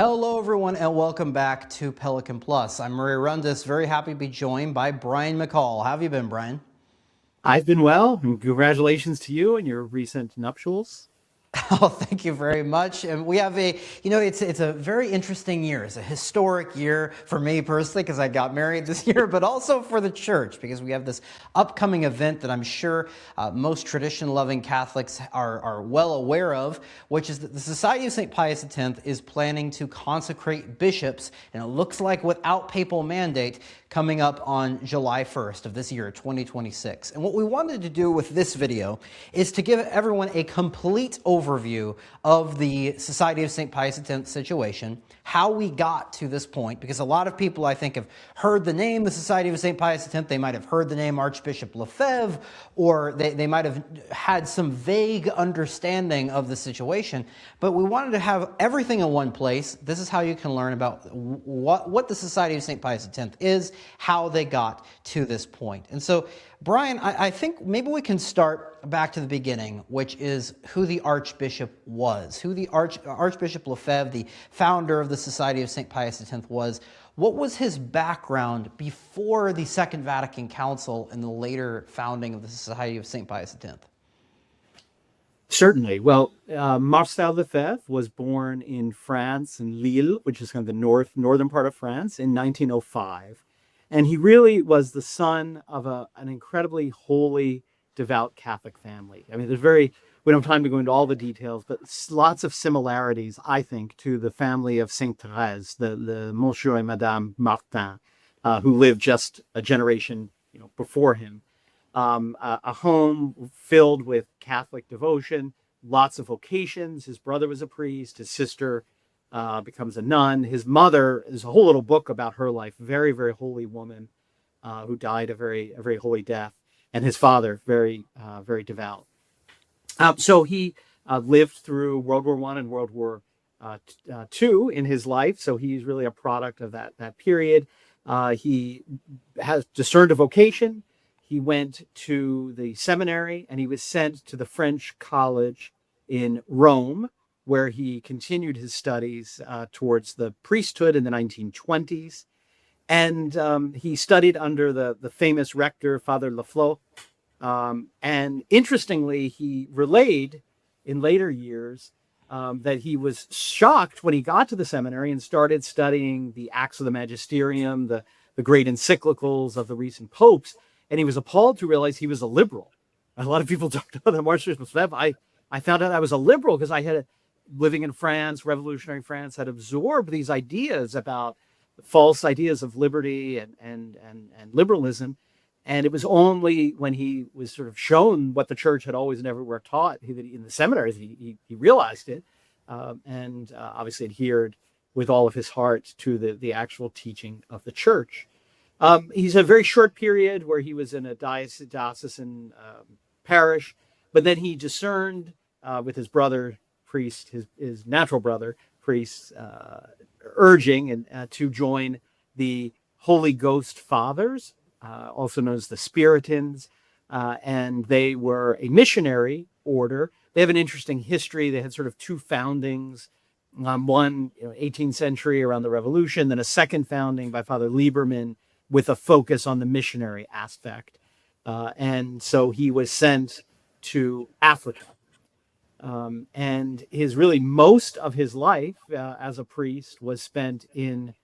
Hello, everyone, and welcome back to Pelican Plus. I'm Murray Rundus, very happy to be joined by Brian McCall. How have you been, Brian? I've been well, and congratulations to you and your recent nuptials. Oh, thank you very much. And we have it's a very interesting year. It's a historic year for me personally because I got married this year, but also for the church because we have this upcoming event that I'm sure most tradition-loving Catholics are well aware of, which is that the Society of St. Pius X is planning to consecrate bishops, and it looks like without papal mandate, coming up on July 1st of this year, 2026. And what we wanted to do with this video is to give everyone a complete overview of the Society of St. Pius X situation, how we got to this point, because a lot of people, I think, have heard the name, the Society of St. Pius X, they might have heard the name Archbishop Lefebvre, or they might have had some vague understanding of the situation, but we wanted to have everything in one place. This is how you can learn about what the Society of St. Pius X is, how they got to this point. And so, Brian, I think maybe we can start back to the beginning, which is who the Archbishop was, who the Archbishop Lefebvre, the founder of the Society of St. Pius X, was. What was his background before the Second Vatican Council and the later founding of the Society of St. Pius X? Certainly. Well, Marcel Lefebvre was born in France, in Lille, which is kind of the northern part of France, in 1905. And he really was the son of an incredibly holy, devout Catholic family. I mean, we don't have time to go into all the details, but lots of similarities, I think, to the family of Saint Therese, the Monsieur and Madame Martin, who lived just a generation, before him. A home filled with Catholic devotion, lots of vocations. His brother was a priest. His sister becomes a nun. His mother is a whole little book about her life. Very, very holy woman who died a very holy death. And his father, very devout. So he lived through World War I and World War II in his life. So he's really a product of that period. He has discerned a vocation. He went to the seminary and he was sent to the French college in Rome, where he continued his studies towards the priesthood in the 1920s. And he studied under the famous rector, Father Lefebvre. And interestingly, he relayed in later years that he was shocked when he got to the seminary and started studying the Acts of the Magisterium, the great encyclicals of the recent popes. And he was appalled to realize he was a liberal. A lot of people talked about the Archbishop Lefebvre. I found out I was a liberal because I had, living in France, revolutionary France, had absorbed these ideas about false ideas of liberty and liberalism. And it was only when he was sort of shown what the church had always and everywhere taught in the seminaries, he realized it and obviously adhered with all of his heart to the actual teaching of the church. He's a very short period where he was in a diocesan parish, but then he discerned with his brother priest, his natural brother priest, urging and to join the Holy Ghost Fathers, also known as the Spiritans, and they were a missionary order. They have an interesting history. They had sort of two foundings. One, 18th century around the Revolution, then a second founding by Father Lieberman, with a focus on the missionary aspect. And so he was sent to Africa. And most of his life as a priest was spent in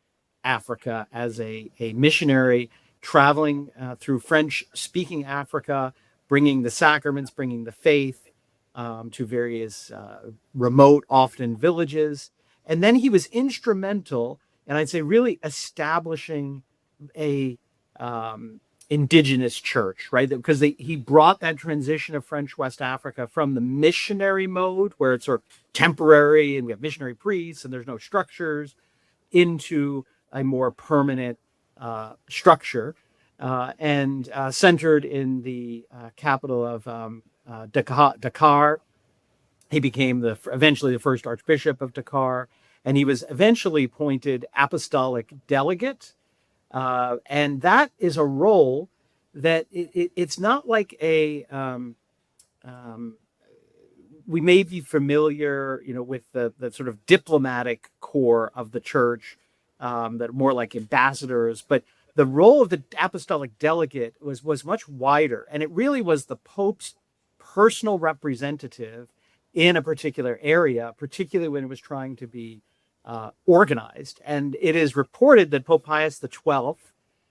Africa as a missionary, traveling through French-speaking Africa, bringing the sacraments, bringing the faith to various remote, often villages. And then he was instrumental, and I'd say really establishing a indigenous church, right? Because he brought that transition of French West Africa from the missionary mode, where it's sort of temporary and we have missionary priests and there's no structures, into a more permanent structure and centered in the capital of Dakar. He became eventually the first Archbishop of Dakar, and he was eventually appointed apostolic delegate. And that is a role that it's not like we may be familiar, with the sort of diplomatic core of the church, that are more like ambassadors, but the role of the apostolic delegate was much wider, and it really was the Pope's personal representative in a particular area, particularly when it was trying to be organized. And it is reported that Pope Pius XII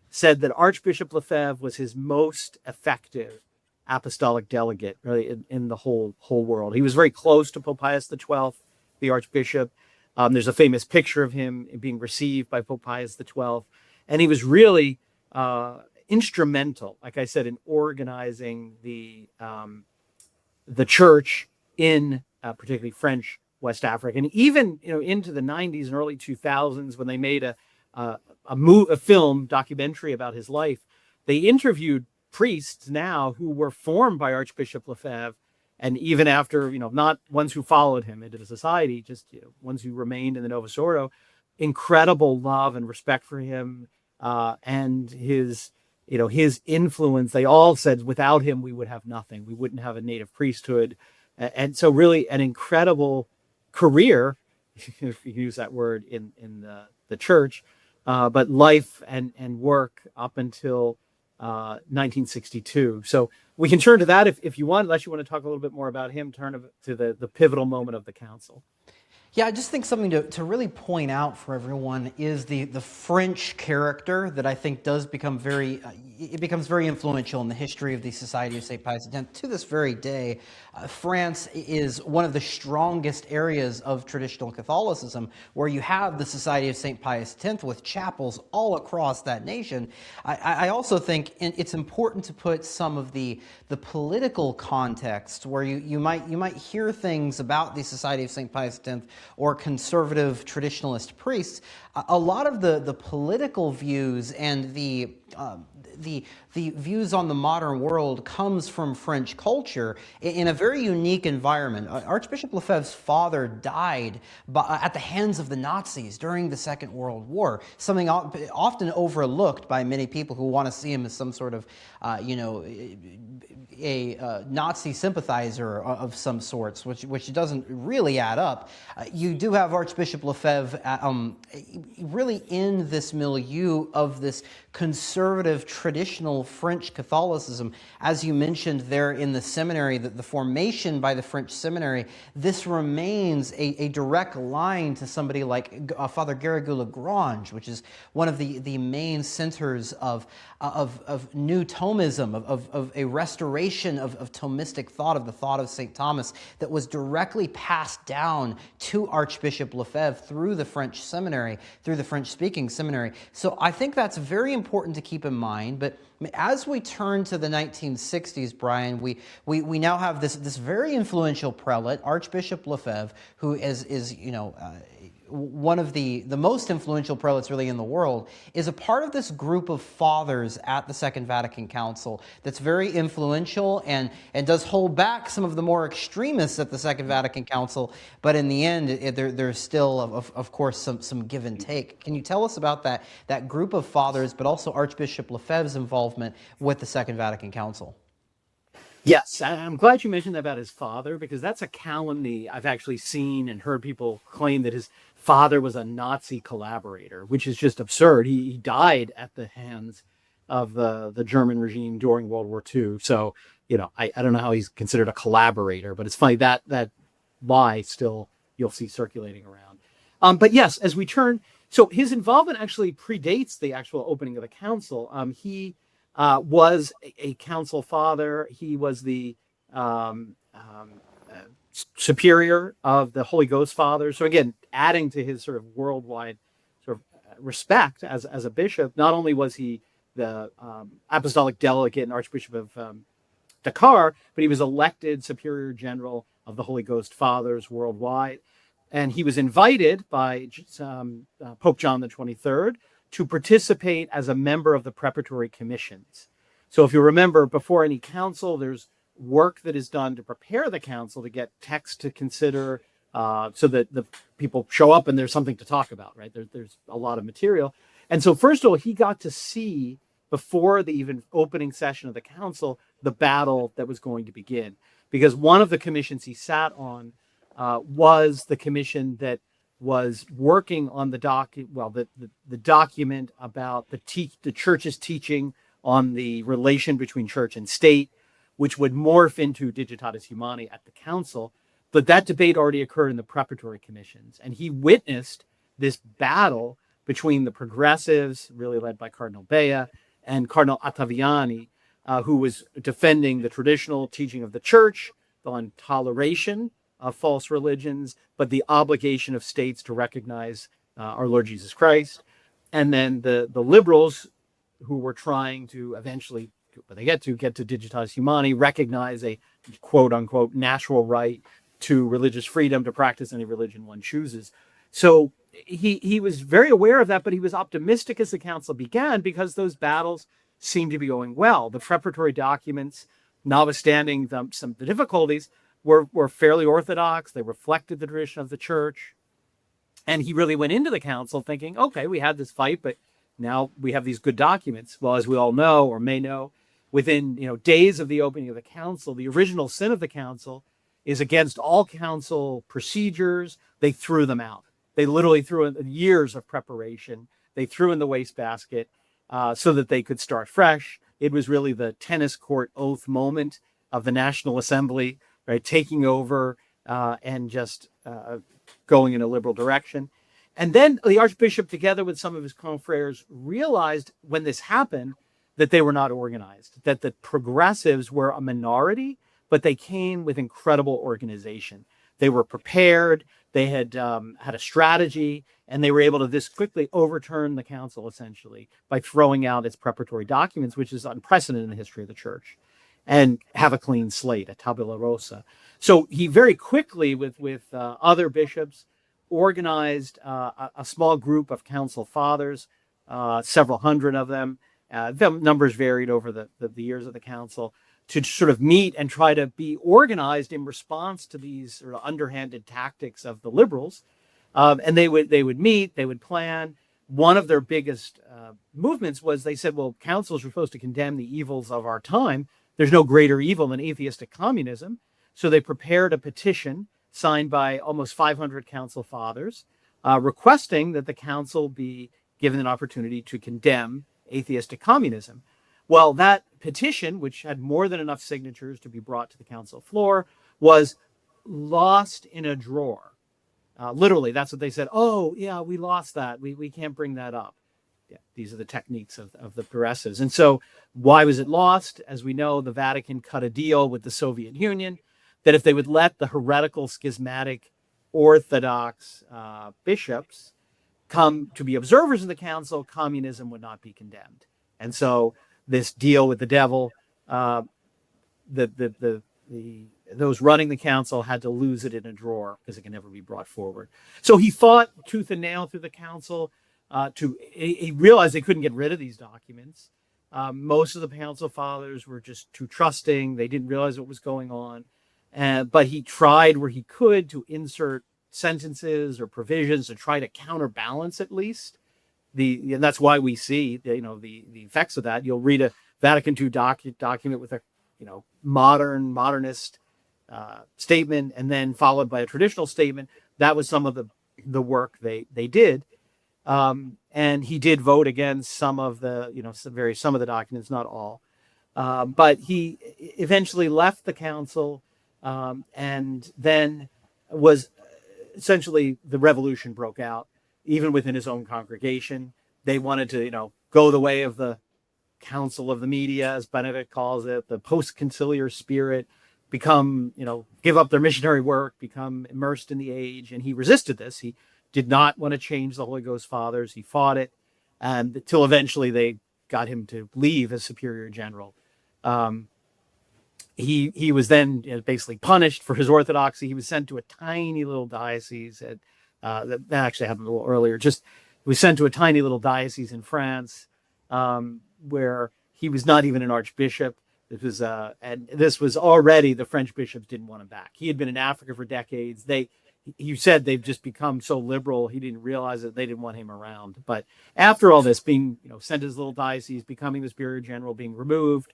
said that Archbishop Lefebvre was his most effective apostolic delegate, really, in the whole world. He was very close to Pope Pius XII, the Archbishop. There's a famous picture of him being received by Pope Pius XII. And he was really instrumental, like I said, in organizing the church in particularly French West Africa, and even into the 90s and early 2000s, when they made a film documentary about his life. They interviewed priests now who were formed by Archbishop Lefebvre, and even after, not ones who followed him into the society, just ones who remained in the Novus Ordo, incredible love and respect for him, and his influence. They all said, without him, we would have nothing. We wouldn't have a native priesthood. And so really an incredible career, if you use that word, in the church, but life and work up until 1962. So we can turn to that if you want, unless you want to talk a little bit more about him, turn to the pivotal moment of the council. Yeah, I just think something to really point out for everyone is the French character that I think does become it becomes very influential in the history of the Society of St. Pius X. To this very day, France is one of the strongest areas of traditional Catholicism, where you have the Society of St. Pius X with chapels all across that nation. I also think it's important to put some of the political context, where you might hear things about the Society of St. Pius X or conservative traditionalist priests. A lot of the political views and the views on the modern world comes from French culture in a very unique environment. Archbishop Lefebvre's father died at the hands of the Nazis during the Second World War, something often overlooked by many people who want to see him as some sort of, a Nazi sympathizer of some sorts, which doesn't really add up. You do have Archbishop Lefebvre really in this milieu of this conservative, traditional French Catholicism. As you mentioned there in the seminary, the formation by the French seminary, this remains a direct line to somebody like Father Garrigou-Lagrange, which is one of the main centers of new Thomism, of a restoration of Thomistic thought, of the thought of St. Thomas, that was directly passed down to Archbishop Lefebvre through the French seminary, through the French-speaking seminary. So I think that's very important to keep in mind. But as we turn to the 1960s, Brian, we now have this very influential prelate, Archbishop Lefebvre, who is one of the most influential prelates really in the world, is a part of this group of fathers at the Second Vatican Council that's very influential and does hold back some of the more extremists at the Second Vatican Council, but in the end, there's still, of course, some give and take. Can you tell us about that group of fathers, but also Archbishop Lefebvre's involvement with the Second Vatican Council? Yes, I'm glad you mentioned that about his father, because that's a calumny I've actually seen and heard people claim that his father was a Nazi collaborator, which is just absurd. He died at the hands of the German regime during World War II. So, I don't know how he's considered a collaborator, but it's funny that lie still you'll see circulating around. But yes, as we turn, so his involvement actually predates the actual opening of the council. He was a council father. He was the superior of the Holy Ghost Fathers. So again, adding to his sort of worldwide sort of respect as a bishop, not only was he the apostolic delegate and Archbishop of Dakar, but he was elected superior general of the Holy Ghost Fathers worldwide. And he was invited by Pope John the 23rd to participate as a member of the preparatory commissions. So if you remember, before any council, there's work that is done to prepare the council, to get text to consider, so that the people show up and there's something to talk about, right? There's a lot of material. And so first of all, he got to see, before the even opening session of the council, the battle that was going to begin. because one of the commissions he sat on was the commission that was working on the document about the church's teaching on the relation between church and state, which would morph into Digitatis Humani at the council. But that debate already occurred in the preparatory commissions, and he witnessed this battle between the progressives, really led by Cardinal Bea, and Cardinal Ottaviani, who was defending the traditional teaching of the church on toleration of false religions, but the obligation of states to recognize our Lord Jesus Christ. And then the liberals, who were trying to eventually, when they get to Digitatis Humani, recognize a quote unquote natural right to religious freedom to practice any religion one chooses. So he was very aware of that, but he was optimistic as the council began because those battles seemed to be going well. The preparatory documents, notwithstanding some of the difficulties, were fairly orthodox. They reflected the tradition of the church. And he really went into the council thinking, okay, we had this fight, but now we have these good documents. Well, as we all know or may know, within days of the opening of the council, the original sin of the council is against all council procedures. They threw them out. They literally threw in years of preparation. They threw in the wastebasket so that they could start fresh. It was really the tennis court oath moment of the National Assembly, right, taking over and just going in a liberal direction. And then the Archbishop, together with some of his confreres, realized when this happened that they were not organized, that the progressives were a minority, but they came with incredible organization. They were prepared, they had had a strategy, and they were able to this quickly overturn the council, essentially, by throwing out its preparatory documents, which is unprecedented in the history of the church, and have a clean slate, a tabula rasa. So he very quickly, with other bishops, organized a small group of council fathers, several hundred of them. The numbers varied over the years of the council, to sort of meet and try to be organized in response to these sort of underhanded tactics of the liberals. And they would meet, they would plan. One of their biggest movements was they said, well, councils are supposed to condemn the evils of our time. There's no greater evil than atheistic communism. So they prepared a petition signed by almost 500 council fathers, requesting that the council be given an opportunity to condemn atheistic communism. Well, that petition, which had more than enough signatures to be brought to the council floor, was lost in a drawer. Literally, that's what they said. Oh, yeah, we lost that. We can't bring that up. Yeah, these are the techniques of the progressives. And so why was it lost? As we know, the Vatican cut a deal with the Soviet Union that if they would let the heretical, schismatic, orthodox bishops come to be observers in the council, communism would not be condemned. And so this deal with the devil, those running the council had to lose it in a drawer because it can never be brought forward. So he fought tooth and nail through the council. He realized they couldn't get rid of these documents. Most of the council fathers were just too trusting. They didn't realize what was going on. But he tried where he could to insert sentences or provisions to try to counterbalance at least. And that's why we see the effects of that. You'll read a Vatican II document with a modernist statement, and then followed by a traditional statement. That was some of the work they did. And he did vote against some of the documents, not all. But he eventually left the council, and then was essentially the revolution broke out, even within his own congregation. They wanted to, go the way of the council of the media, as Benedict calls it, the post-conciliar spirit, become, give up their missionary work, become immersed in the age. And he resisted this. He did not want to change the Holy Ghost Fathers. He fought it, and until eventually they got him to leave as superior general. He was then basically punished for his orthodoxy. He was sent to a tiny little diocese that actually happened a little earlier. He was sent to a tiny little diocese in France, where he was not even an archbishop. This was already, the French bishops didn't want him back. He had been in Africa for decades. He said they've just become so liberal, he didn't realize that they didn't want him around. But after all this, being sent to his little diocese, becoming the superior general, being removed,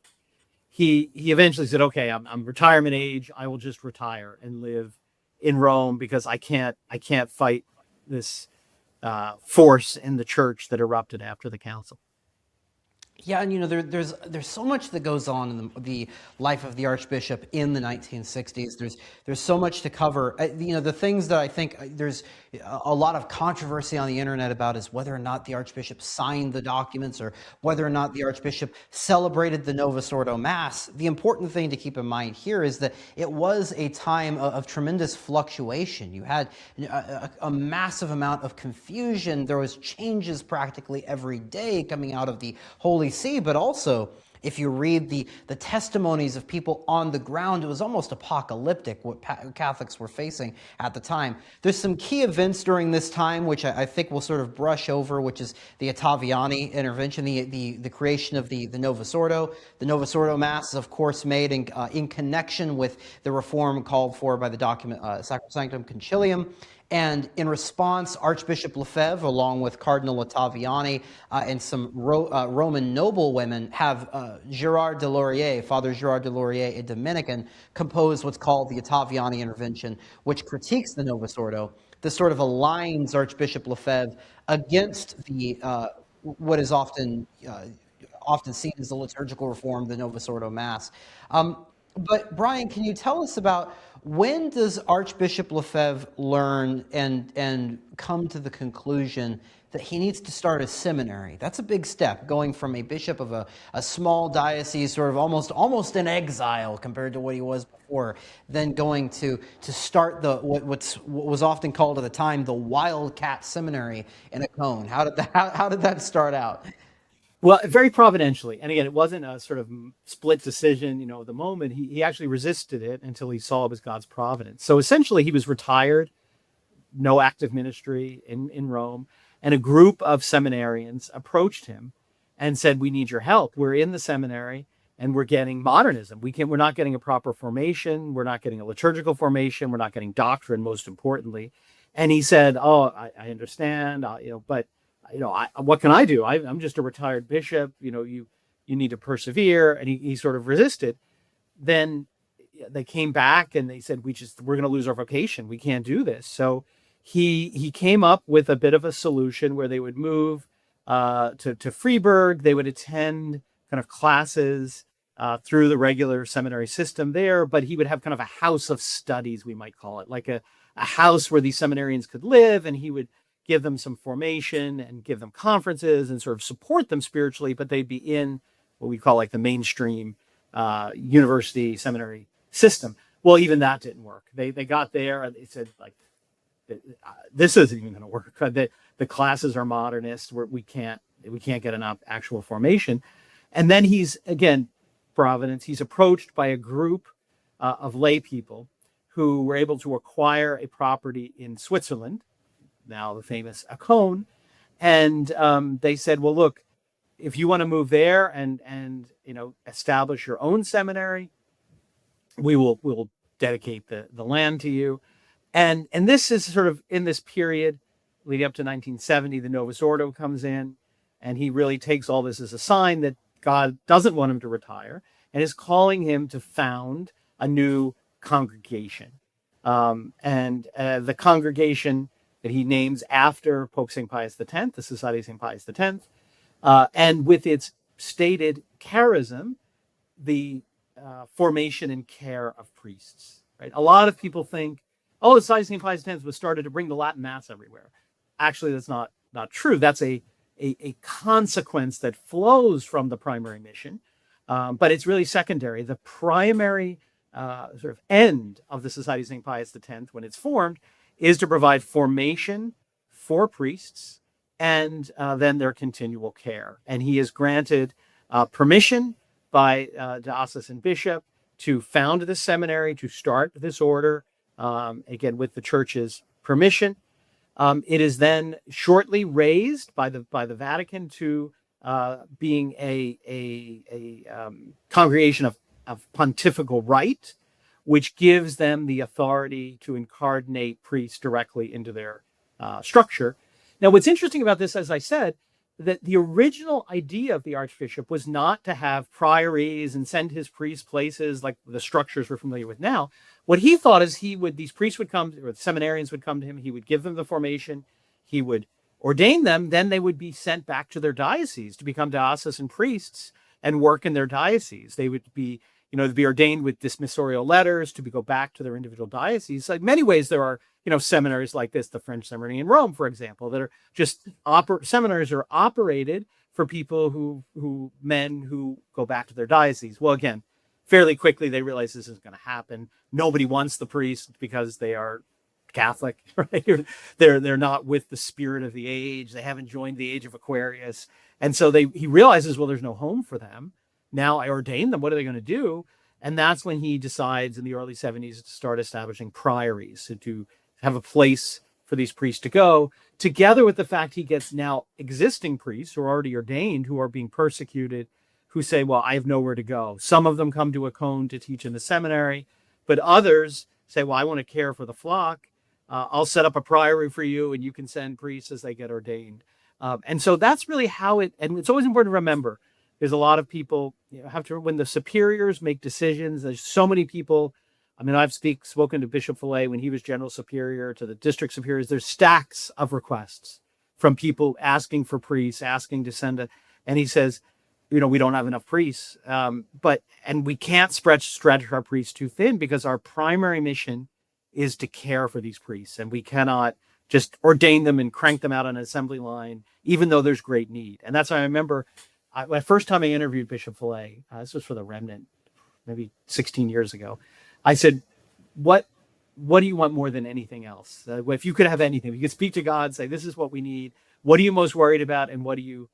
he eventually said, okay, I'm retirement age. I will just retire and live in Rome because I can't fight this force in the church that erupted after the council. Yeah, and there's so much that goes on in the life of the Archbishop in the 1960s. There's so much to cover. The things that I think there's a lot of controversy on the internet about is whether or not the Archbishop signed the documents or whether or not the Archbishop celebrated the Novus Ordo Mass. The important thing to keep in mind here is that it was a time of tremendous fluctuation. You had a massive amount of confusion. There was changes practically every day coming out of the Holy See, but also if you read the testimonies of people on the ground, it was almost apocalyptic what Catholics were facing at the time. There's some key events during this time which I think we'll sort of brush over, which is the Ottaviani intervention, the creation of the Novus Ordo. The Novus Ordo Mass is, of course, made in connection with the reform called for by the document Sacrosanctum Concilium. And in response, Archbishop Lefebvre, along with Cardinal Ottaviani and some Roman noblewomen, have Gerard de Laurier, Father Gerard de Laurier, a Dominican, compose what's called the Ottaviani Intervention, which critiques the Novus Ordo. This sort of aligns Archbishop Lefebvre against the what is often seen as the liturgical reform, the Novus Ordo Mass. But Brian, can you tell us about when does Archbishop Lefebvre learn and come to the conclusion that he needs to start a seminary? That's a big step, going from a bishop of a small diocese, sort of almost in exile compared to what he was before, then going to start what was often called at the time the Wildcat Seminary in Acon. How did that start out? Well, very providentially. And again, it wasn't a sort of split decision, at the moment. He actually resisted it until he saw it was God's providence. So essentially, he was retired, no active ministry in Rome. And a group of seminarians approached him and said, we need your help. We're in the seminary and we're getting modernism. We're not getting a proper formation. We're not getting a liturgical formation. We're not getting doctrine, most importantly. And he said, I understand, but what can I do? I'm just a retired bishop. You need to persevere. And he sort of resisted. Then they came back and they said, we're going to lose our vocation. We can't do this. So he came up with a bit of a solution where they would move to Freiburg. They would attend kind of classes through the regular seminary system there, but he would have kind of a house of studies, we might call it, like a house where these seminarians could live, and he would give them some formation and give them conferences and sort of support them spiritually, but they'd be in what we call like the mainstream university seminary system. Well, even that didn't work. They got there and they said, like, this isn't even going to work. The classes are modernist. We can't get enough actual formation. And then he's, again, Providence, he's approached by a group of lay people who were able to acquire a property in Switzerland, now the famous Acon. And they said, well, look, if you want to move there and establish your own seminary, we'll dedicate the land to you. And this is sort of in this period leading up to 1970, the Novus Ordo comes in, and he really takes all this as a sign that God doesn't want him to retire and is calling him to found a new congregation. And the congregation that he names after Pope St. Pius X, the Society of St. Pius X, and with its stated charism, the formation and care of priests. Right? A lot of people think, the Society of St. Pius X was started to bring the Latin Mass everywhere. Actually, that's not true. That's a consequence that flows from the primary mission, but it's really secondary. The primary sort of end of the Society of St. Pius X, when it's formed, is to provide formation for priests and then their continual care. And he is granted permission by diocesan bishop to found this seminary, to start this order, again, with the church's permission. It is then shortly raised by the Vatican to being a congregation of pontifical right, which gives them the authority to incarnate priests directly into their structure. Now, what's interesting about this, as I said, that the original idea of the Archbishop was not to have priories and send his priests places like the structures we're familiar with now. What he thought is these priests would come, or the seminarians would come to him, he would give them the formation, he would ordain them, then they would be sent back to their diocese to become diocesan priests and work in their diocese. They would be, to be ordained with dismissorial letters to go back to their individual dioceses. Like many ways, there are, seminaries like this, the French seminary in Rome, for example, that are just seminaries are operated for people men who go back to their diocese. Well, again, fairly quickly, they realize this isn't going to happen. Nobody wants the priest because they are Catholic, right? They're not with the spirit of the age. They haven't joined the age of Aquarius. And so he realizes, well, there's no home for them. Now I ordain them. What are they going to do? And that's when he decides in the early 70s to start establishing priories, to have a place for these priests to go, together with the fact he gets now existing priests who are already ordained, who are being persecuted, who say, well, I have nowhere to go. Some of them come to a cone to teach in the seminary, but others say, well, I want to care for the flock. I'll set up a priory for you and you can send priests as they get ordained. And so that's really how and it's always important to remember, there's a lot of people when the superiors make decisions, there's so many people. I mean, I've spoken to Bishop Fillet when he was general superior, to the district superiors. There's stacks of requests from people asking for priests, asking to send and he says, we don't have enough priests, and we can't stretch our priests too thin, because our primary mission is to care for these priests, and we cannot just ordain them and crank them out on an assembly line, even though there's great need. And that's why I remember the first time I interviewed Bishop Fillet, this was for the Remnant, maybe 16 years ago. I said, what do you want more than anything else? If you could have anything, if you could speak to God, say, this is what we need. What are you most worried about? And what do you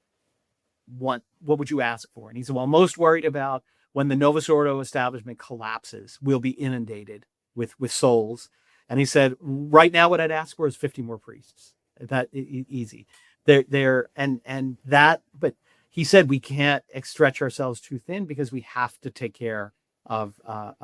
want? What would you ask for? And he said, well, I'm most worried about when the Novus Ordo establishment collapses, we'll be inundated with souls. And he said, right now, what I'd ask for is 50 more priests. That easy. But he said we can't stretch ourselves too thin, because we have to take care of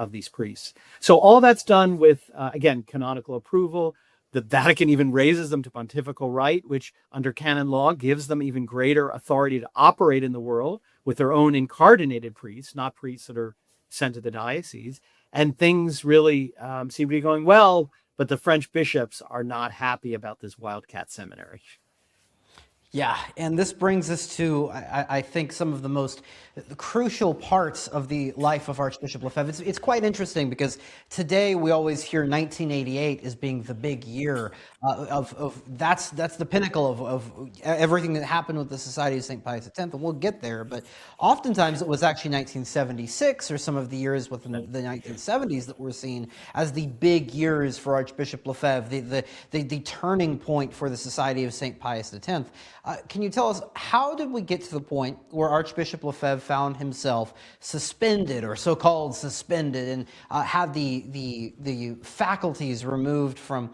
these priests. So all that's done with, again, canonical approval. The Vatican even raises them to pontifical right, which under canon law gives them even greater authority to operate in the world with their own incardinated priests, not priests that are sent to the diocese. And things really seem to be going well, but the French bishops are not happy about this wildcat seminary. Yeah, and this brings us to, I think, some of the most crucial parts of the life of Archbishop Lefebvre. It's quite interesting, because today we always hear 1988 as being the big year that's the pinnacle of everything that happened with the Society of St. Pius X, and we'll get there. But oftentimes it was actually 1976 or some of the years within the 1970s that were seen as the big years for Archbishop Lefebvre, the turning point for the Society of St. Pius X. Can you tell us, how did we get to the point where Archbishop Lefebvre found himself suspended, or so-called suspended, and had the faculties removed from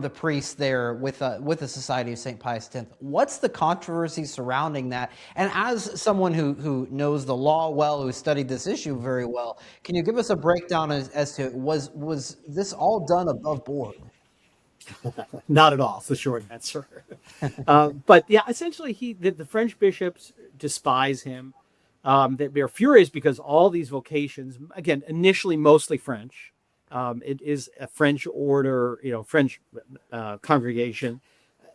the priests there with the Society of St. Pius X? What's the controversy surrounding that? And as someone who knows the law well, who studied this issue very well, can you give us a breakdown as to, was this all done above board? Not at all, is the short answer. But yeah, essentially, the French bishops despise him. They're furious because all these vocations, again, initially mostly French. It is a French order, French congregation,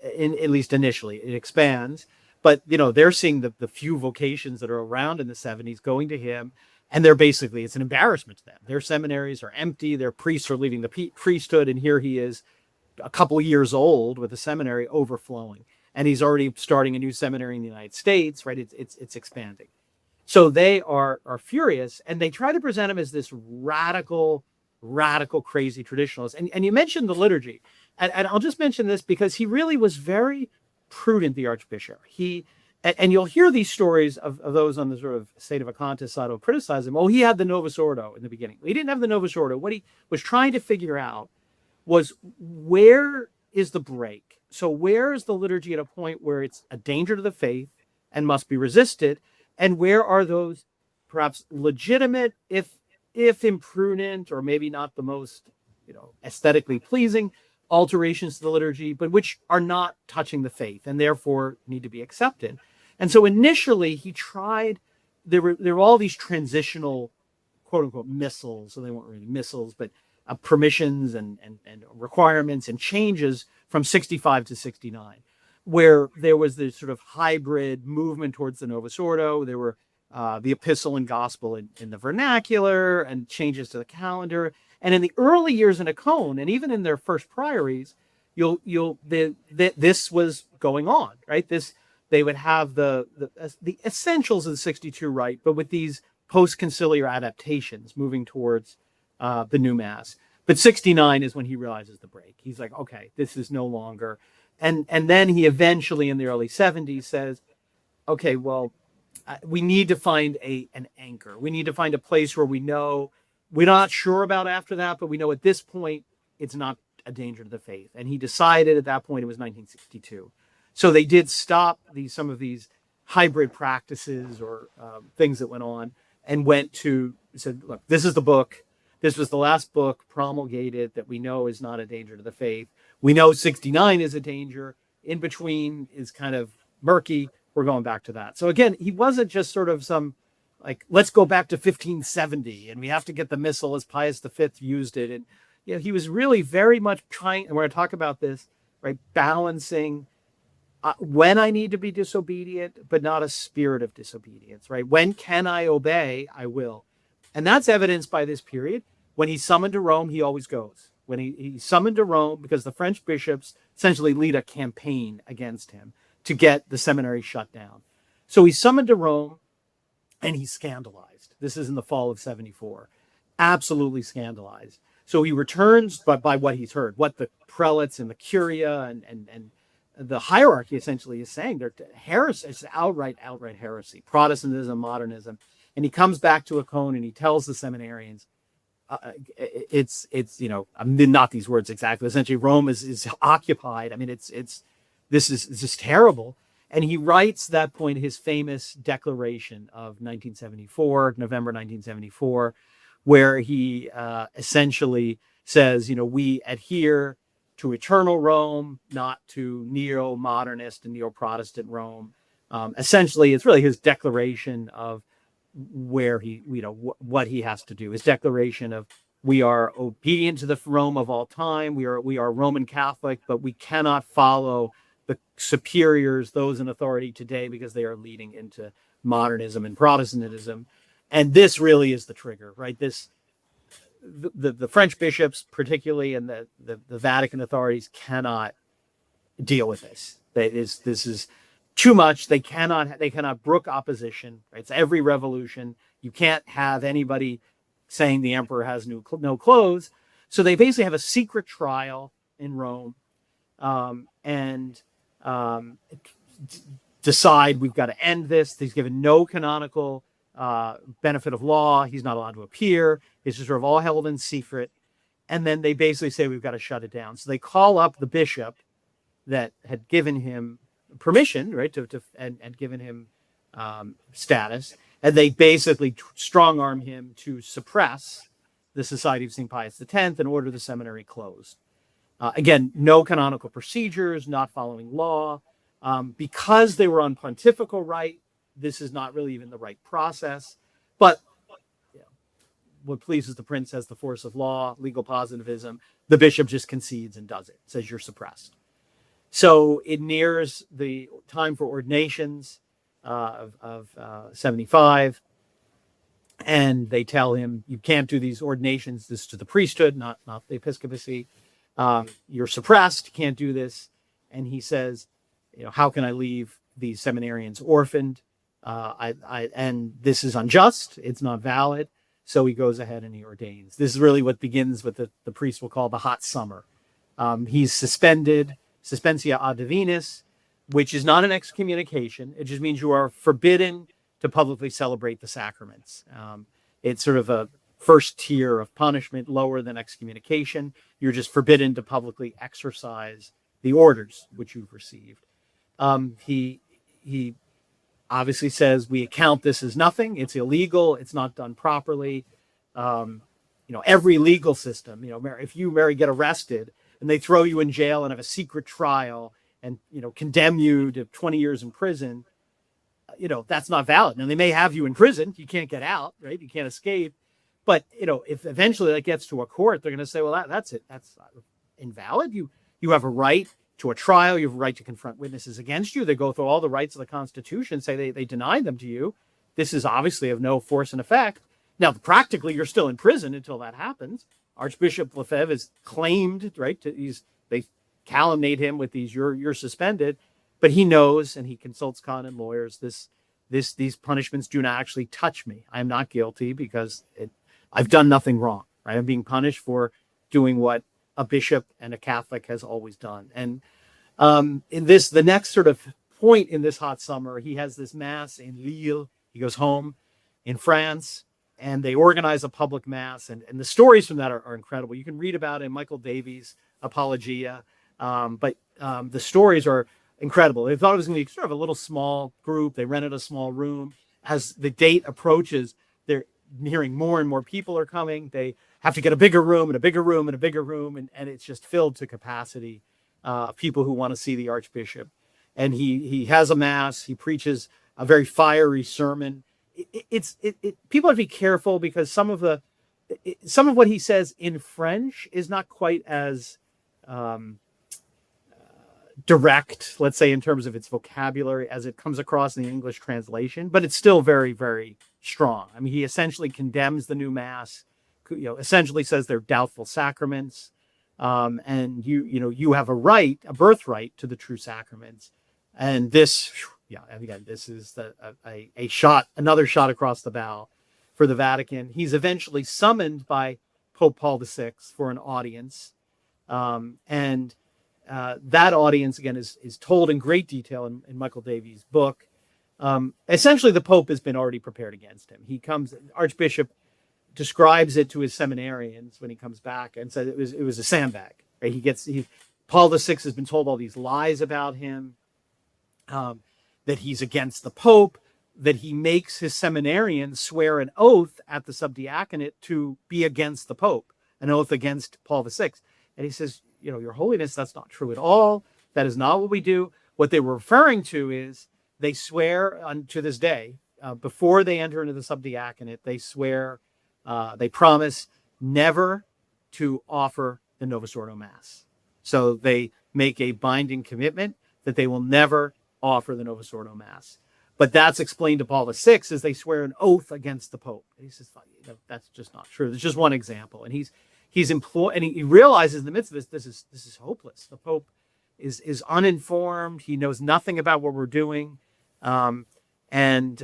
at least initially. It expands. But, they're seeing the few vocations that are around in the 70s going to him. And it's an embarrassment to them. Their seminaries are empty. Their priests are leaving the priesthood. And here he is, a couple years old, with the seminary overflowing, and he's already starting a new seminary in the United States, right? It's expanding. So they are furious, and they try to present him as this radical, crazy traditionalist. And you mentioned the liturgy, and I'll just mention this because he really was very prudent, the Archbishop. And you'll hear these stories of those on the sort of state of a contest side who criticize him. Oh, he had the Novus Ordo in the beginning. He didn't have the Novus Ordo. What he was trying to figure out was, where is the break? So where is the liturgy at a point where it's a danger to the faith and must be resisted? And where are those perhaps legitimate, if imprudent, or maybe not the most, aesthetically pleasing alterations to the liturgy, but which are not touching the faith and therefore need to be accepted? And so initially he tried, there were all these transitional quote unquote missals. So they weren't really missals, but permissions and requirements and changes from 65 to 69, where there was this sort of hybrid movement towards the Novus Ordo. There were the epistle and gospel in the vernacular and changes to the calendar. And in the early years in Acon, and even in their first priories, this was going on, right? They would have the essentials of the 62 rite, but with these post-conciliar adaptations moving towards the new mass. But 69 is when he realizes the break. He's like, okay, this is no longer. And then he eventually in the early 70s says, okay, well, we need to find an anchor. We need to find a place where we know, we're not sure about after that, but we know at this point it's not a danger to the faith. And he decided at that point, it was 1962. So they did stop some of these hybrid practices or things that went on, and said, look, this is the book. This was the last book promulgated that we know is not a danger to the faith. We know 69 is a danger. In between is kind of murky. We're going back to that. So again, he wasn't just sort of some, like, let's go back to 1570 and we have to get the missal as Pius V used it. And he was really very much trying, and we're going to talk about this, right, balancing when I need to be disobedient, but not a spirit of disobedience, right? When can I obey? I will. And that's evidenced by this period. When he's summoned to Rome, he always goes. When he's summoned to Rome, because the French bishops essentially lead a campaign against him to get the seminary shut down. So he's summoned to Rome, and he's scandalized. This is in the fall of 74. Absolutely scandalized. So he returns by what he's heard, what the prelates and the curia and the hierarchy essentially is saying. They're heresy. It's outright heresy. Protestantism, modernism. And he comes back to Acon and he tells the seminarians, it's not these words exactly. Essentially, Rome is occupied. I mean, this is just terrible. And he writes that point his famous declaration of 1974, November 1974, where he essentially says, we adhere to eternal Rome, not to neo-modernist and neo-Protestant Rome. Essentially, it's really his declaration of where what he has to do. His declaration of, we are obedient to the Rome of all time. We are Roman Catholic, but we cannot follow the superiors, those in authority today, because they are leading into modernism and Protestantism. And this really is the trigger, right? The French bishops, particularly, and the Vatican authorities cannot deal with this. This is too much. They cannot brook opposition. Right? It's every revolution. You can't have anybody saying the emperor has no clothes. So they basically have a secret trial in Rome, and decide we've got to end this. He's given no canonical benefit of law. He's not allowed to appear. It's just sort of all held in secret. And then they basically say we've got to shut it down. So they call up the bishop that had given him permission, right, and given him status, and they basically strong arm him to suppress the Society of St. Pius X and order the seminary closed. Again, no canonical procedures, not following law. Because they were on pontifical right, this is not really even the right process. But what pleases the prince has the force of law, legal positivism. The bishop just concedes and does it, says you're suppressed. So it nears the time for ordinations of 75. And they tell him, you can't do these ordinations. This is to the priesthood, not the episcopacy. You're suppressed. You can't do this. And he says, how can I leave these seminarians orphaned? And this is unjust. It's not valid. So he goes ahead and he ordains. This is really what begins with the priest will call the hot summer. He's suspended, suspensia ad divinis, which is not an excommunication. It just means you are forbidden to publicly celebrate the sacraments. It's sort of a first tier of punishment, lower than excommunication. You're just forbidden to publicly exercise the orders which you've received. He obviously says we account this as nothing. It's illegal. It's not done properly. Every legal system, if you, Mary, get arrested and they throw you in jail and have a secret trial and, condemn you to 20 years in prison, that's not valid. Now, they may have you in prison. You can't get out, right? You can't escape. But, if eventually that gets to a court, they're going to say, well, that's it. That's invalid. You have a right to a trial. You have a right to confront witnesses against you. They go through all the rights of the Constitution, say they deny them to you. This is obviously of no force and effect. Now, practically, you're still in prison until that happens. Archbishop Lefebvre is claimed, right? They calumniate him with these, you're suspended. But he knows, and he consults canon lawyers, these punishments do not actually touch me. I am not guilty because I've done nothing wrong, right? I'm being punished for doing what a bishop and a Catholic has always done. And the next sort of point in this hot summer, he has this mass in Lille. He goes home in France, and they organize a public mass. And the stories from that are incredible. You can read about it in Michael Davies' Apologia. But the stories are incredible. They thought it was going to be sort of a little small group. They rented a small room. As the date approaches, they're hearing more and more people are coming. They have to get a bigger room and a bigger room and a bigger room. And it's just filled to capacity of people who want to see the Archbishop. And he has a mass. He preaches a very fiery sermon. People have to be careful because some of what he says in French is not quite as direct, let's say, in terms of its vocabulary as it comes across in the English translation, but it's still very, very strong. I mean, he essentially condemns the new mass, essentially says they're doubtful sacraments, and you have a birthright to the true sacraments. And this, again, this is another shot across the bow for the Vatican. He's eventually summoned by Pope Paul VI for an audience, and that audience, again, is told in great detail in Michael Davies' book. Essentially, the Pope has been already prepared against him. Archbishop describes it to his seminarians when he comes back and said it was a sandbag. Right? Paul VI has been told all these lies about him, that he's against the Pope, that he makes his seminarians swear an oath at the subdiaconate to be against the Pope, an oath against Paul VI. And he says, Your Holiness, that's not true at all. That is not what we do. What they were referring to is they swear to this day, before they enter into the subdiaconate, they promise never to offer the Novus Ordo Mass. So they make a binding commitment that they will never offer the Novus Ordo Mass. But that's explained to Paul VI as they swear an oath against the Pope. And he says, that's just not true. There's just one example. And he's employed, and he realizes in the midst of this is hopeless. The Pope is uninformed. He knows nothing about what we're doing, and he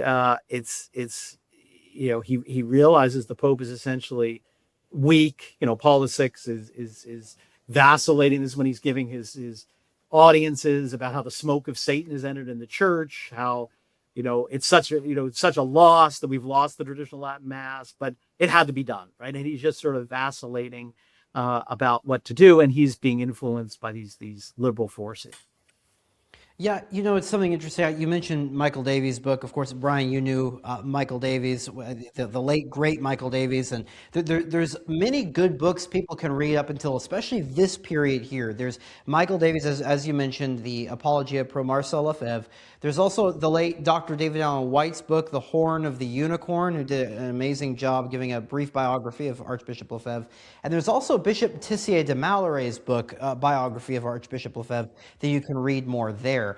realizes the Pope is essentially weak. Paul VI is vacillating. This is when he's giving his audiences about how the smoke of Satan has entered in the church. How it's such a loss that we've lost the traditional Latin Mass, but it had to be done, right? And he's just sort of vacillating about what to do, and he's being influenced by these liberal forces. Yeah, it's something interesting. You mentioned Michael Davies' book. Of course, Brian, you knew Michael Davies, the late, great Michael Davies. And there's many good books people can read up until, especially this period here. There's Michael Davies, as you mentioned, the Apologia pro Marcel Lefebvre. There's also the late Dr. David Allen White's book, The Horn of the Unicorn, who did an amazing job giving a brief biography of Archbishop Lefebvre. And there's also Bishop Tissier de Mallaray's book, biography of Archbishop Lefebvre, that you can read more there.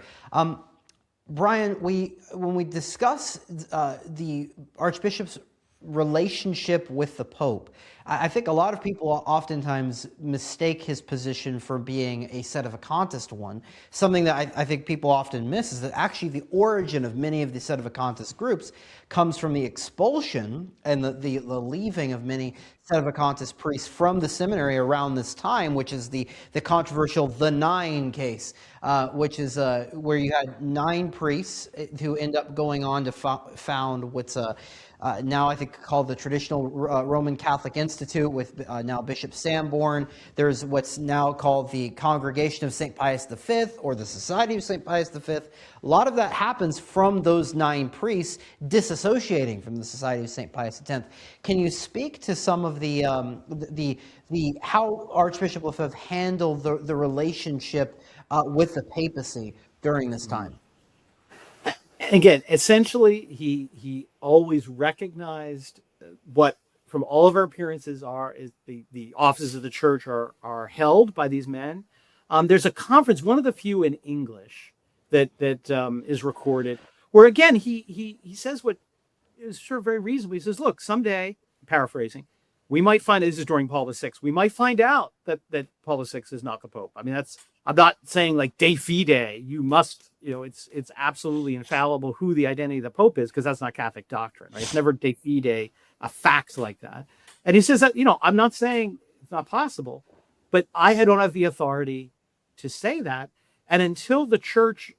Brian, when we discuss the Archbishop's relationship with the Pope, I think a lot of people oftentimes mistake his position for being a sedevacantist one. Something that I think people often miss is that actually the origin of many of the sedevacantist groups comes from the expulsion and the leaving of many sedevacantist priests from the seminary around this time, which is the controversial The Nine case, which is where you had 9 priests who end up going on to found what's now I think called the Traditional Roman Catholic Institute with now Bishop Sanborn. There's what's now called the Congregation of St. Pius V or the Society of St. Pius V. A lot of that happens from those 9 priests disassociating from the Society of St. Pius X. Can you speak to some of the how Archbishop Lefebvre handled the relationship with the papacy during this time? again, essentially, he always recognized what, from all of our appearances, is the offices of the church are held by these men. There's a conference, one of the few in English that is recorded, where again he says what is sure very reasonable. He says, "Look, someday," paraphrasing, "we might find," this is during Paul VI, "we might find out that Paul VI is not the Pope." I mean, I'm not saying like de fide, you must, it's absolutely infallible who the identity of the Pope is, because that's not Catholic doctrine, right? It's never de fide, a fact like that. And he says that, I'm not saying it's not possible, but I don't have the authority to say that. And until the church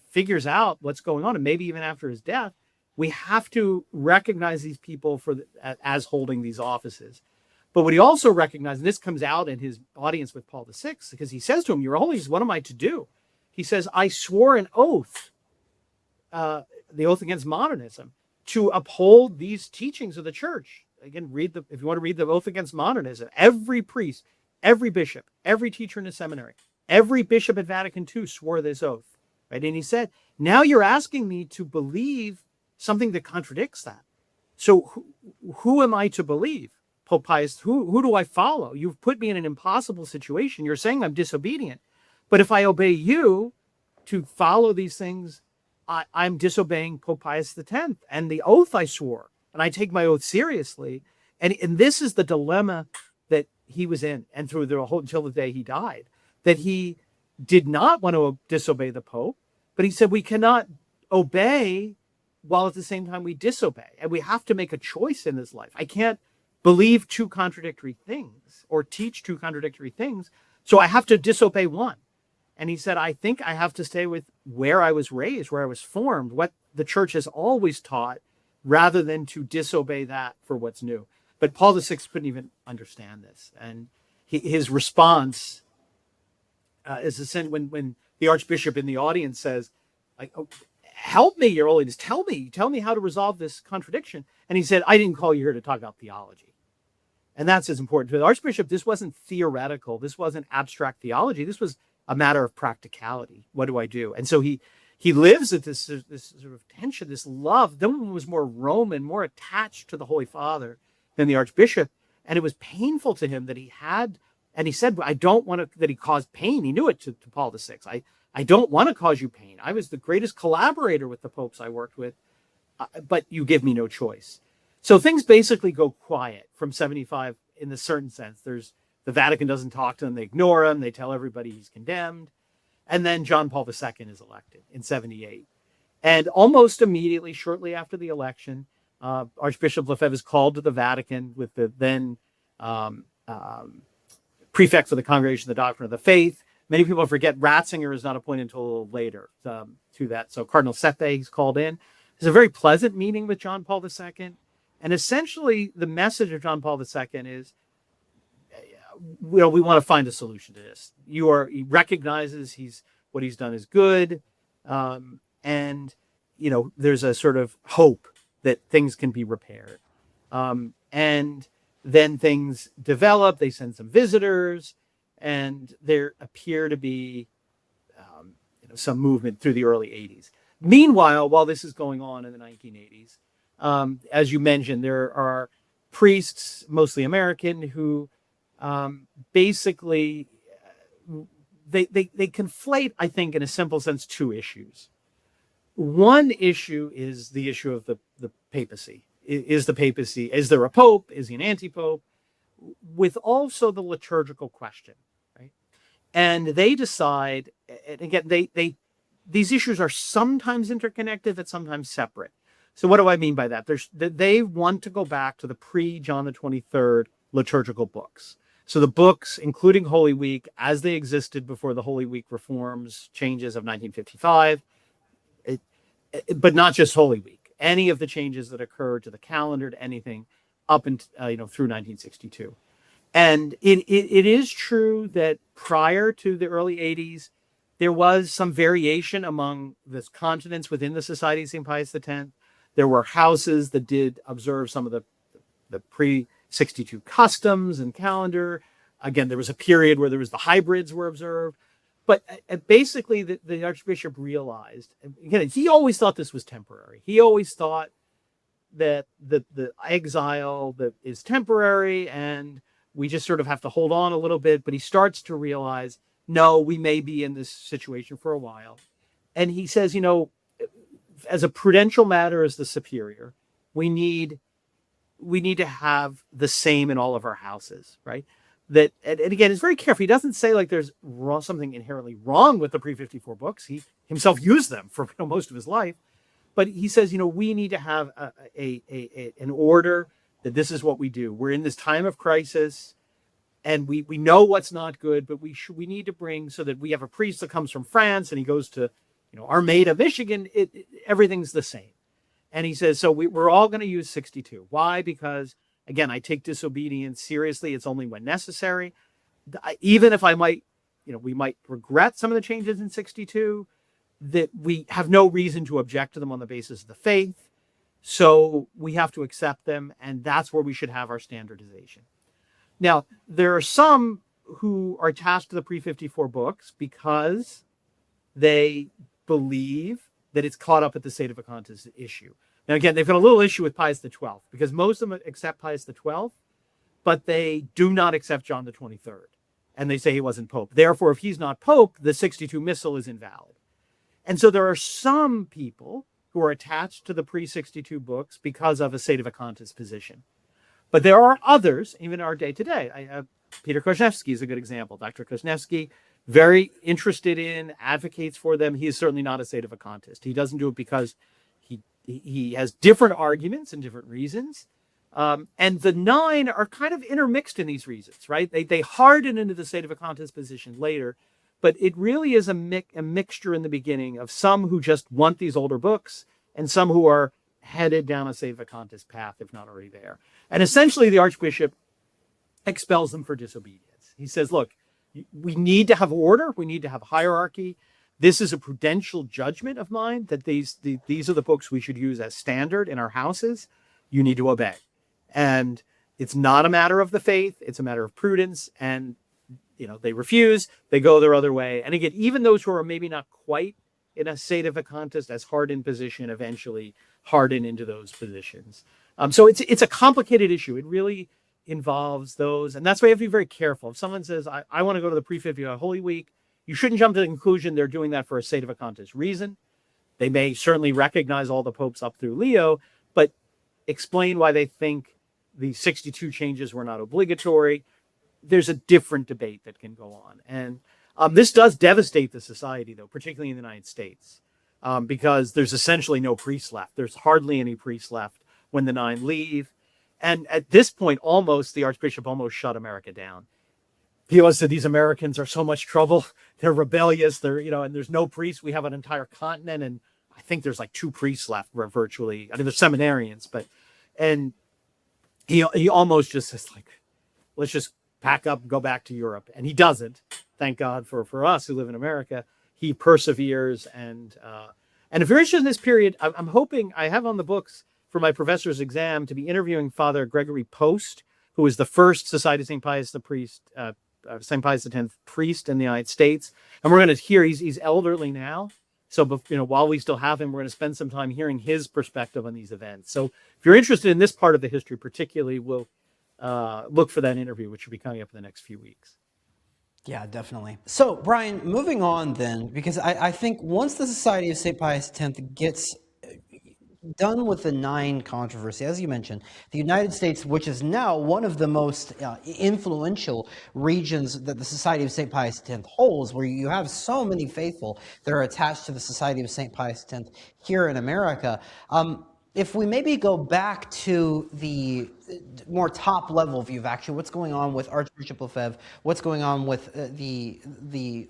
figures out what's going on, and maybe even after his death, we have to recognize these people as holding these offices. But what he also recognized, and this comes out in his audience with Paul VI, because he says to him, "Your Holiness, what am I to do?" He says, "I swore an oath, the oath against modernism, to uphold these teachings of the church." Again, if you want to read the oath against modernism, every priest, every bishop, every teacher in the seminary, every bishop at Vatican II swore this oath, right? And he said, "Now you're asking me to believe something that contradicts that. So who am I to believe? Pope Pius, who do I follow? You've put me in an impossible situation. You're saying I'm disobedient. But if I obey you to follow these things, I'm disobeying Pope Pius X and the oath I swore. And I take my oath seriously." And this is the dilemma that he was in, and through the whole, until the day he died, that he did not want to disobey the Pope, but he said we cannot obey while at the same time we disobey. And we have to make a choice in this life. I can't believe two contradictory things or teach two contradictory things, so I have to disobey one. And he said, I think I have to stay with where I was raised, where I was formed, what the church has always taught, rather than to disobey that for what's new. But Paul VI couldn't even understand this. And his response is when the Archbishop in the audience says, like, "Oh, help me, Your Holiness, tell me how to resolve this contradiction." And he said, "I didn't call you here to talk about theology." And that's as important to the Archbishop. This wasn't theoretical. This wasn't abstract theology. This was a matter of practicality. What do I do? And so he lives at this sort of tension, this love. No one was more Roman, more attached to the Holy Father than the Archbishop. And it was painful to him that he had, and he said, "I don't want to," that he caused pain. He knew it to Paul VI. I don't want to cause you pain. I was the greatest collaborator with the popes I worked with, but you give me no choice. So things basically go quiet from 75 in a certain sense. The Vatican doesn't talk to him. They ignore him. They tell everybody he's condemned. And then John Paul II is elected in 78. And almost immediately, shortly after the election, Archbishop Lefebvre is called to the Vatican with the then prefect for the Congregation of the Doctrine of the Faith. Many people forget Ratzinger is not appointed until a little later to that. So Cardinal Sepe is called in. It's a very pleasant meeting with John Paul II. And essentially, the message of John Paul II is, we want to find a solution to this. He recognizes what he's done is good. And, there's a sort of hope that things can be repaired. And then things develop. They send some visitors, and there appear to be some movement through the early 80s. Meanwhile, while this is going on in the 1980s, as you mentioned, there are priests, mostly American, who basically they conflate, I think, in a simple sense, two issues. One issue is the issue of the papacy. Is there a pope? Is he an anti-pope? With also the liturgical question, right? And they decide, and again, these issues are sometimes interconnected, but sometimes separate. So what do I mean by that? They want to go back to the pre-John the 23rd liturgical books. So the books, including Holy Week, as they existed before the Holy Week reforms, changes of 1955, but not just Holy Week. Any of the changes that occurred to the calendar, to anything up and through 1962. And it is true that prior to the early 80s, there was some variation among the continents within the Society of St. Pius X. There were houses that did observe some of the pre-62 customs and calendar. Again, there was a period where the hybrids were observed. But basically, the Archbishop realized, again, he always thought this was temporary. He always thought that the exile that is temporary and we just sort of have to hold on a little bit. But he starts to realize, no, we may be in this situation for a while. And he says, as a prudential matter, as the superior, we need to have the same in all of our houses, right? That, and again, it's very careful. He doesn't say like there's something inherently wrong with the pre-54 books. He himself used them for most of his life. But he says, we need to have an order that this is what we do. We're in this time of crisis, and we know what's not good, but we need to bring so that we have a priest that comes from France and he goes to, Armada, Michigan. Everything's the same. And he says, so we're all going to use 62. Why? Because, again, I take disobedience seriously. It's only when necessary. Even if we might regret some of the changes in 62, that we have no reason to object to them on the basis of the faith. So we have to accept them, and that's where we should have our standardization. Now, there are some who are attached to the pre-54 books because they believe that it's caught up at the State of Vacantas issue. Now, again, they've got a little issue with Pius XII because most of them accept Pius XII, but they do not accept John the 23rd, and they say he wasn't Pope. Therefore, if he's not Pope, the 62 Missal is invalid. And so there are some people who are attached to the pre-62 books because of a State of Vacantas position. But there are others, even in our day today. Peter Koznevsky is a good example. Dr. Koznevsky, very interested in, advocates for them. He is certainly not a State of Vacantist. He doesn't do it because he has different arguments and different reasons. And the 9 are kind of intermixed in these reasons, right? They harden into the State of Vacantas position later. But it really is a mixture in the beginning of some who just want these older books and some who are headed down a State of Vacantas path, if not already there. And essentially, the Archbishop expels them for disobedience. He says, look, we need to have order. We need to have hierarchy. This is a prudential judgment of mine that these are the books we should use as standard in our houses. You need to obey. And it's not a matter of the faith. It's a matter of prudence. And they refuse, they go their other way. And again, even those who are maybe not quite in a State of Vacantas as hardened position eventually harden into those positions. So it's a complicated issue. It really involves those. And that's why you have to be very careful. If someone says, I want to go to the pre-50 Holy Week, you shouldn't jump to the conclusion they're doing that for a State of Vacantas reason. They may certainly recognize all the popes up through Leo, but explain why they think the 62 changes were not obligatory. There's a different debate that can go on. And this does devastate the society, though, particularly in the United States, because there's essentially no priests left. There's hardly any priests left when the 9 leave. And at this point, the Archbishop almost shut America down. He always said, these Americans are so much trouble. They're rebellious. And there's no priests. We have an entire continent. And I think there's like 2 priests left virtually. I mean, there's seminarians, and he almost just says, like, let's just pack up and go back to Europe. And he doesn't. Thank God for us who live in America. He perseveres. And if you're interested in this period, I'm hoping I have on the books for my professor's exam to be interviewing Father Gregory Post, who was the first Society of St. Pius the priest, St. Pius X priest in the United States. And we're going to hear, he's elderly now. So, while we still have him, we're going to spend some time hearing his perspective on these events. So if you're interested in this part of the history particularly, we'll look for that interview, which will be coming up in the next few weeks. Yeah, definitely. So, Brian, moving on then, because I think once the Society of St. Pius X gets done with the 9 controversy, as you mentioned, the United States, which is now one of the most influential regions that the Society of St. Pius X holds, where you have so many faithful that are attached to the Society of St. Pius X here in America. If we maybe go back to the more top level view of actually what's going on with Archbishop Lefebvre, what's going on with the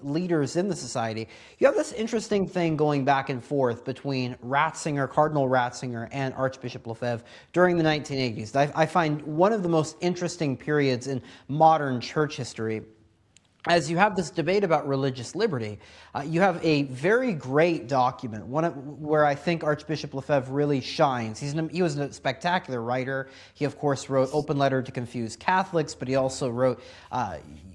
leaders in the society, you have this interesting thing going back and forth between Cardinal Ratzinger and Archbishop Lefebvre during the 1980s. I find one of the most interesting periods in modern church history. as you have this debate about religious liberty, you have a very great document, where I think Archbishop Lefebvre really shines. He was a spectacular writer. He, of course, wrote Open Letter to Confused Catholics, but he also wrote,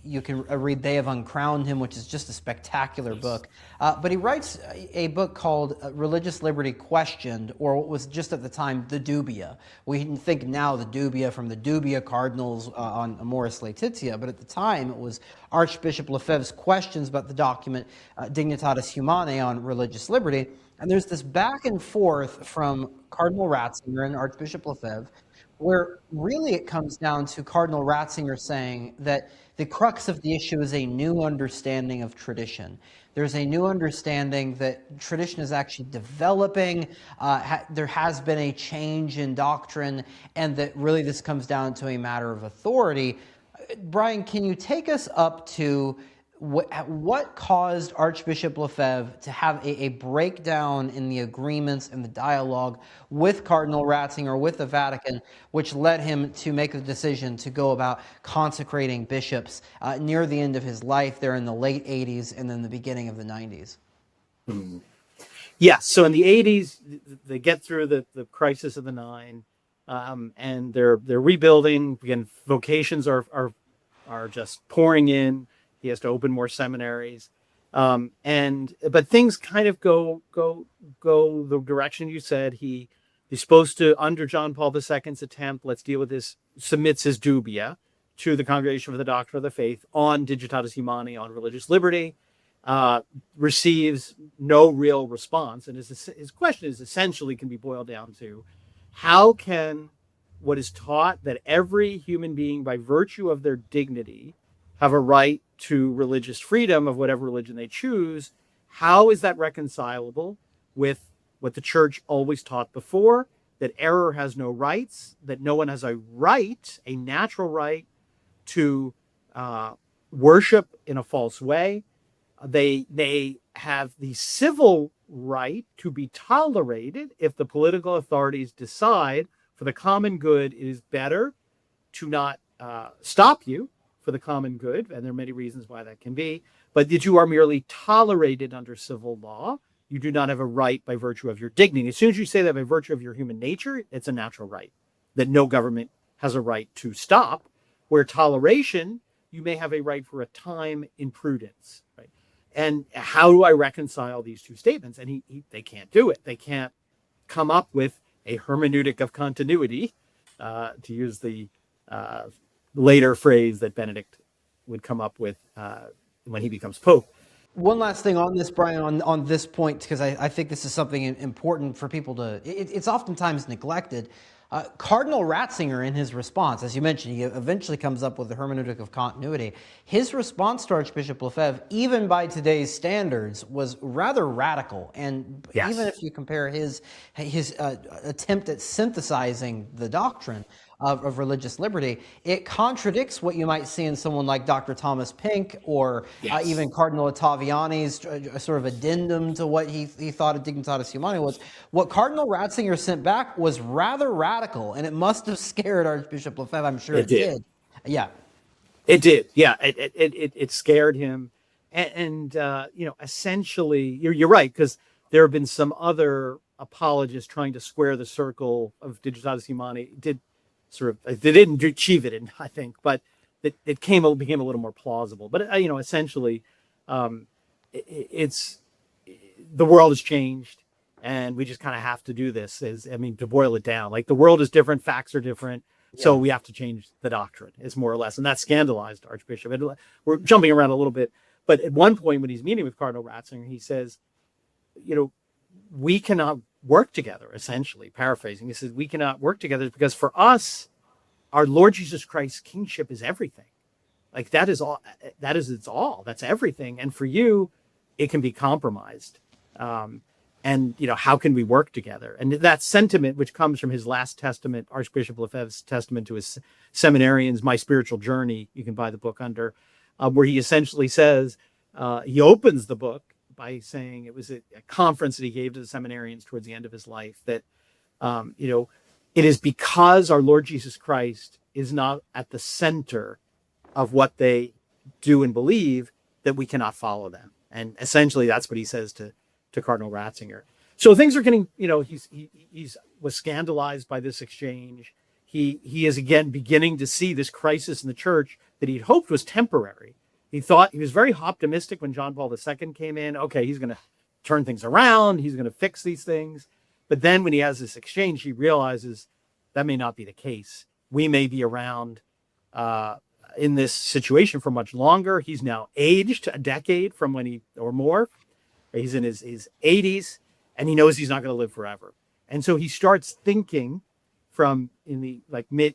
you can read They Have Uncrowned Him, which is just a spectacular book. But he writes a book called Religious Liberty Questioned, or what was just at the time, the Dubia. We think now the Dubia from the Dubia Cardinals on Amoris Laetitia, but at the time it was Archbishop Lefebvre's questions about the document Dignitatis Humanae on religious liberty. And there's this back and forth from Cardinal Ratzinger and Archbishop Lefebvre, where really it comes down to Cardinal Ratzinger saying that the crux of the issue is a new understanding of tradition. There's a new understanding that tradition is actually developing. There has been a change in doctrine, and that really this comes down to a matter of authority. Brian, can you take us up to what caused Archbishop Lefebvre to have a breakdown in the agreements and the dialogue with Cardinal Ratzinger, with the Vatican, which led him to make the decision to go about consecrating bishops near the end of his life there in the late 80s and then the beginning of the 90s? Yeah, so in the 80s, they get through the crisis of the Nine, and they're rebuilding. Again, vocations are just pouring in. He has to open more seminaries, but things kind of go the direction you said. He's supposed to, under John Paul II's attempt, let's deal with this, submits his dubia to the Congregation for the Doctrine of the Faith on Dignitatis Humanae, on religious liberty, receives no real response, and his question is essentially can be boiled down to how can what is taught that every human being, by virtue of their dignity, have a right to religious freedom of whatever religion they choose, how is that reconcilable with what the church always taught before, that error has no rights, that no one has a right, a natural right, to worship in a false way. They have the civil right to be tolerated if the political authorities decide for the common good it is better to not stop you for the common good, and there are many reasons why that can be, but that you are merely tolerated under civil law. You do not have a right by virtue of your dignity. As soon as you say that by virtue of your human nature, it's a natural right that no government has a right to stop, where toleration, you may have a right for a time in prudence, right? And how do I reconcile these two statements? And they can't do it. They can't come up with a hermeneutic of continuity, to use the later phrase that Benedict would come up with when he becomes Pope. One last thing on this, Brian, on this point, because I think this is something important for people to, it's oftentimes neglected. Cardinal Ratzinger, in his response, as you mentioned, he eventually comes up with the hermeneutic of continuity. His response to Archbishop Lefebvre, even by today's standards, was rather radical. And yes, even if you compare his attempt at synthesizing the doctrine of religious liberty, it contradicts what you might see in someone like Dr. Thomas Pink or yes, even Cardinal Ottaviani's sort of addendum to what he thought of Dignitatis Humanae was. What Cardinal Ratzinger sent back was rather radical, and it must have scared Archbishop Lefebvre. I'm sure it did. Yeah. It did. Yeah, it scared him. And essentially, you're right, because there have been some other apologists trying to square the circle of Dignitatis Humanae. They didn't achieve it, I think, but it became a little more plausible. But essentially, it's the world has changed, and we just kind of have to do this. To boil it down, like the world is different, facts are different, so we have to change the doctrine. Is more or less, and that scandalized Archbishop. And we're jumping around a little bit, but at one point when he's meeting with Cardinal Ratzinger, he says, we cannot work together, essentially paraphrasing. He says, we cannot work together because for us, our Lord Jesus Christ's kingship is everything. Like that is all, it's all, that's everything. And for you, it can be compromised. And how can we work together? And that sentiment, which comes from his last testament, Archbishop Lefebvre's testament to his seminarians, My Spiritual Journey, you can buy the book under, where he essentially says, he opens the book by saying it was a conference that he gave to the seminarians towards the end of his life, that, it is because our Lord Jesus Christ is not at the center of what they do and believe, that we cannot follow them. And essentially that's what he says to Cardinal Ratzinger. So things are getting, he's was scandalized by this exchange. He is again beginning to see this crisis in the church that he'd hoped was temporary. He was very optimistic when John Paul II came in. Okay, he's going to turn things around. He's going to fix these things. But then when he has this exchange, he realizes that may not be the case. We may be around in this situation for much longer. He's now aged a decade from or more. He's in his 80s, and he knows he's not going to live forever. And so he starts thinking from in the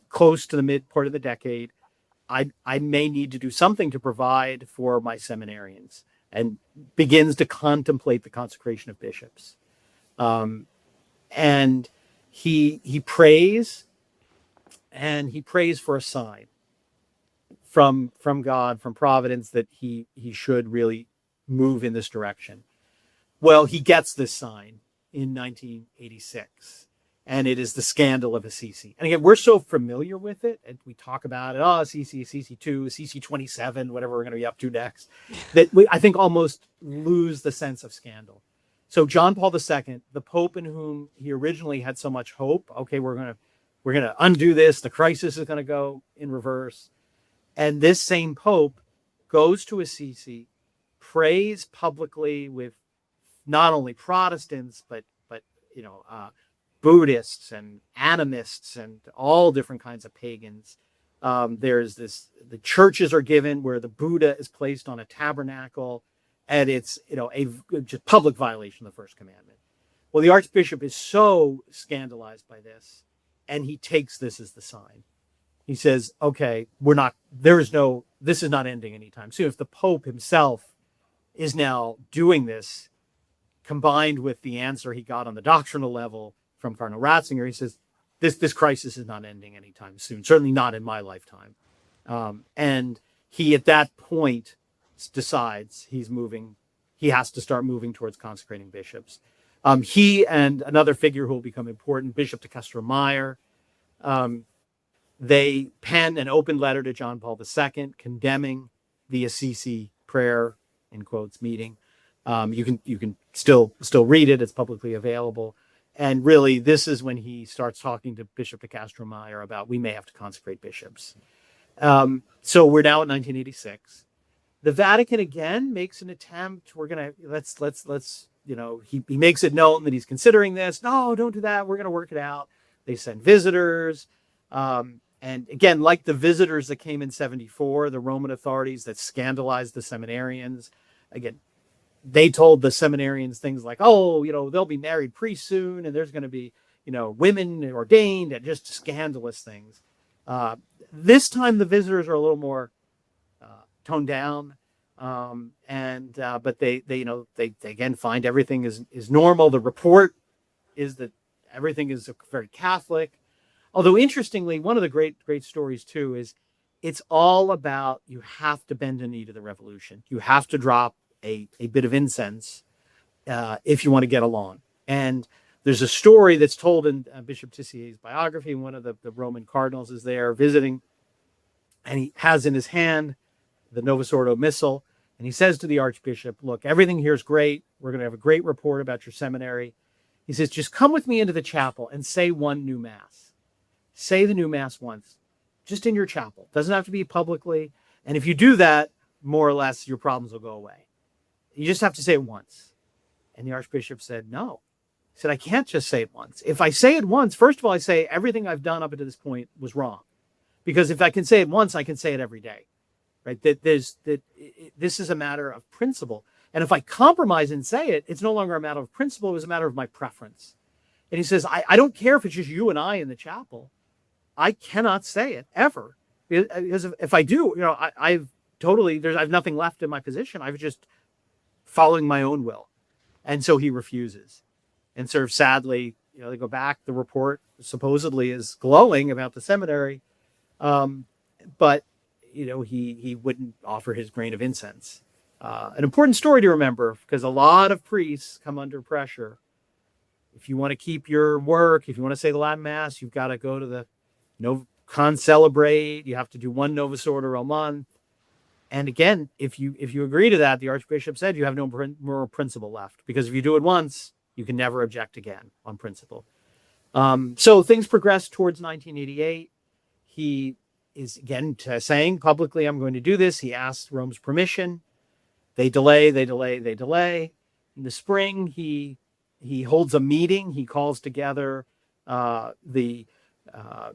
close to the mid part of the decade, I may need to do something to provide for my seminarians, and begins to contemplate the consecration of bishops. And he prays, and he prays for a sign from God, from Providence, that he should really move in this direction. Well, he gets this sign in 1986, and it is the scandal of Assisi. And again, we're so familiar with it, and we talk about it, Assisi 2, Assisi 27, whatever we're going to be up to next, that we, I think, almost lose the sense of scandal. So John Paul II, the Pope in whom he originally had so much hope, okay, we're going to undo this, the crisis is going to go in reverse. And this same Pope goes to Assisi, prays publicly with not only Protestants, but Buddhists and animists and all different kinds of pagans. There's the churches are given where the Buddha is placed on a tabernacle, and it's a just public violation of the first commandment. Well, the Archbishop is so scandalized by this, and he takes this as the sign. He says, okay, this is not ending anytime soon. If the Pope himself is now doing this, combined with the answer he got on the doctrinal level from Cardinal Ratzinger, he says, this crisis is not ending anytime soon, certainly not in my lifetime. And he, at that point, decides he has to start moving towards consecrating bishops. He and another figure who will become important, Bishop de Castro-Meyer, they pen an open letter to John Paul II condemning the Assisi prayer, in quotes, meeting. You can still read it. It's publicly available. And really, this is when he starts talking to Bishop de Castro-Meyer about we may have to consecrate bishops. So we're now at 1986. The Vatican again makes an attempt. We're gonna let's he makes it known that he's considering this. No, don't do that. We're gonna work it out. They send visitors. And again, like the visitors that came in 74, the Roman authorities that scandalized the seminarians, again, they told the seminarians things like, they'll be married priests soon, and there's going to be, women ordained, and just scandalous things. This time the visitors are a little more toned down, but they again find everything is normal. The report is that everything is very Catholic. Although interestingly, one of the great stories too is it's all about you have to bend a knee to the revolution. You have to drop a bit of incense if you want to get along. And there's a story that's told in Bishop Tissier's biography. One of the Roman cardinals is there visiting, and he has in his hand the Novus Ordo Missal, and he says to the Archbishop, look, everything here is great. We're going to have a great report about your seminary. He says, just come with me into the chapel and say one new Mass. Say the new Mass once, just in your chapel. Doesn't have to be publicly. And if you do that, more or less, your problems will go away. You just have to say it once. And the Archbishop said, no. He said, I can't just say it once. If I say it once, first of all, I say everything I've done up until this point was wrong. Because if I can say it once, I can say it every day. Right? This is a matter of principle. And if I compromise and say it, it's no longer a matter of principle. It was a matter of my preference. And he says, I don't care if it's just you and I in the chapel. I cannot say it ever. Because if I do, I've nothing left in my position. I've just following my own will. And so he refuses. And sort of sadly, they go back. The report supposedly is glowing about the seminary. But, he wouldn't offer his grain of incense. An important story to remember, because a lot of priests come under pressure. If you want to keep your work, if you want to say the Latin Mass, you've got to go to the concelebrate. You have to do one Novus Ordo a month. And again, if you agree to that, the Archbishop said you have no moral principle left, because if you do it once, you can never object again on principle. So things progress towards 1988. He is again saying publicly, I'm going to do this. He asks Rome's permission. They delay. In the spring, he holds a meeting. He calls together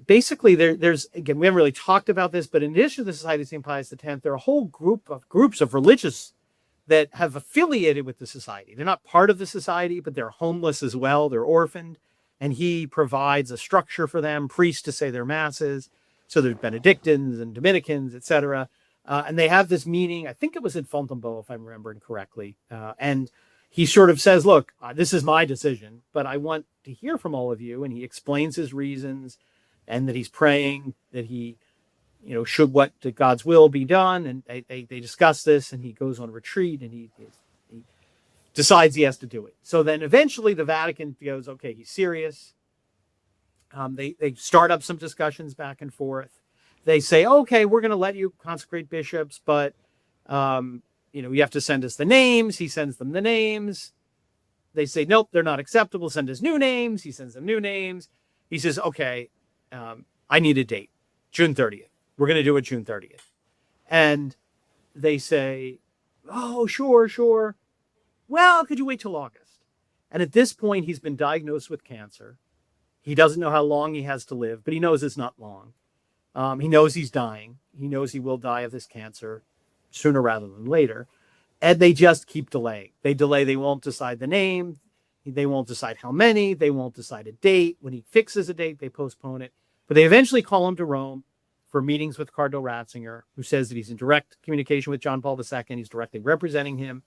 basically there's again, we haven't really talked about this, but in addition to the Society of St. Pius X, there are a whole groups of religious that have affiliated with the society. They're not part of the society, but they're homeless as well. They're orphaned. And he provides a structure for them, priests to say their masses. So there's Benedictines and Dominicans, etc. And they have this meeting. I think it was in Fontainebleau, if I'm remembering correctly. And he sort of says, look, this is my decision, but I want to hear from all of you. And he explains his reasons, and that he's praying that he, should what to God's will be done. And they discuss this, and he goes on retreat, and he decides he has to do it. So then eventually the Vatican goes, okay, he's serious. They start up some discussions back and forth. They say, okay, we're going to let you consecrate bishops, but, you have to send us the names. He sends them the names. They say, nope, they're not acceptable. Send us new names. He sends them new names. He says, okay, I need a date, June 30th. We're going to do it June 30th. And they say, oh, sure. Well, could you wait till August? And at this point, he's been diagnosed with cancer. He doesn't know how long he has to live, but he knows it's not long. He knows he's dying. He knows he will die of this cancer sooner rather than later. And they just keep delaying. They delay. They won't decide the name. They won't decide how many. They won't decide a date. When he fixes a date, they postpone it. But they eventually call him to Rome for meetings with Cardinal Ratzinger, who says that he's in direct communication with John Paul II. He's directly representing him.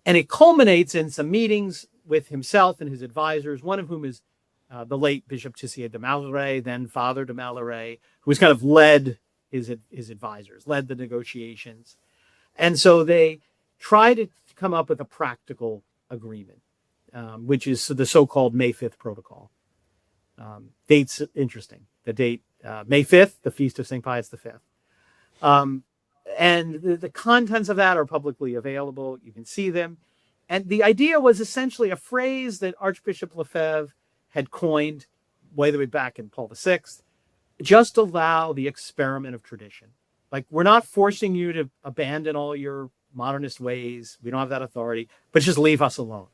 And it culminates in some meetings with himself and his advisors, one of whom is the late Bishop Tissier de Mallaré, then Father de Mallaré, who has kind of led his advisors, led the negotiations. And so they try to come up with a practical agreement, which is the so-called May 5th Protocol. Date's interesting. The date, May 5th, the feast of St. Pius V. And the contents of that are publicly available. You can see them. And the idea was essentially a phrase that Archbishop Lefebvre had coined way the way back in Paul VI. Just allow the experiment of tradition. Like, we're not forcing you to abandon all your modernist ways. We don't have that authority, but just leave us alone.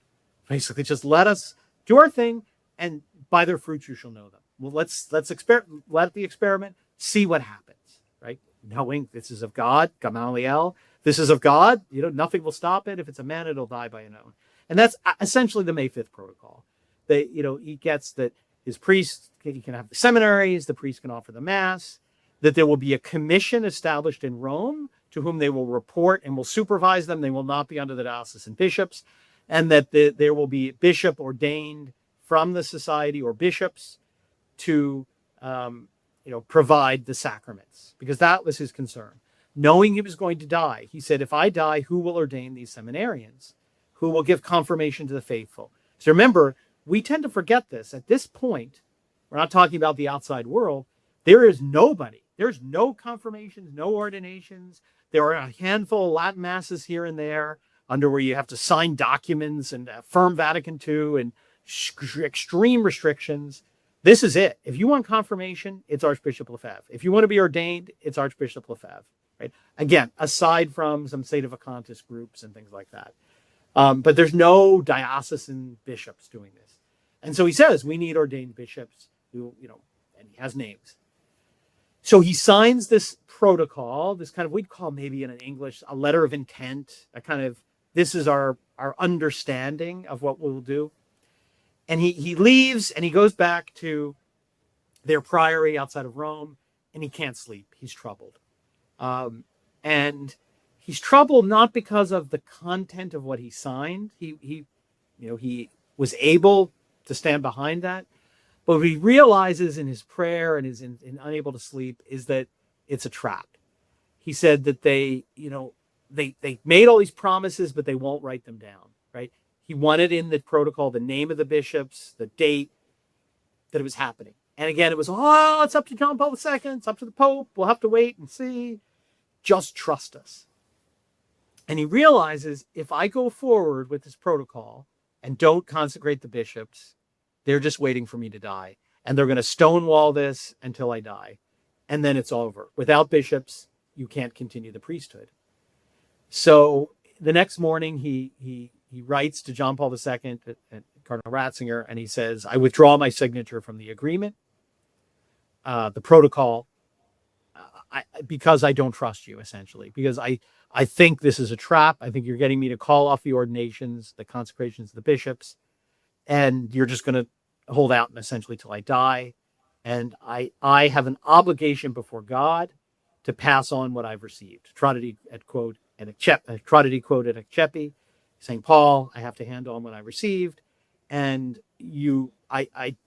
Basically, just let us do our thing, and by their fruits you shall know them. Well, let's let the experiment, see what happens, right? Knowing this is of God, Gamaliel, this is of God, nothing will stop it. If it's a man, it'll die by an own. And that's essentially the May 5th Protocol. He gets that his priests, he can have the seminaries, the priests can offer the mass, that there will be a commission established in Rome to whom they will report and will supervise them. They will not be under the diocesan bishops, and that there will be bishop ordained from the society or bishops to provide the sacraments, because that was his concern. Knowing he was going to die, he said, if I die, who will ordain these seminarians? Who will give confirmation to the faithful? So remember, we tend to forget this. At this point, we're not talking about the outside world. There is nobody. There's no confirmations, no ordinations. There are a handful of Latin masses here and there under where you have to sign documents and affirm Vatican II and extreme restrictions. This is it. If you want confirmation, it's Archbishop Lefebvre. If you want to be ordained, it's Archbishop Lefebvre. Right? Again, aside from some sedevacantist groups and things like that. But there's no diocesan bishops doing this. And so he says, we need ordained bishops who, and he has names. So he signs this protocol, this kind of, we'd call maybe in English, a letter of intent, a kind of, this is our understanding of what we'll do. And he leaves and he goes back to their priory outside of Rome, and he can't sleep. He's troubled. And he's troubled not because of the content of what he signed. He was able to stand behind that. But what he realizes in his prayer and is in unable to sleep is that it's a trap. He said that they made all these promises, but they won't write them down, right? He wanted in the protocol the name of the bishops, the date that it was happening. And again, it was, it's up to John Paul II. It's up to the Pope. We'll have to wait and see. Just trust us. And he realizes, if I go forward with this protocol and don't consecrate the bishops, they're just waiting for me to die. And they're going to stonewall this until I die. And then it's over. Without bishops, you can't continue the priesthood. So the next morning, he writes to John Paul II and Cardinal Ratzinger, and he says, I withdraw my signature from the agreement, the protocol, because I don't trust you, essentially, because I think this is a trap. I think you're getting me to call off the ordinations, the consecrations of the bishops, and you're just going to hold out essentially till I die. And I have an obligation before God to pass on what I've received. Tradidi et quod et accepi. St. Paul, I have to hand on what I received. And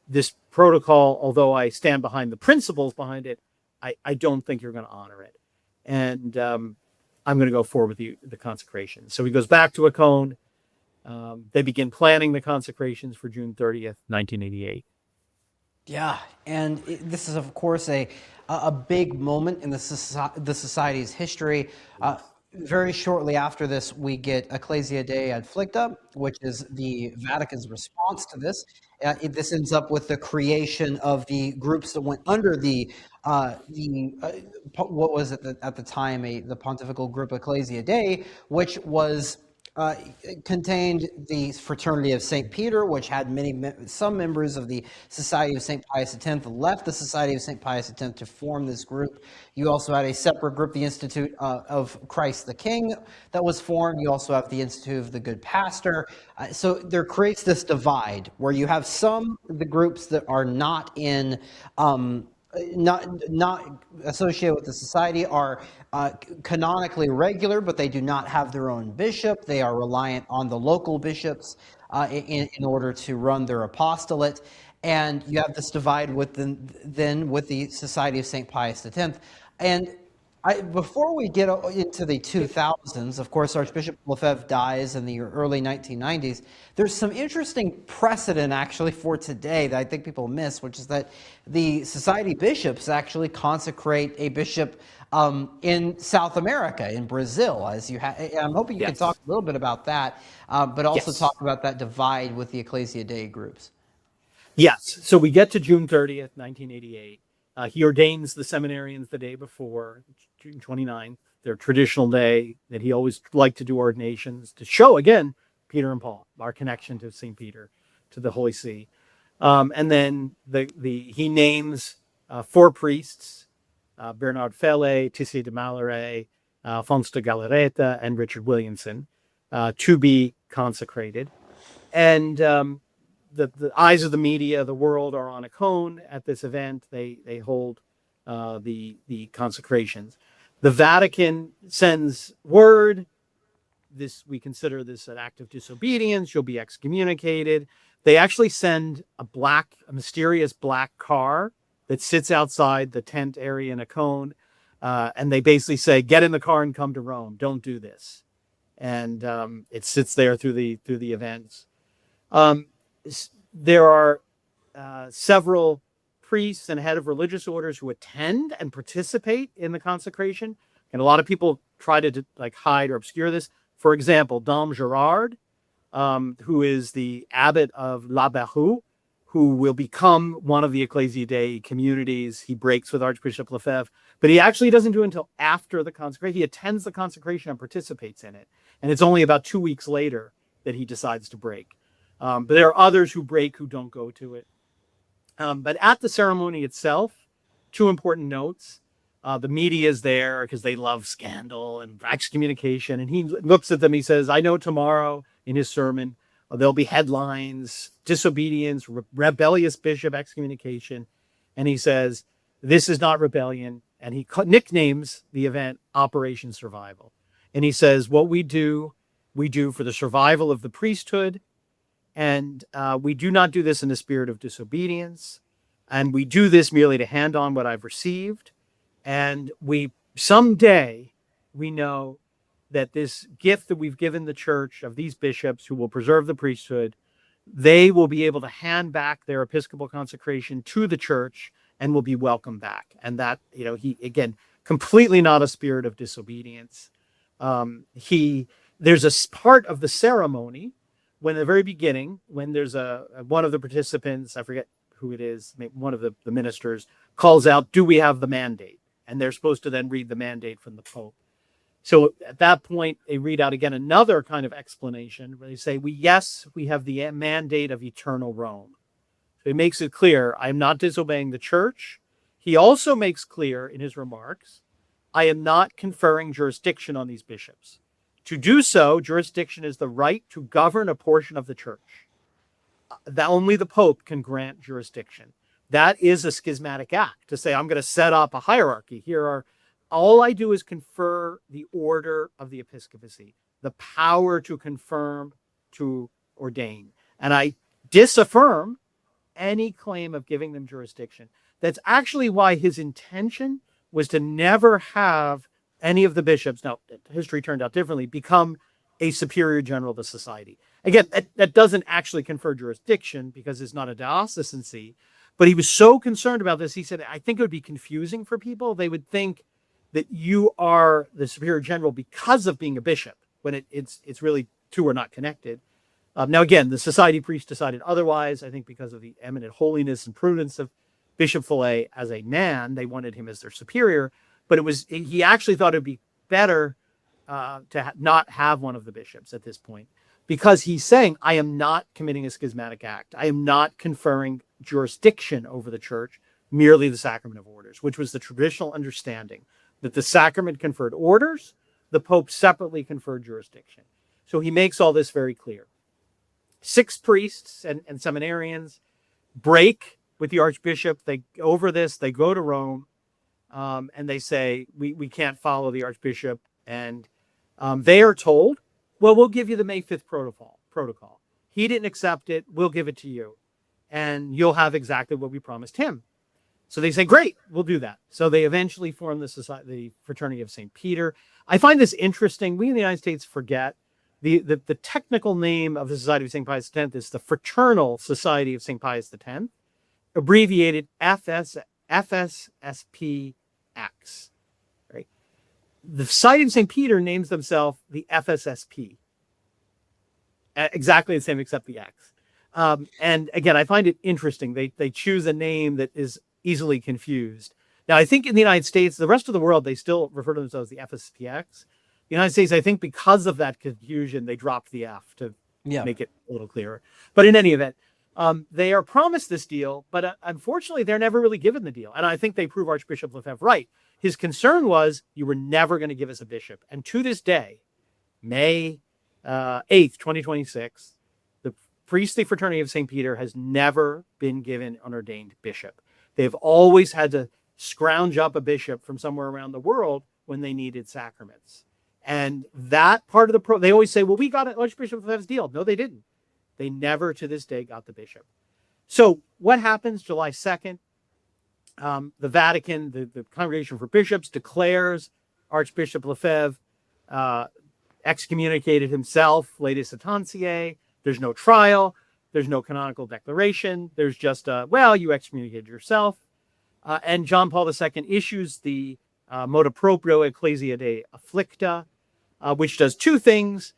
this protocol, although I stand behind the principles behind it, I don't think you're going to honor it. And I'm going to go forward with the consecration. So he goes back to Acon. They begin planning the consecrations for June 30th, 1988. Yeah, and this is, of course, a big moment in the society's history. Very shortly after this, we get Ecclesia Dei Adflicta, which is the Vatican's response to this. This ends up with the creation of the groups that went under what was at the time the Pontifical Group Ecclesia Dei, which was contained the Fraternity of St. Peter, which had some members of the Society of St. Pius X left the Society of St. Pius X to form this group. You also had a separate group, the Institute of Christ the King, that was formed. You also have the Institute of the Good Pastor. So there creates this divide where you have some of the groups that are not in not associated with the society, are canonically regular, but they do not have their own bishop. They are reliant on the local bishops in order to run their apostolate. And you have this divide with the Society of St. Pius X. And before we get into the 2000s, of course, Archbishop Lefebvre dies in the early 1990s. There's some interesting precedent, actually, for today that I think people miss, which is that the society bishops actually consecrate a bishop in South America, in Brazil. I'm hoping you can talk a little bit about that, but also talk about that divide with the Ecclesia Dei groups. Yes. So we get to June 30th, 1988. He ordains the seminarians the day before, June 29th, their traditional day that he always liked to do ordinations to show, again, Peter and Paul, our connection to St. Peter, to the Holy See. And then he names 4 priests, Bernard Fele, Tissé de Malaret, Alphonse de Galarreta, and Richard Williamson, to be consecrated. And the eyes of the media, the world, are on Acon at this event. They hold the consecrations. The Vatican sends word. We consider this an act of disobedience. You'll be excommunicated. They actually send a mysterious black car that sits outside the tent area in Acon, and they basically say, "Get in the car and come to Rome. Don't do this." And it sits there through the events. There are several priests and head of religious orders who attend and participate in the consecration, and a lot of people try to hide or obscure this. For example, Dom Gerard, who is the abbot of La Barroue, who will become one of the Ecclesia Dei communities. He breaks with Archbishop Lefebvre, but he actually doesn't do it until after the consecration. He attends the consecration and participates in it, and it's only about 2 weeks later that he decides to break. But there are others who break who don't go to it. But at the ceremony itself, 2 important notes. The media is there because they love scandal and excommunication. And he looks at them, he says, I know tomorrow in his sermon, there'll be headlines, disobedience, rebellious bishop, excommunication. And he says, this is not rebellion. And he nicknames the event Operation Survival. And he says, what we do for the survival of the priesthood. And we do not do this in a spirit of disobedience. And we do this merely to hand on what I've received. And someday we know that this gift that we've given the church of these bishops who will preserve the priesthood, they will be able to hand back their episcopal consecration to the church and will be welcomed back. And that, he, again, completely not a spirit of disobedience. There's a part of the ceremony when, at the very beginning, when there's one of the participants, I forget who it is, one of the ministers, calls out, "Do we have the mandate?" And they're supposed to then read the mandate from the Pope. So at that point, they read out again another kind of explanation where they say, yes, we have the mandate of eternal Rome. So he makes it clear, I am not disobeying the church. He also makes clear in his remarks, I am not conferring jurisdiction on these bishops. To do so, jurisdiction is the right to govern a portion of the church. That only the Pope can grant jurisdiction. That is a schismatic act, to say, I'm going to set up a hierarchy. All I do is confer the order of the episcopacy, the power to confirm, to ordain. And I disaffirm any claim of giving them jurisdiction. That's actually why his intention was to never have any of the bishops, now history turned out differently, become a superior general of the society. Again, that doesn't actually confer jurisdiction because it's not a diocesan see, but he was so concerned about this, he said, I think it would be confusing for people. They would think that you are the superior general because of being a bishop, when it's really two are not connected. Now, again, the society priest decided otherwise, I think because of the eminent holiness and prudence of Bishop Fillet as a man, they wanted him as their superior. But he actually thought it'd be better to not have one of the bishops at this point, because he's saying, I am not committing a schismatic act. I am not conferring jurisdiction over the church, merely the sacrament of orders, which was the traditional understanding that the sacrament conferred orders, the Pope separately conferred jurisdiction. So he makes all this very clear. 6 priests and seminarians break with the Archbishop. They go to Rome. And they say, we can't follow the Archbishop. And they are told, well, we'll give you the May 5th protocol. He didn't accept it. We'll give it to you. And you'll have exactly what we promised him. So they say, great, we'll do that. So they eventually form the Fraternity of St. Peter. I find this interesting. We in the United States forget the technical name of the Society of St. Pius X is the Fraternal Society of St. Pius X, abbreviated FSSPX. Right? The Society of St. Peter names themselves the FSSP. Exactly the same except the X. And again, I find it interesting. They choose a name that is easily confused. Now, I think in the United States, the rest of the world, they still refer to themselves as the FSPX. The United States, I think because of that confusion, they dropped the F to make it a little clearer. But in any event, they are promised this deal, but unfortunately, they're never really given the deal. And I think they prove Archbishop Lefebvre right. His concern was, you were never going to give us a bishop. And to this day, May 8th, 2026, the priestly fraternity of St. Peter has never been given an ordained bishop. They've always had to scrounge up a bishop from somewhere around the world when they needed sacraments. And that part of they always say, well, we got an Archbishop Lefebvre's deal. No, they didn't. They never, to this day, got the bishop. So what happens July 2nd? The Vatican, the Congregation for Bishops, declares Archbishop Lefebvre excommunicated himself, latae sententiae. There's no trial. There's no canonical declaration. There's just, you excommunicated yourself. And John Paul II issues the motu proprio Ecclesia de Afflicta, which does 2 things.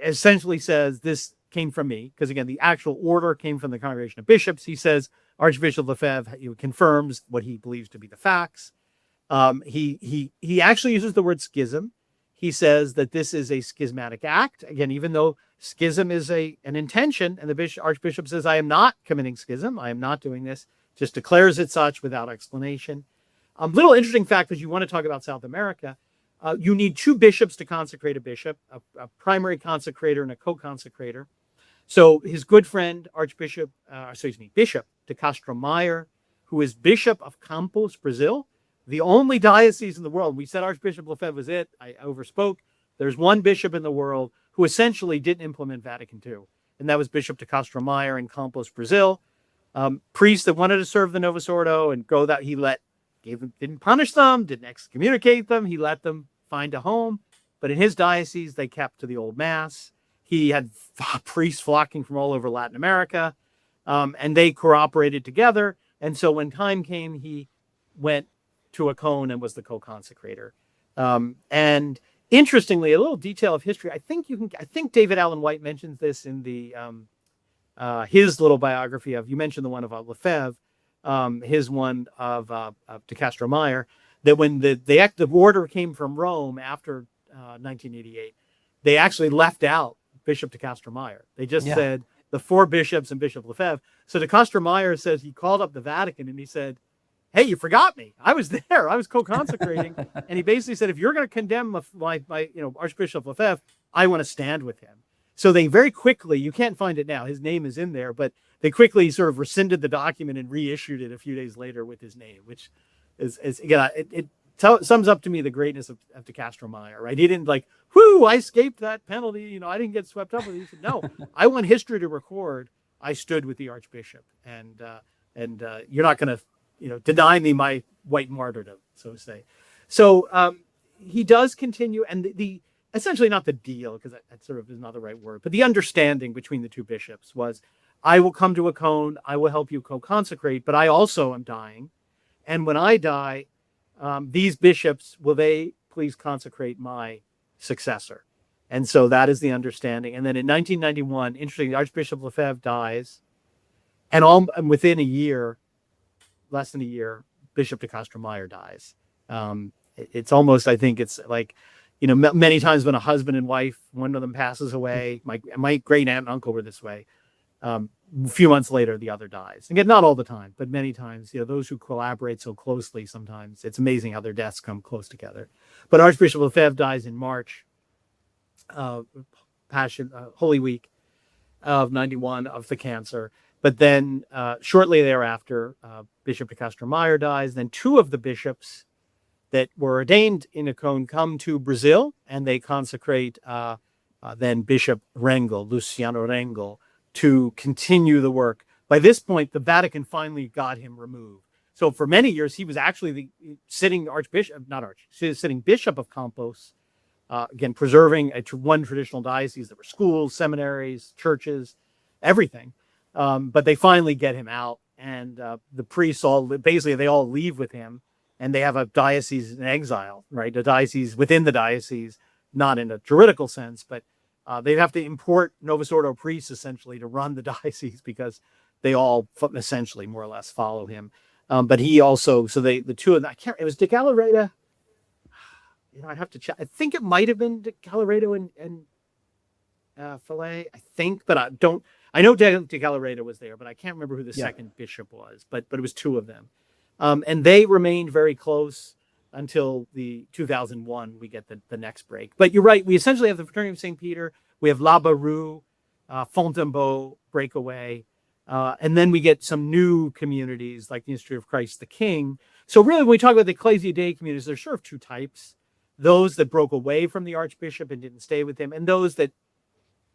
Essentially says, this came from me, because again, the actual order came from the Congregation of Bishops. He says Archbishop Lefebvre confirms what he believes to be the facts. He actually uses the word schism. He says that this is a schismatic act. Again, even though schism is an intention, and the Archbishop says, I am not committing schism. I am not doing this. Just declares it such without explanation. Little interesting fact, as you want to talk about South America, you need 2 bishops to consecrate a bishop, a primary consecrator and a co-consecrator. So his good friend, Bishop de Castro Meyer, who is Bishop of Campos, Brazil, the only diocese in the world. We said Archbishop Lefebvre was it. I overspoke. There's one bishop in the world who essentially didn't implement Vatican II, and that was Bishop de Castro Meyer in Campos, Brazil. Priests that wanted to serve the Novus Ordo and go that didn't punish them, didn't excommunicate them. He let them find a home. But in his diocese, they kept to the old mass. He had priests flocking from all over Latin America, and they cooperated together. And so when time came, he went to a cone and was the co-consecrator. And interestingly, a little detail of history. I think David Allen White mentions this in the his little biography of, you mentioned the one of Lefebvre, his one of De Castro Meyer, that when the order came from Rome after 1988, they actually left out Bishop De Castro Meyer. They just said the 4 bishops and Bishop Lefebvre. So De Castro Meyer says he called up the Vatican and he said, "Hey, you forgot me. I was there. I was co-consecrating." And he basically said, if you're going to condemn my Archbishop Lefebvre, I want to stand with him. So they very quickly, you can't find it now, his name is in there, but they quickly sort of rescinded the document and reissued it a few days later with his name, which is again, it sums up to me the greatness of De Castro Meyer, right? He didn't like, whoo, I escaped that penalty. I didn't get swept up with it. He said, no, I want history to record I stood with the Archbishop, and you're not going to deny me my white martyrdom, so to say. So he does continue, and the essentially not the deal, because that sort of is not the right word, but the understanding between the 2 bishops was, I will come to a cone, I will help you co-consecrate, but I also am dying. And when I die, these bishops, will they please consecrate my successor? And so that is the understanding. And then in 1991, interestingly, Archbishop Lefebvre dies, and within a year, less than a year, Bishop De Castro Meyer dies. It's almost, I think it's like, many times when a husband and wife, one of them passes away, my great aunt and uncle were this way. A few months later, the other dies. Again, not all the time, but many times, those who collaborate so closely, sometimes it's amazing how their deaths come close together. But Archbishop Lefebvre dies in March, Holy Week of 91, of the cancer. But then shortly thereafter, Bishop De Castro Meyer dies. Then 2 of the bishops that were ordained in a cone come to Brazil, and they consecrate then Bishop Rengel, Luciano Rengel, to continue the work. By this point, the Vatican finally got him removed. So for many years, he was actually the sitting Bishop of Campos, again, preserving one traditional diocese. There were schools, seminaries, churches, everything. But they finally get him out, and the priests they all leave with him, and they have a diocese in exile, right? A diocese within the diocese, not in a juridical sense, but they'd have to import Novus Ordo priests essentially to run the diocese, because they all essentially more or less follow him. But he also, so the 2 of them, it was De Galarreta. I'd have to check. I think it might have been De Galarreta and Fillet, I think, but I know De Galarreta was there, but I can't remember who the second bishop was, but it was 2 of them. And they remained very close until the 2001, we get the next break. But you're right, we essentially have the Fraternity of St. Peter, we have La Barue, Fontainebleau breakaway, and then we get some new communities like the Institute of Christ the King. So really, when we talk about the Ecclesia Dei communities, there's sort of 2 types: those that broke away from the Archbishop and didn't stay with him, and those that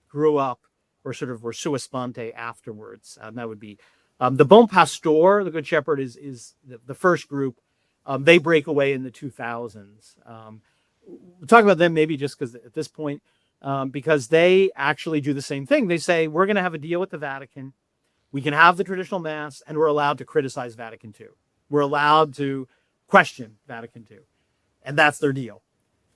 grew up or sort of were sua sponte afterwards. That would be the Bon Pastor, the Good Shepherd, is the first group. They break away in the 2000s. We'll talk about them maybe just because at this point, because they actually do the same thing. They say, we're going to have a deal with the Vatican. We can have the traditional Mass, and we're allowed to criticize Vatican II. We're allowed to question Vatican II. And that's their deal.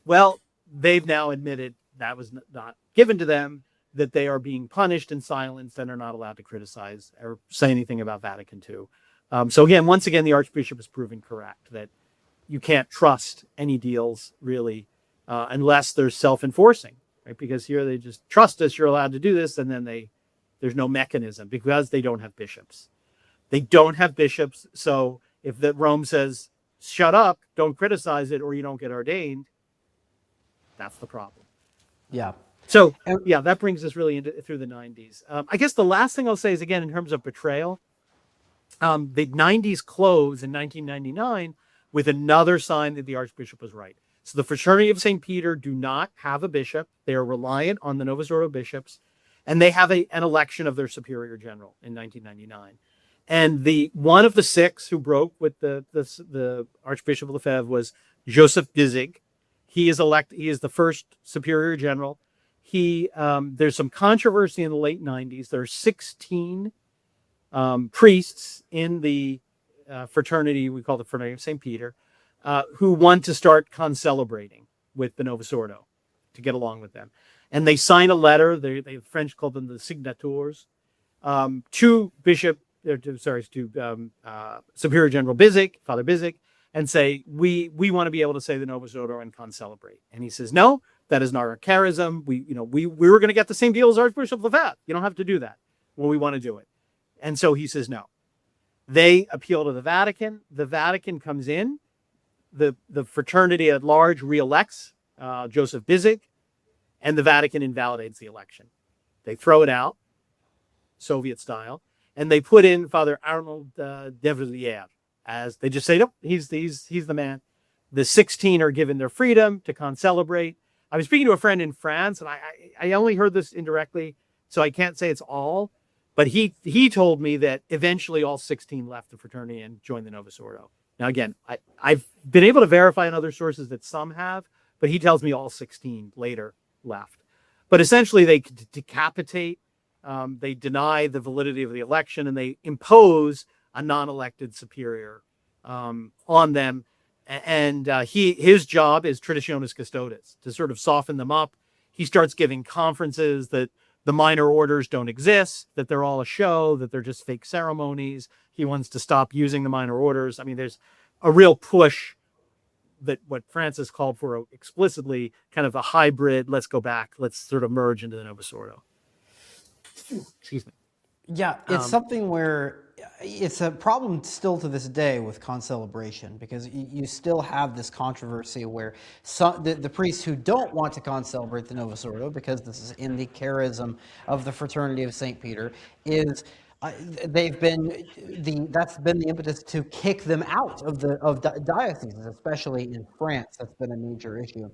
Well, they've now admitted that was not given to them, that they are being punished and silenced and are not allowed to criticize or say anything about Vatican II. So again, once again, the Archbishop is proving correct that you can't trust any deals really unless they're self-enforcing, right? Because here they just trust us, you're allowed to do this, and then there's no mechanism because they don't have bishops. They don't have bishops, so if Rome says, shut up, don't criticize it, or you don't get ordained, that's the problem. Yeah. So, yeah, that brings us really through the 90s. I guess the last thing I'll say is, again, in terms of betrayal, the 90s close in 1999 with another sign that the Archbishop was right. So the Fraternity of St. Peter do not have a bishop. They are reliant on the Novus Ordo bishops, and they have an election of their Superior General in 1999. And one of the 6 who broke with the Archbishop Lefebvre was Joseph Dizig. He is elected. He is the first Superior General. There's some controversy in the late 90s. There are 16 priests in the fraternity, we call the Fraternity of St. Peter, who want to start concelebrating with the Novus Ordo. to get along with them. And they sign a letter. They French call them the signators, to Superior General Bizic, Father Bizic, and say, we want to be able to say the Novus Ordo and concelebrate. And he says, no, that is not our charism. We were going to get the same deal as Archbishop Lefebvre. You don't have to do that when we want to do it. And so he says, no. They appeal to the Vatican. The Vatican comes in. The fraternity at large reelects Joseph Bizic, and the Vatican invalidates the election. They throw it out, Soviet style, and they put in Father Arnold Devilliers as, they just say, nope, he's the man. The 16 are given their freedom to concelebrate. I was speaking to a friend in France, and I only heard this indirectly, so I can't say it's all, but he told me that eventually all 16 left the fraternity and joined the Novus Ordo. Now, again, I've been able to verify in other sources that some have, but he tells me all 16 later left. But essentially, they decapitate, they deny the validity of the election, and they impose a non-elected superior on them. And his job is Traditionis Custodes, to sort of soften them up. He starts giving conferences that the minor orders don't exist, that they're all a show, that they're just fake ceremonies. He wants to stop using the minor orders. I mean, there's a real push that what Francis called for explicitly, kind of a hybrid, let's go back, let's sort of merge into the Novus Ordo. Excuse me. Yeah, it's something where it's a problem still to this day with concelebration, because you still have this controversy where the priests who don't want to concelebrate the Novus Ordo, because this is in the charism of the Fraternity of St. Peter, is that's been the impetus to kick them out of dioceses, especially in France. That's been a major issue.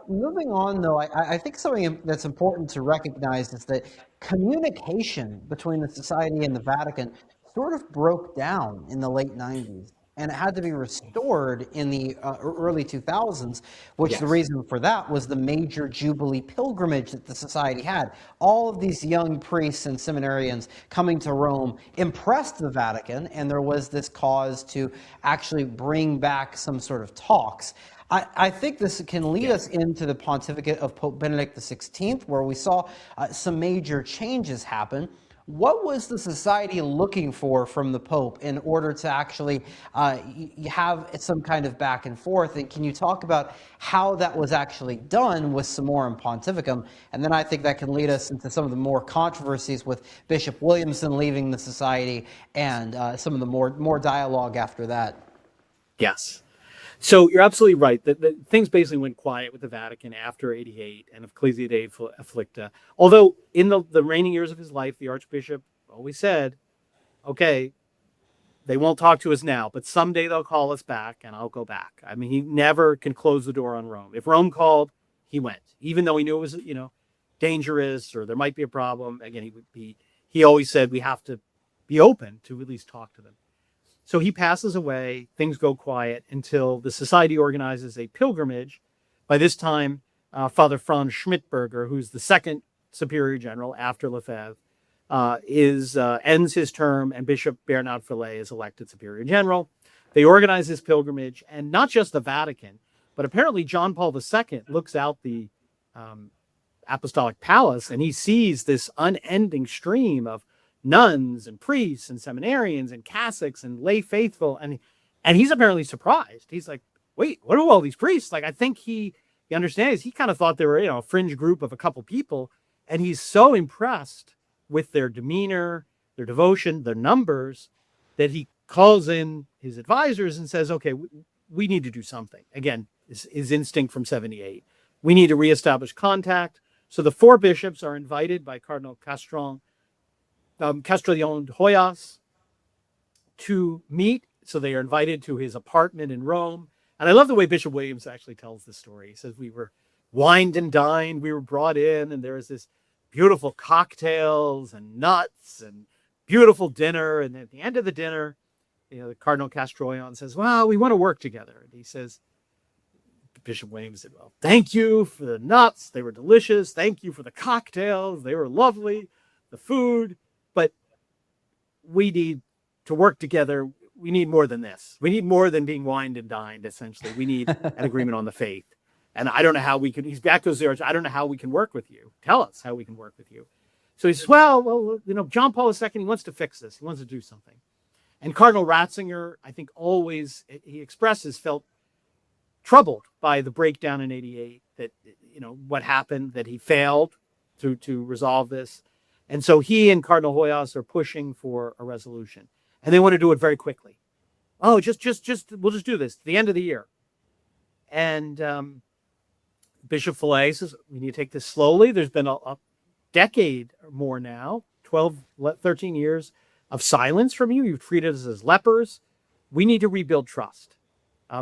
Moving on, though, I think something that's important to recognize is that communication between the Society and the Vatican sort of broke down in the late 90s, and it had to be restored in the early 2000s, which Yes. The reason for that was the major Jubilee pilgrimage that the Society had. All of these young priests and seminarians coming to Rome impressed the Vatican, and there was this cause to actually bring back some sort of talks. I think this can lead us into the pontificate of Pope Benedict XVI, where we saw some major changes happen. What was the Society looking for from the Pope in order to actually have some kind of back and forth? And can you talk about how that was actually done with Summorum Pontificum? And then I think that can lead us into some of the more controversies with Bishop Williamson leaving the Society and some of the more dialogue after that. Yes. So you're absolutely right. The things basically went quiet with the Vatican after 88 and Ecclesia Dei Afflicta. Although in the reigning years of his life, the Archbishop always said, okay, they won't talk to us now, but someday they'll call us back and I'll go back. I mean, he never can close the door on Rome. If Rome called, he went, even though he knew it was, dangerous or there might be a problem. Again, he always said we have to be open to at least talk to them. So he passes away, things go quiet until the Society organizes a pilgrimage. By this time, Father Franz Schmidberger, who's the second Superior General after Lefebvre, ends his term, and Bishop Bernard Fillet is elected Superior General. They organize this pilgrimage, and not just the Vatican, but apparently John Paul II looks out the Apostolic Palace, and he sees this unending stream of nuns and priests and seminarians and Catholics and lay faithful. And he's apparently surprised. He's like, wait, what are all these priests? Like, I think he understands. He kind of thought they were, a fringe group of a couple people. And he's so impressed with their demeanor, their devotion, their numbers, that he calls in his advisors and says, okay, we need to do something. Again, his instinct from 78. We need to reestablish contact. So the four bishops are invited by Cardinal Castrillon Hoyas to meet. So they are invited to his apartment in Rome. And I love the way Bishop Williams actually tells this story. He says, we were wined and dined, we were brought in, and there was this beautiful cocktails and nuts and beautiful dinner. And at the end of the dinner, the Cardinal Castrillon says, well, we want to work together. And he says, Bishop Williams said, well, thank you for the nuts. They were delicious. Thank you for the cocktails. They were lovely. The food. But we need to work together. We need more than this. We need more than being wined and dined, essentially. We need an agreement on the faith. And I don't know how we can, he's back to his arch, I don't know how we can work with you. Tell us how we can work with you. So he says, well, John Paul II, he wants to fix this. He wants to do something. And Cardinal Ratzinger, I think always, he expresses, felt troubled by the breakdown in 88, that, what happened, that he failed to resolve this. And so he and Cardinal Hoyos are pushing for a resolution. And they want to do it very quickly. Oh, we'll just do this at the end of the year. And Bishop Fillet says, we need to take this slowly. There's been a decade or more now, 13 years of silence from you. You've treated us as lepers. We need to rebuild trust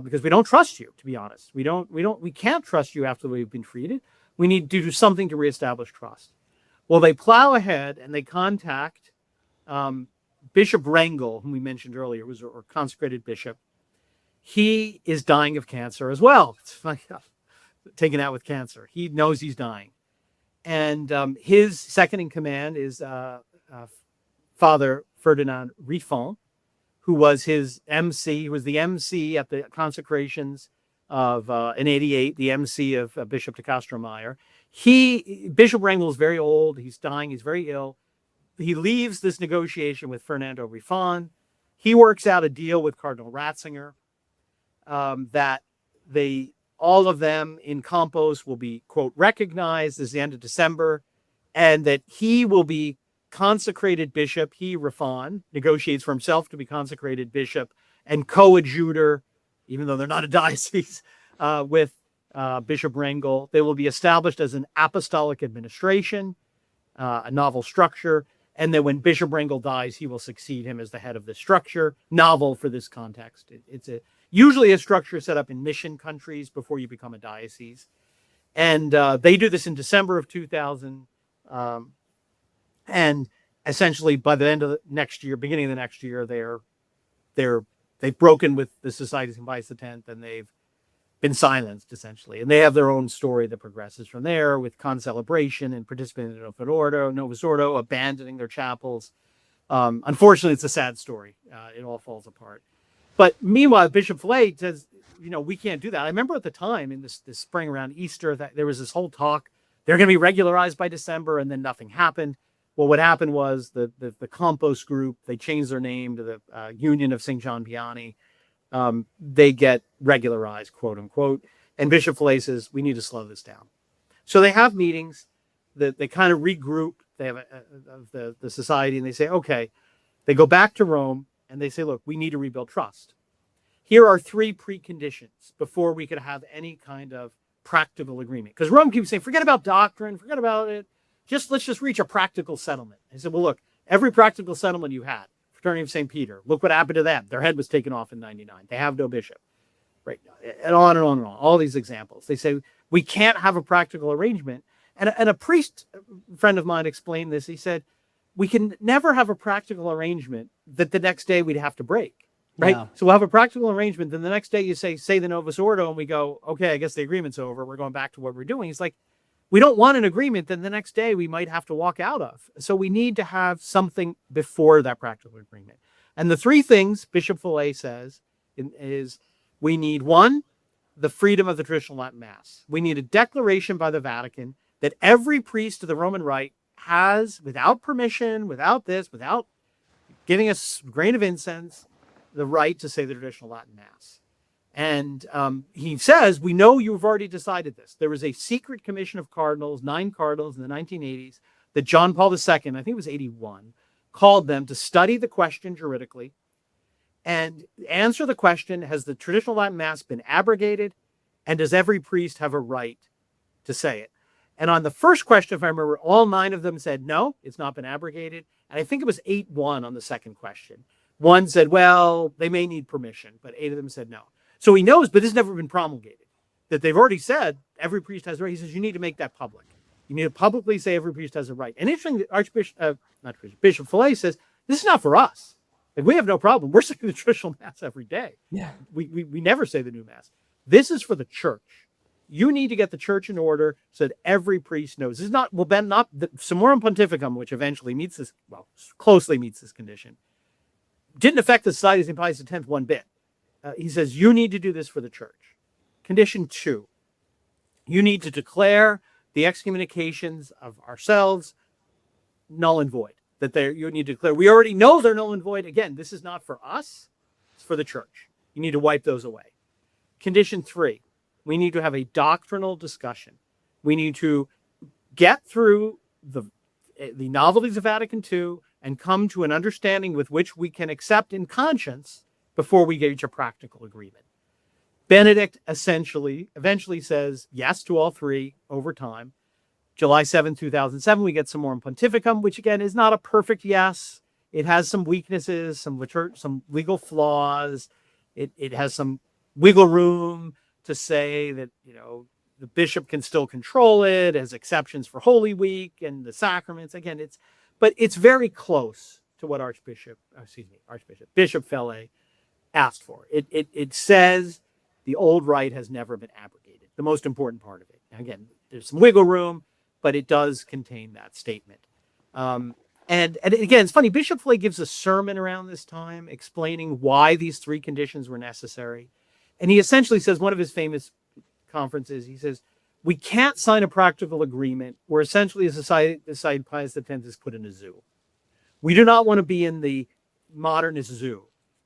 because we don't trust you, to be honest. We can't trust you after we've been treated. We need to do something to reestablish trust. Well, they plow ahead and they contact Bishop Rengel, whom we mentioned earlier, was a consecrated bishop. He is dying of cancer as well. It's like taken out with cancer. He knows he's dying. And his second in command is Father Ferdinand Riffon, who was his MC. He was the MC at the consecrations of in 88, the MC of Bishop de Castromayor. Bishop Rengel is very old. He's dying. He's very ill. He leaves this negotiation with Fernando Riffon. He works out a deal with Cardinal Ratzinger that all of them in Campos will be, quote, recognized as the end of December, and that he will be consecrated bishop. He, Riffon, negotiates for himself to be consecrated bishop and coadjutor, even though they're not a diocese, with Bishop Rengel. They will be established as an apostolic administration, a novel structure, and then when Bishop Rengel dies, he will succeed him as the head of the structure. Novel for this context. It's usually a structure set up in mission countries before you become a diocese. And they do this in December of 2000. And essentially by the end of the next year, beginning of the next year, they've broken with the Society of St. Pius X, and they've been silenced, essentially. And they have their own story that progresses from there with concelebration and participating in Novus Ordo, abandoning their chapels. Unfortunately, it's a sad story. It all falls apart. But meanwhile, Bishop Fillet says, we can't do that. I remember at the time in this spring around Easter that there was this whole talk. They're going to be regularized by December, and then nothing happened. Well, what happened was the Campos group, they changed their name to the Union of St. John Vianney. They get regularized, quote unquote. And Bishop Fillet says, we need to slow this down. So they have meetings that they kind of regroup. They have the society, and they say, okay, they go back to Rome and they say, look, we need to rebuild trust. Here are 3 preconditions before we could have any kind of practical agreement. Because Rome keeps saying, forget about doctrine, forget about it. Let's just reach a practical settlement. They said, well, look, every practical settlement you had, Fraternity of St. Peter, look what happened to them. Their head was taken off in 99. They have no bishop. Right. And on and on and on. All these examples. They say, we can't have a practical arrangement. And a priest, a friend of mine, explained this. He said, we can never have a practical arrangement that the next day we'd have to break. Right. Yeah. So we'll have a practical arrangement. Then the next day you say the Novus Ordo, and we go, okay, I guess the agreement's over. We're going back to what we're doing. He's like, we don't want an agreement, then the next day we might have to walk out of. So we need to have something before that practical agreement. And the 3 things Bishop Fillet says is we need, 1, the freedom of the traditional Latin Mass. We need a declaration by the Vatican that every priest of the Roman Rite has, without permission, without giving us a grain of incense, the right to say the traditional Latin Mass. And he says, we know you've already decided this. There was a secret commission of cardinals, 9 cardinals in the 1980s, that John Paul II, I think it was 81, called them to study the question juridically and answer the question, has the traditional Latin Mass been abrogated? And does every priest have a right to say it? And on the first question, if I remember, all 9 of them said, no, it's not been abrogated. And I think it was 8-1 on the second question. 1 said, well, they may need permission, but 8 of them said no. So he knows, but this has never been promulgated, that they've already said every priest has a right. He says, you need to make that public. You need to publicly say every priest has a right. And interestingly, Bishop Fillet says, this is not for us. Like, we have no problem. We're saying the traditional Mass every day. Yeah. We never say the new Mass. This is for the church. You need to get the church in order so that every priest knows. This is not, the Summorum Pontificum, which eventually closely meets this condition, didn't affect the Society of St. Pius X one bit. He says, you need to do this for the church. Condition 2, You need to declare the excommunications of ourselves null and void. You need to declare. We already know they're null and void. Again, this is not for us. It's for the church. You need to wipe those away. Condition 3, we need to have a doctrinal discussion. We need to get through the novelties of Vatican II and come to an understanding with which we can accept in conscience before we reach a practical agreement. Benedict eventually says yes to all three over time. July 7, 2007, we get some more Pontificum, which again is not a perfect yes. It has some weaknesses, some legal flaws. It has some wiggle room to say that, the bishop can still control it, as exceptions for Holy Week and the sacraments. Again, it's very close to what Bishop Fellay asked for. It says the old rite has never been abrogated, the most important part of it. Again, there's some wiggle room, but it does contain that statement. And again, it's funny, Bishop Fellay gives a sermon around this time explaining why these three conditions were necessary. And he essentially says, one of his famous conferences, he says, we can't sign a practical agreement where essentially a society Pius X is put in a zoo. We do not want to be in the modernist zoo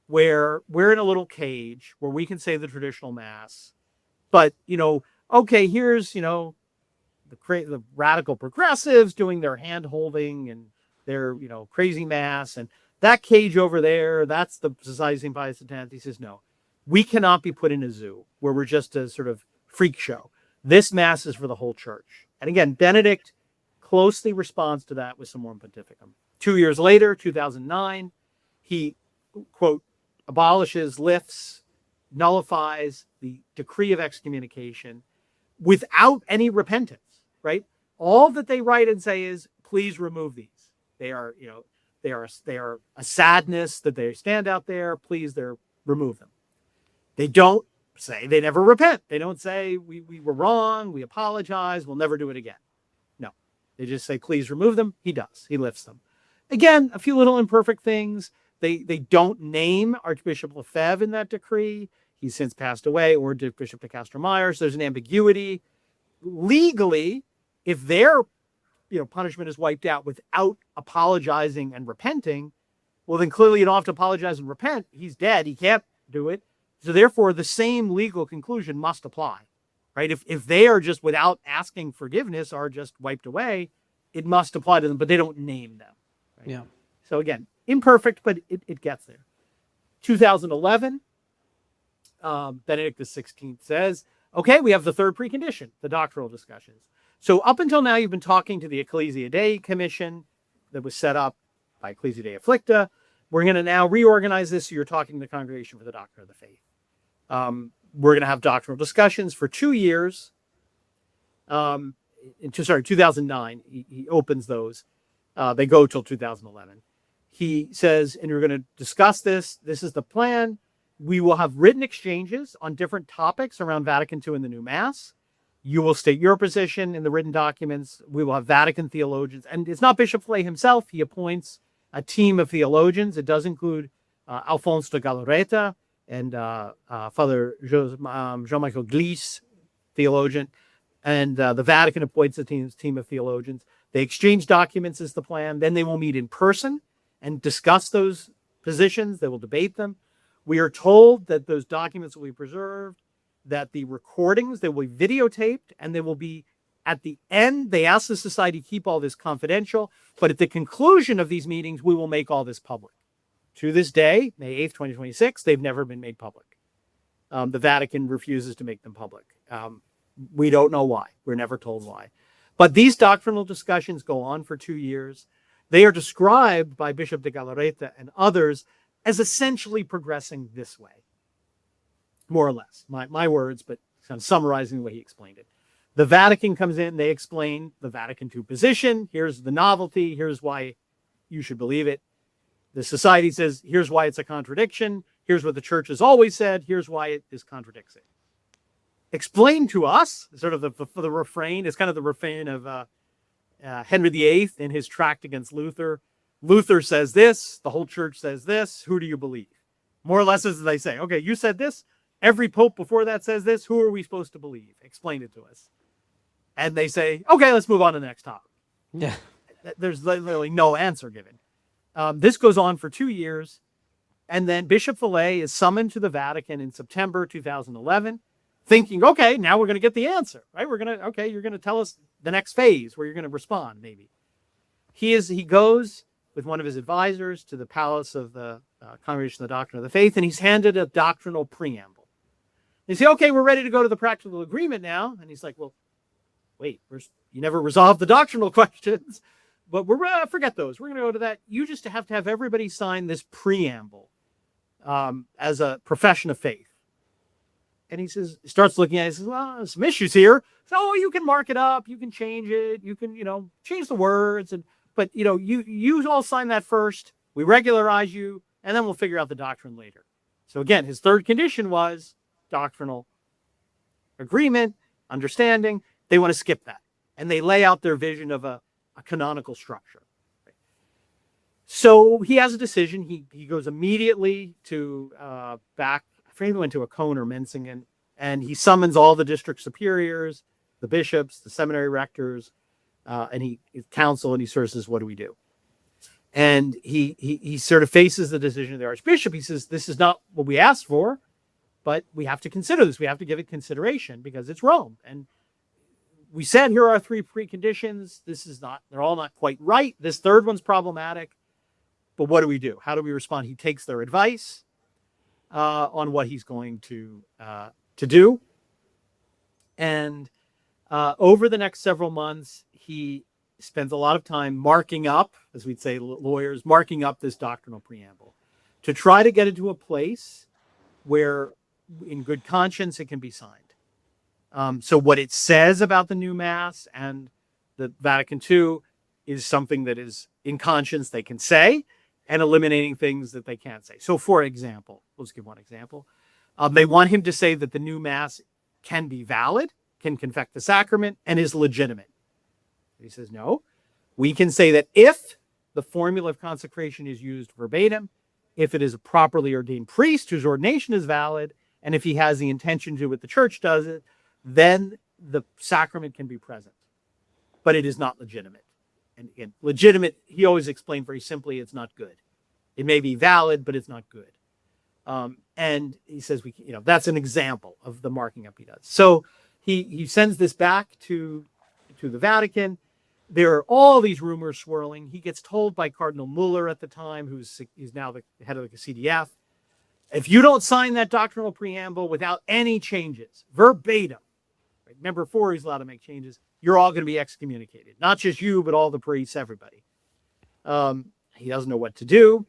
where we're in a little cage where we can say the traditional mass, but, okay, here's, the radical progressives doing their hand holding and their, crazy mass, and that cage over there, that's the Society of St. Pius X. He says, no, we cannot be put in a zoo where we're just a sort of freak show. This mass is for the whole church. And again, Benedict closely responds to that with Summorum Pontificum. 2 years later, 2009, he, quote, lifts, nullifies the decree of excommunication without any repentance, right? All that they write and say is, please remove these. They are a sadness that they stand out there. Please, remove them. They don't say, they never repent. They don't say, we were wrong, we apologize, we'll never do it again. No, they just say, please remove them. He does. He lifts them. Again, a few little imperfect things. They don't name Archbishop Lefebvre in that decree. He's since passed away, or Bishop de Castro Myers. There's an ambiguity. Legally, if their punishment is wiped out without apologizing and repenting, well, then clearly you don't have to apologize and repent. He's dead. He can't do it. So therefore, the same legal conclusion must apply, right? If they are just without asking forgiveness are just wiped away, it must apply to them, but they don't name them. Right? Yeah. So again, imperfect, but it gets there. 2011, Benedict XVI says, okay, we have the third precondition, the doctrinal discussions. So up until now, you've been talking to the Ecclesia Dei Commission that was set up by Ecclesia Dei Afflicta. We're going to now reorganize this so you're talking to the Congregation for the Doctrine of the Faith. We're going to have doctrinal discussions for 2 years. 2009, he opens those. They go till 2011. He says, and we're going to discuss this. This is the plan. We will have written exchanges on different topics around Vatican II and the new Mass. You will state your position in the written documents. We will have Vatican theologians. And it's not Bishop Fellay himself. He appoints a team of theologians. It does include Alphonse de Galarreta and Father Jean-Michel Glis, theologian. And the Vatican appoints a team of theologians. They exchange documents is the plan. Then they will meet in person and discuss those positions. They will debate them. We are told that those documents will be preserved, that the recordings, they will be videotaped, and they will be at the end. They ask the society to keep all this confidential, but at the conclusion of these meetings, we will make all this public. To this day, May 8th, 2026, they've never been made public. The Vatican refuses to make them public. We don't know why. We're never told why. But these doctrinal discussions go on for 2 years. They are described by Bishop de Galarreta and others as essentially progressing this way. More or less. My words, but kind of summarizing the way he explained it. The Vatican comes in, they explain the Vatican II position. Here's the novelty. Here's why you should believe it. The society says, here's why it's a contradiction. Here's what the church has always said. Here's why this contradicts it. Explain to us, sort of the refrain. It's kind of the refrain of Henry VIII in his tract against Luther. Luther says this. The whole church says this. Who do you believe? More or less as they say, okay, you said this. Every pope before that says this. Who are we supposed to believe? Explain it to us. And they say, okay, let's move on to the next topic. Yeah. There's literally no answer given. This goes on for 2 years. And then Bishop Vallée is summoned to the Vatican in September 2011, thinking, okay, now we're going to get the answer, right? You're going to tell us the next phase where you're going to respond, maybe. He goes with one of his advisors to the palace of the Congregation of the Doctrine of the Faith, and he's handed a doctrinal preamble. They say, okay, we're ready to go to the practical agreement now. And he's like, well, wait, you never resolved the doctrinal questions, but forget those. We're going to go to that. You just have to have everybody sign this preamble as a profession of faith. And he starts looking at it, he says, well, there's some issues here. So you can mark it up, you can change it, you can, change the words, but you all sign that first. We regularize you, and then we'll figure out the doctrine later. So again, his third condition was doctrinal agreement, understanding. They want to skip that. And they lay out their vision of a canonical structure. So he has a decision. He goes immediately to back, I forget if he went to Akon or Menzingen, and he summons all the district superiors, the bishops, the seminary rectors, and he counsel, and he sort of says, what do we do? And he sort of faces the decision of the Archbishop. He says, this is not what we asked for, but we have to consider this. We have to give it consideration because it's Rome. And we said, here are our 3 preconditions. They're all not quite right. This third one's problematic. But what do we do? How do we respond? He takes their advice on what he's going to do. And over the next several months, he spends a lot of time marking up, as we'd say, lawyers, marking up this doctrinal preamble to try to get it to a place where, in good conscience, it can be signed. So what it says about the new Mass and the Vatican II is something that is, in conscience, they can say, and eliminating things that they can't say. So, for example, let's give one example. They want him to say that the new Mass can be valid, can confect the sacrament, and is legitimate. He says, no. We can say that if the formula of consecration is used verbatim, if it is a properly ordained priest whose ordination is valid, and if he has the intention to do what the church does it, then the sacrament can be present. But it is not legitimate. And again, legitimate, he always explained very simply, it's not good. It may be valid, but it's not good. And he says, that's an example of the marking up he does. So he sends this back to the Vatican. There are all these rumors swirling. He gets told by Cardinal Muller at the time, who's now the head of the CDF, if you don't sign that doctrinal preamble without any changes, verbatim, right? Remember, 4, he's allowed to make changes, you're all going to be excommunicated. Not just you, but all the priests, everybody. He doesn't know what to do.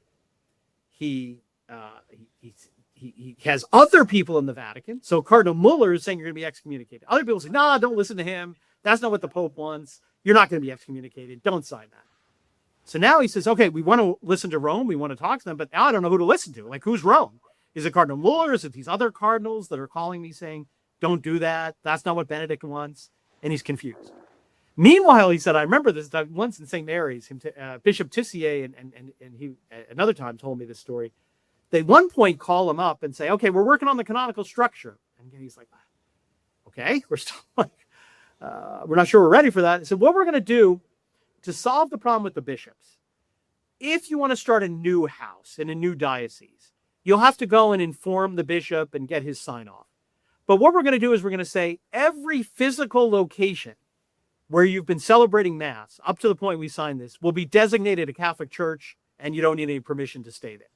He has other people in the Vatican. So Cardinal Muller is saying you're going to be excommunicated. Other people say, nah, don't listen to him. That's not what the Pope wants. You're not going to be excommunicated. Don't sign that. So now he says, okay, we want to listen to Rome. We want to talk to them, but now I don't know who to listen to. Like, who's Rome? Is it Cardinal Muller? Is it these other cardinals that are calling me saying, don't do that. That's not what Benedict wants. And he's confused. Meanwhile, he said, I remember this once in St. Mary's, Bishop Tissier and he another time told me this story. They at one point call him up and say, okay, we're working on the canonical structure. And he's like, okay, we're still we're not sure we're ready for that. He said, what we're going to do to solve the problem with the bishops, if you want to start a new house in a new diocese, you'll have to go and inform the bishop and get his sign off. But what we're going to do is we're going to say every physical location where you've been celebrating Mass up to the point we signed this will be designated a Catholic church, and you don't need any permission to stay there.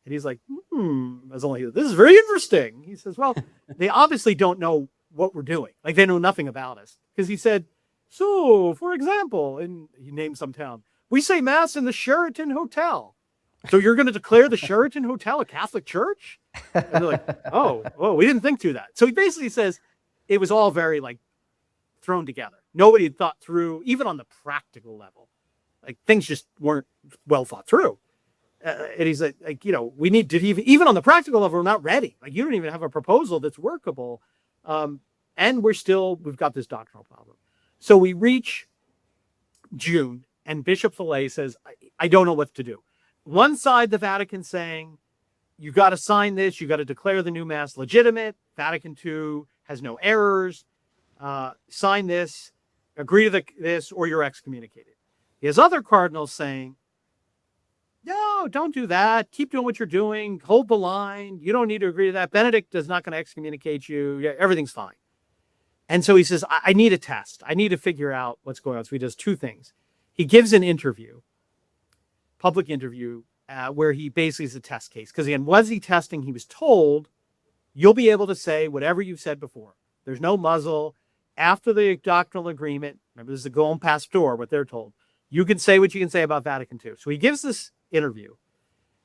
And he's like, this is very interesting. He says, well, they obviously don't know what we're doing. Like, they know nothing about us. Because he said, so, for example, and he named some town, we say Mass in the Sheraton Hotel. So you're going to declare the Sheraton Hotel a Catholic church? And they're like, oh, we didn't think through that. So he basically says it was all very, thrown together. Nobody had thought through, even on the practical level. Things just weren't well thought through. And he's like, we need to, even on the practical level, we're not ready. You don't even have a proposal that's workable. And we've got this doctrinal problem. So we reach June, and Bishop Vallée says, I don't know what to do. One side, the Vatican saying, you got to sign this, you got to declare the new Mass legitimate. Vatican II has no errors. sign this, agree to this, or you're excommunicated. He has other cardinals saying, no, don't do that. Keep doing what you're doing. Hold the line. You don't need to agree to that. Benedict is not going to excommunicate you. Yeah, everything's fine. And so he says, I need a test. I need to figure out what's going on. So he does two things. He gives an interview, public interview, where he basically is a test case. Because again, was he testing? He was told, you'll be able to say whatever you've said before. There's no muzzle. After the doctrinal agreement, remember this is the Golem Pastor, what they're told. You can say what you can say about Vatican II. So he gives this interview,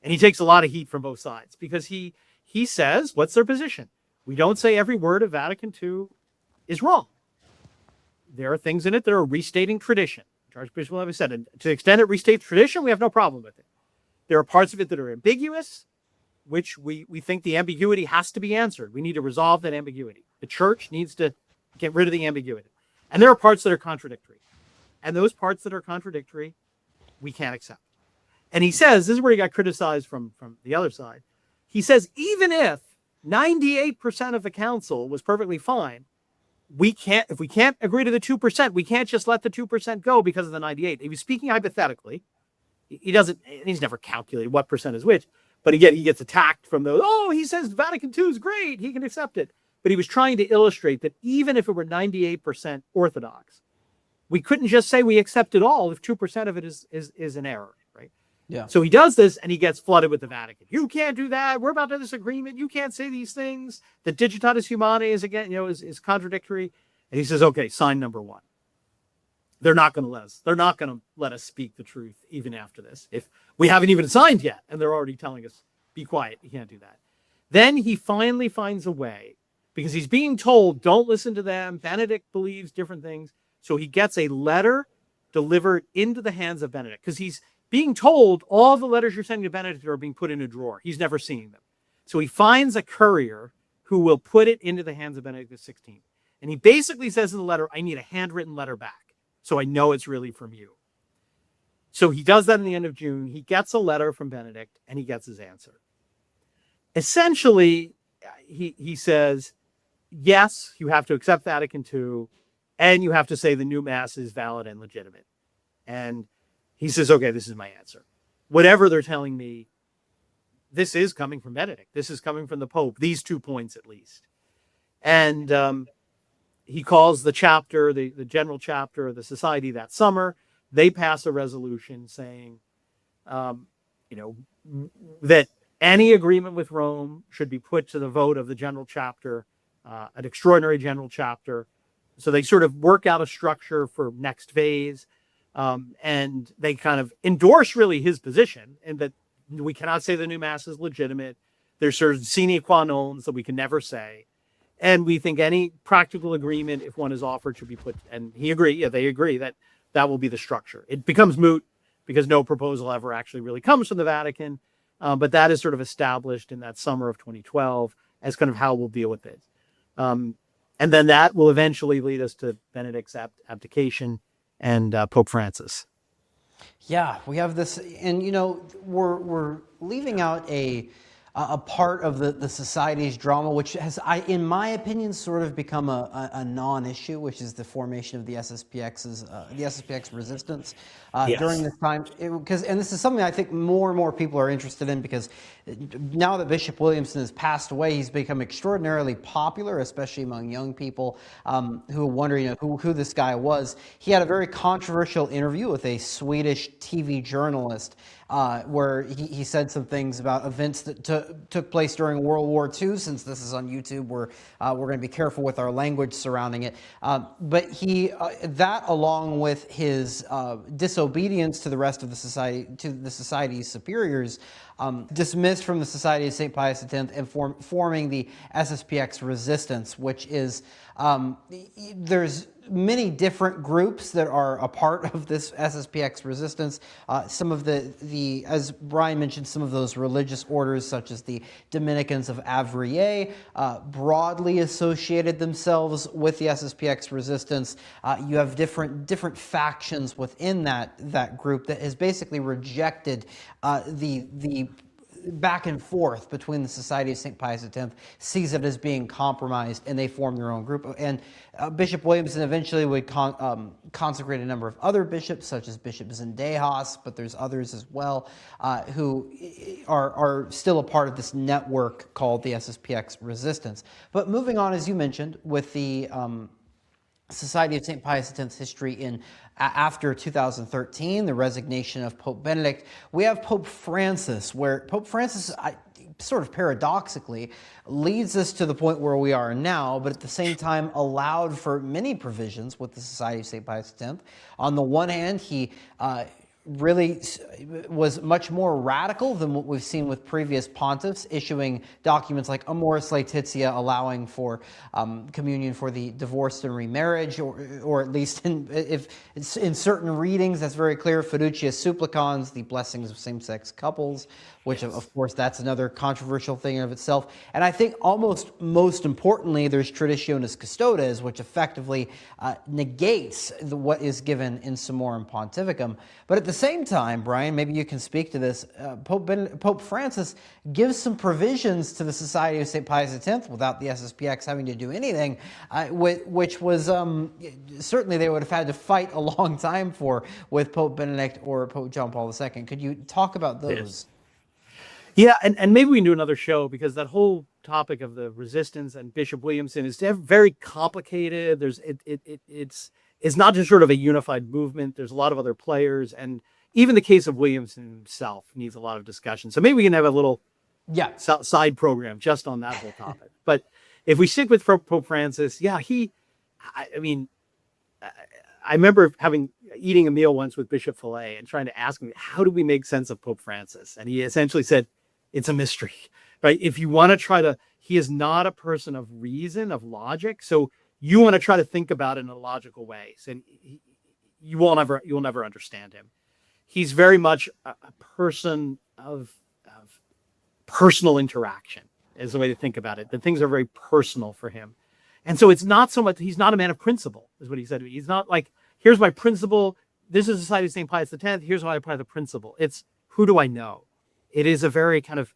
and he takes a lot of heat from both sides because he says, what's their position? We don't say every word of Vatican II is wrong. There are things in it that are restating tradition. Archbishop Lefebvre said, and to the extent it restates tradition, we have no problem with it. There are parts of it that are ambiguous, which we think the ambiguity has to be answered. We need to resolve that ambiguity. The church needs to get rid of the ambiguity. And there are parts that are contradictory. And those parts that are contradictory, we can't accept. And he says, this is where he got criticized from the other side. He says, even if 98% of the council was perfectly fine, if we can't agree to the 2%, we can't just let the 2% go because of the 98. He was speaking hypothetically. He's never calculated what percent is which, but again, he gets attacked from those, he says Vatican II is great, he can accept it. But he was trying to illustrate that even if it were 98% Orthodox, we couldn't just say we accept it all if 2% of it is an error, right? Yeah. So he does this and he gets flooded with the Vatican. You can't do that. We're about to this agreement. You can't say these things. The Digitatis Humanae is again, is contradictory. And he says, okay, sign number 1. They're not going to let us. They're not going to let us speak the truth even after this. If we haven't even signed yet and they're already telling us, be quiet, you can't do that. Then he finally finds a way because he's being told, don't listen to them. Benedict believes different things. So he gets a letter delivered into the hands of Benedict because he's being told all the letters you're sending to Benedict are being put in a drawer. He's never seeing them. So he finds a courier who will put it into the hands of Benedict XVI. And he basically says in the letter, I need a handwritten letter back so I know it's really from you. So he does that in the end of June. He gets a letter from Benedict and he gets his answer. Essentially, he says, yes, you have to accept Vatican II and you have to say the new Mass is valid and legitimate. And he says, okay, this is my answer. Whatever they're telling me, this is coming from Benedict. This is coming from the Pope, these 2 points at least. And he calls the chapter, the general chapter of the society that summer. They pass a resolution saying, that any agreement with Rome should be put to the vote of the general chapter, an extraordinary general chapter. So they sort of work out a structure for next phase. And they kind of endorse really his position and that we cannot say the new Mass is legitimate. There's certain sine qua nons that we can never say. And we think any practical agreement, if one is offered, should be put. And they agree that will be the structure. It becomes moot because no proposal ever actually really comes from the Vatican. But that is sort of established in that summer of 2012 as kind of how we'll deal with it. And then that will eventually lead us to Benedict's abdication and Pope Francis. Yeah, we have this, and we're leaving out a part of the society's drama, which has, in my opinion, sort of become a non-issue, which is the formation of the SSPX resistance during this time. And this is something I think more and more people are interested in because now that Bishop Williamson has passed away, he's become extraordinarily popular, especially among young people who are wondering who this guy was. He had a very controversial interview with a Swedish TV journalist where he said some things about events that took place during World War II. Since this is on YouTube, we're going to be careful with our language surrounding it. But that along with his disobedience to the rest of the society, to the society's superiors, dismissed from the Society of St. Pius X and forming the SSPX resistance, which is, there's many different groups that are a part of this SSPX resistance. Some of the, as Brian mentioned, some of those religious orders, such as the Dominicans of Avrier, broadly associated themselves with the SSPX resistance. You have different factions within that group that has basically rejected the back and forth between the Society of St. Pius X, sees it as being compromised, and they form their own group. And Bishop Williamson eventually would consecrate a number of other bishops, such as Bishop Zendejas, but there's others as well, who are still a part of this network called the SSPX resistance. But moving on, as you mentioned, with the Society of St. Pius X's history in after 2013, the resignation of Pope Benedict, we have Pope Francis, where Pope Francis sort of paradoxically leads us to the point where we are now, but at the same time allowed for many provisions with the Society of St. Pius X. On the one hand, he really was much more radical than what we've seen with previous pontiffs, issuing documents like Amoris Laetitia, allowing for communion for the divorced and remarriage, or at least if it's in certain readings, that's very clear. Fiducia Supplicans, the blessings of same-sex couples, which of course that's another controversial thing in of itself. And I think almost most importantly, there's Traditionis Custodes, which effectively negates what is given in Summorum Pontificum. But at the same time, Brian, maybe you can speak to this, Pope Francis gives some provisions to the Society of St. Pius X without the SSPX having to do anything, which was certainly they would have had to fight a long time for with Pope Benedict or Pope John Paul II. Could you talk about those? Yes. Yeah, and maybe we can do another show, because that whole topic of the resistance and Bishop Williamson is very complicated. It's not just sort of a unified movement. There's a lot of other players, and even the case of Williamson himself needs a lot of discussion. So maybe we can have a little side program just on that whole topic. But if we stick with Pope Francis, I remember eating a meal once with Bishop Fillet and trying to ask him, how do we make sense of Pope Francis? And he essentially said, it's a mystery, right? If you want to he is not a person of reason, of logic. So you want to try to think about it in a logical way. And you'll never understand him. He's very much a person of personal interaction, is the way to think about it. That things are very personal for him. And so it's not so much, he's not a man of principle, is what he said to me. He's not like, here's my principle. This is the Society of St. Pius X. Here's how I apply the principle. It's, who do I know? It is a very kind of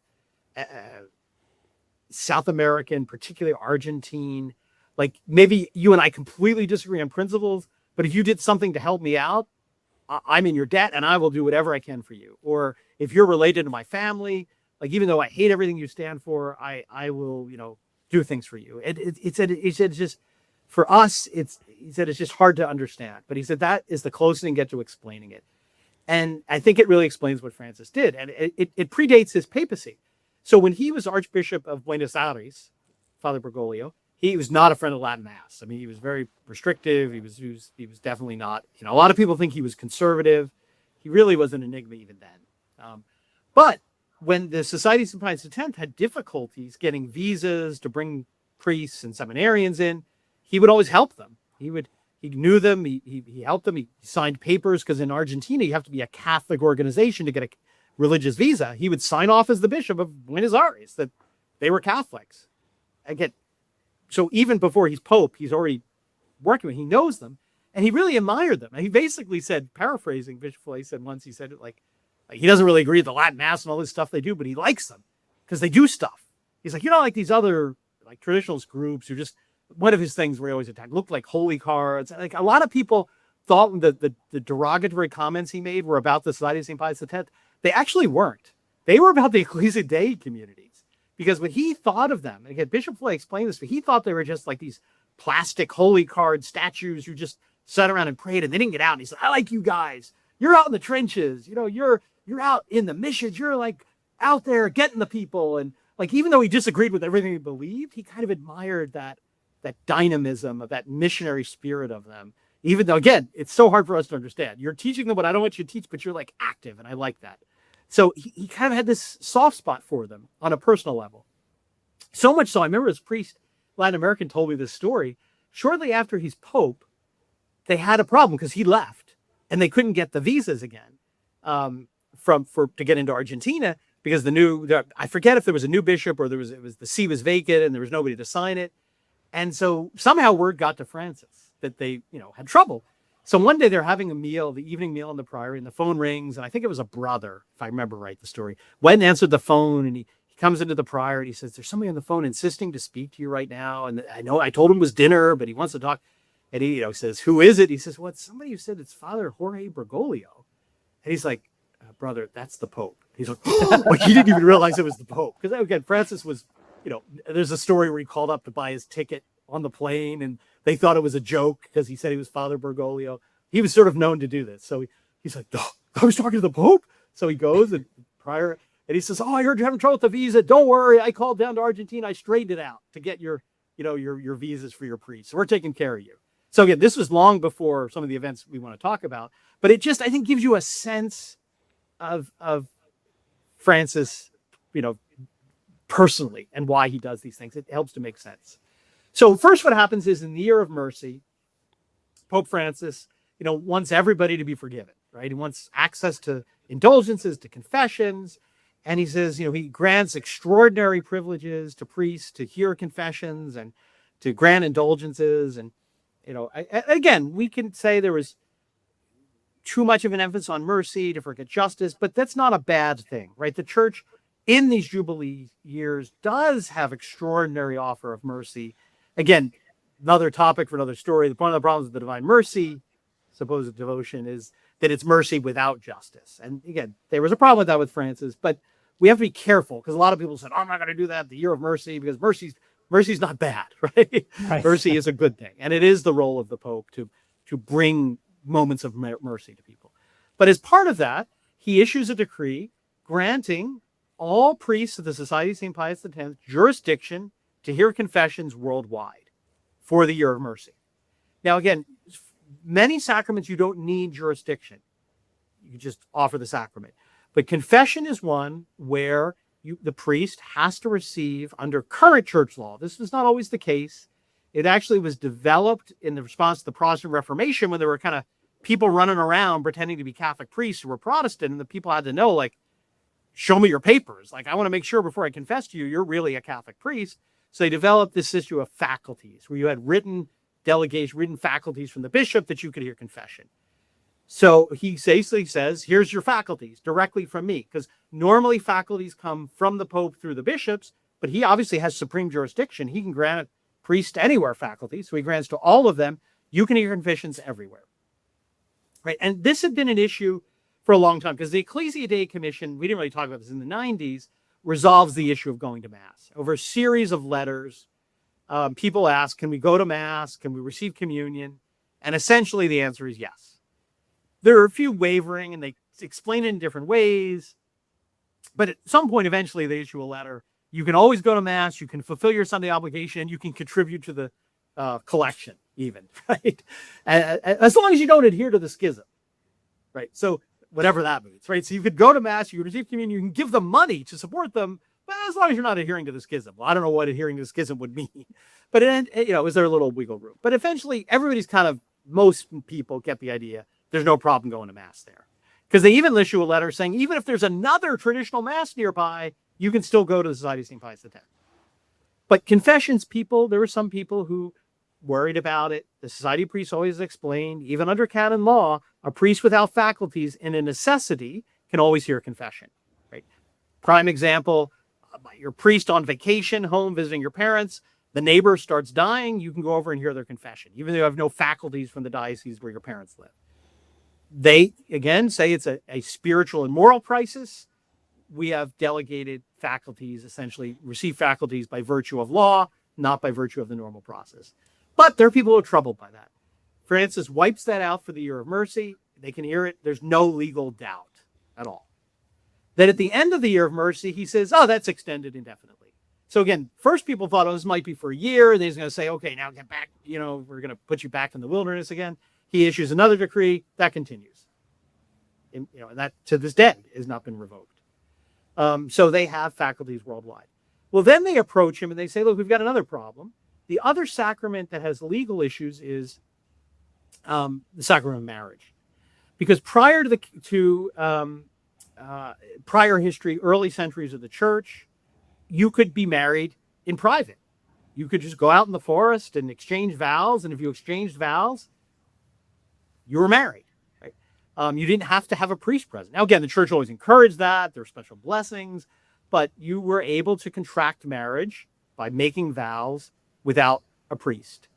South American, particularly Argentine, like maybe you and I completely disagree on principles, but if you did something to help me out, I'm in your debt and I will do whatever I can for you. Or if you're related to my family, like even though I hate everything you stand for, I will, do things for you. He said it's just, for us, he said it's just hard to understand. But he said that is the closest you can get to explaining it. And I think it really explains what Francis did. And it predates his papacy. So when he was Archbishop of Buenos Aires, Father Bergoglio, he was not a friend of Latin Mass. I mean, he was very restrictive. He was definitely not, a lot of people think he was conservative. He really was an enigma even then. But when the Society of St. Pius X had difficulties getting visas to bring priests and seminarians in, he would always help them. He knew them. He helped them. He signed papers, because in Argentina, you have to be a Catholic organization to get a religious visa. He would sign off as the Bishop of Buenos Aires that they were Catholics. Again, so even before he's Pope, he's already working with, he knows them, and he really admired them. And he basically said, paraphrasing, Bishop Fillet said once, he said it like he doesn't really agree with the Latin Mass and all this stuff they do, but he likes them because they do stuff. He's like, like these other like traditionalist groups who just, one of his things where he always attacked looked like holy cards. Like a lot of people thought the derogatory comments he made were about the Society of St. Pius X. They actually weren't. They were about the Ecclesia Dei communities. Because when he thought of them, and again, Bishop Fillet explained this, but he thought they were just like these plastic holy card statues who just sat around and prayed, and they didn't get out. And he said, I like you guys. You're out in the trenches. You're out in the missions. You're like out there getting the people. And like, even though he disagreed with everything he believed, he kind of admired that dynamism of that missionary spirit of them. Even though, again, it's so hard for us to understand. You're teaching them what I don't want you to teach, but you're like active, and I like that. So he kind of had this soft spot for them on a personal level. So much so, I remember his priest, Latin American, told me this story. Shortly after he's Pope, they had a problem because he left, and they couldn't get the visas again to get into Argentina, because I forget if there was a new bishop or the see was vacant and there was nobody to sign it. And so somehow word got to Francis that they, had trouble. So one day they're having a meal, the evening meal in the priory, and the phone rings, and I think it was a brother, if I remember right, the story. Went and answered the phone, and he comes into the priory, and he says, there's somebody on the phone insisting to speak to you right now, and I know I told him it was dinner, but he wants to talk. And he says, who is it? He says, well, it's somebody who said it's Father Jorge Bergoglio. And he's like, brother, that's the Pope. He's like, like he didn't even realize it was the Pope. Because again, Francis was, there's a story where he called up to buy his ticket on the plane, and they thought it was a joke because he said he was Father Bergoglio. He was sort of known to do this. So he's like, oh, I was talking to the Pope. So he goes and he says, oh, I heard you're having trouble with the visa. Don't worry. I called down to Argentina. I straightened it out to get your visas for your priests. So we're taking care of you. So again, this was long before some of the events we want to talk about, but it just, I think, gives you a sense of Francis, personally, and why he does these things. It helps to make sense. So first, what happens is in the year of mercy, Pope Francis, wants everybody to be forgiven, right? He wants access to indulgences, to confessions. And he says, he grants extraordinary privileges to priests to hear confessions and to grant indulgences. And, again, we can say there was too much of an emphasis on mercy to forget justice, but that's not a bad thing, right? The church in these Jubilee years does have extraordinary offer of mercy. Again, another topic for another story. One of the problems with the divine mercy, supposed devotion, is that it's mercy without justice. And again, there was a problem with that with Francis, but we have to be careful because a lot of people said, oh, I'm not going to do that, the year of mercy, because mercy's not bad, right? Mercy is a good thing. And it is the role of the Pope to bring moments of mercy to people. But as part of that, he issues a decree granting all priests of the Society of St. Pius X jurisdiction to hear confessions worldwide for the year of mercy. Now, again, many sacraments you don't need jurisdiction. You just offer the sacrament. But confession is one where the priest has to receive under current church law. This was not always the case. It actually was developed in the response to the Protestant Reformation when there were kind of people running around pretending to be Catholic priests who were Protestant, and the people had to know, like, show me your papers. Like, I want to make sure before I confess to you, you're really a Catholic priest. So they developed this issue of faculties, where you had written faculties from the bishop that you could hear confession. So he basically says, here's your faculties directly from me, because normally faculties come from the Pope through the bishops, but he obviously has supreme jurisdiction. He can grant priests anywhere faculties, so he grants to all of them. You can hear confessions everywhere, right? And this had been an issue for a long time because the Ecclesia Dei Commission, we didn't really talk about this in the 90s, resolves the issue of going to Mass. Over a series of letters, people ask, can we go to Mass? Can we receive communion? And essentially the answer is yes. There are a few wavering, and they explain it in different ways. But at some point, eventually, they issue a letter. You can always go to Mass. You can fulfill your Sunday obligation. You can contribute to the collection, even, right? As long as you don't adhere to the schism, right? So whatever that means, right? So you could go to Mass. You can receive communion. You can give them money to support them, but as long as you're not adhering to the schism. Well, I don't know what adhering to the schism would mean, but is there a little wiggle room? But eventually, most people get the idea. There's no problem going to Mass there. Because they even issue a letter saying, even if there's another traditional Mass nearby, you can still go to the Society of St. Pius X. But confessions people, there were some people who worried about it. The Society of Priests always explained, even under canon law, a priest without faculties in a necessity can always hear confession. Right? Prime example, your priest on vacation, home visiting your parents, the neighbor starts dying, you can go over and hear their confession, even though you have no faculties from the diocese where your parents live. They, again, say it's a spiritual and moral crisis. We have delegated faculties, essentially receive faculties by virtue of law, not by virtue of the normal process. But there are people who are troubled by that. Francis wipes that out for the year of mercy. They can hear it. There's no legal doubt at all. Then at the end of the year of mercy, he says, oh, that's extended indefinitely. So again, first people thought, oh, this might be for a year. Then he's going to say, okay, now get back. We're going to put you back in the wilderness again. He issues another decree that continues. And that to this day has not been revoked. So they have faculties worldwide. Well, then they approach him and they say, look, we've got another problem. The other sacrament that has legal issues is the sacrament of marriage. Because prior to prior history, early centuries of the church, you could be married in private. You could just go out in the forest and exchange vows. And if you exchanged vows, you were married. Right? You didn't have to have a priest present. Now, again, the church always encouraged that. There are special blessings, but you were able to contract marriage by making vows without a priest.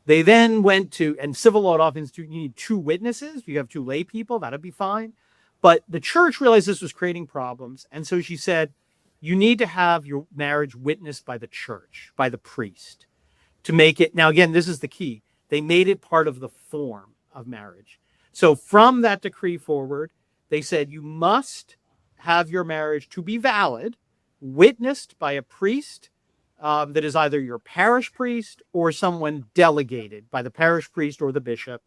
They then went to, and civil law often you need 2 witnesses. You have 2 lay people, that'd be fine. But the church realized this was creating problems. And so she said, you need to have your marriage witnessed by the church, by the priest, to make it. Now, again, this is the key. They made it part of the form of marriage. So from that decree forward, they said you must have your marriage to be valid, witnessed by a priest that is either your parish priest or someone delegated by the parish priest or the bishop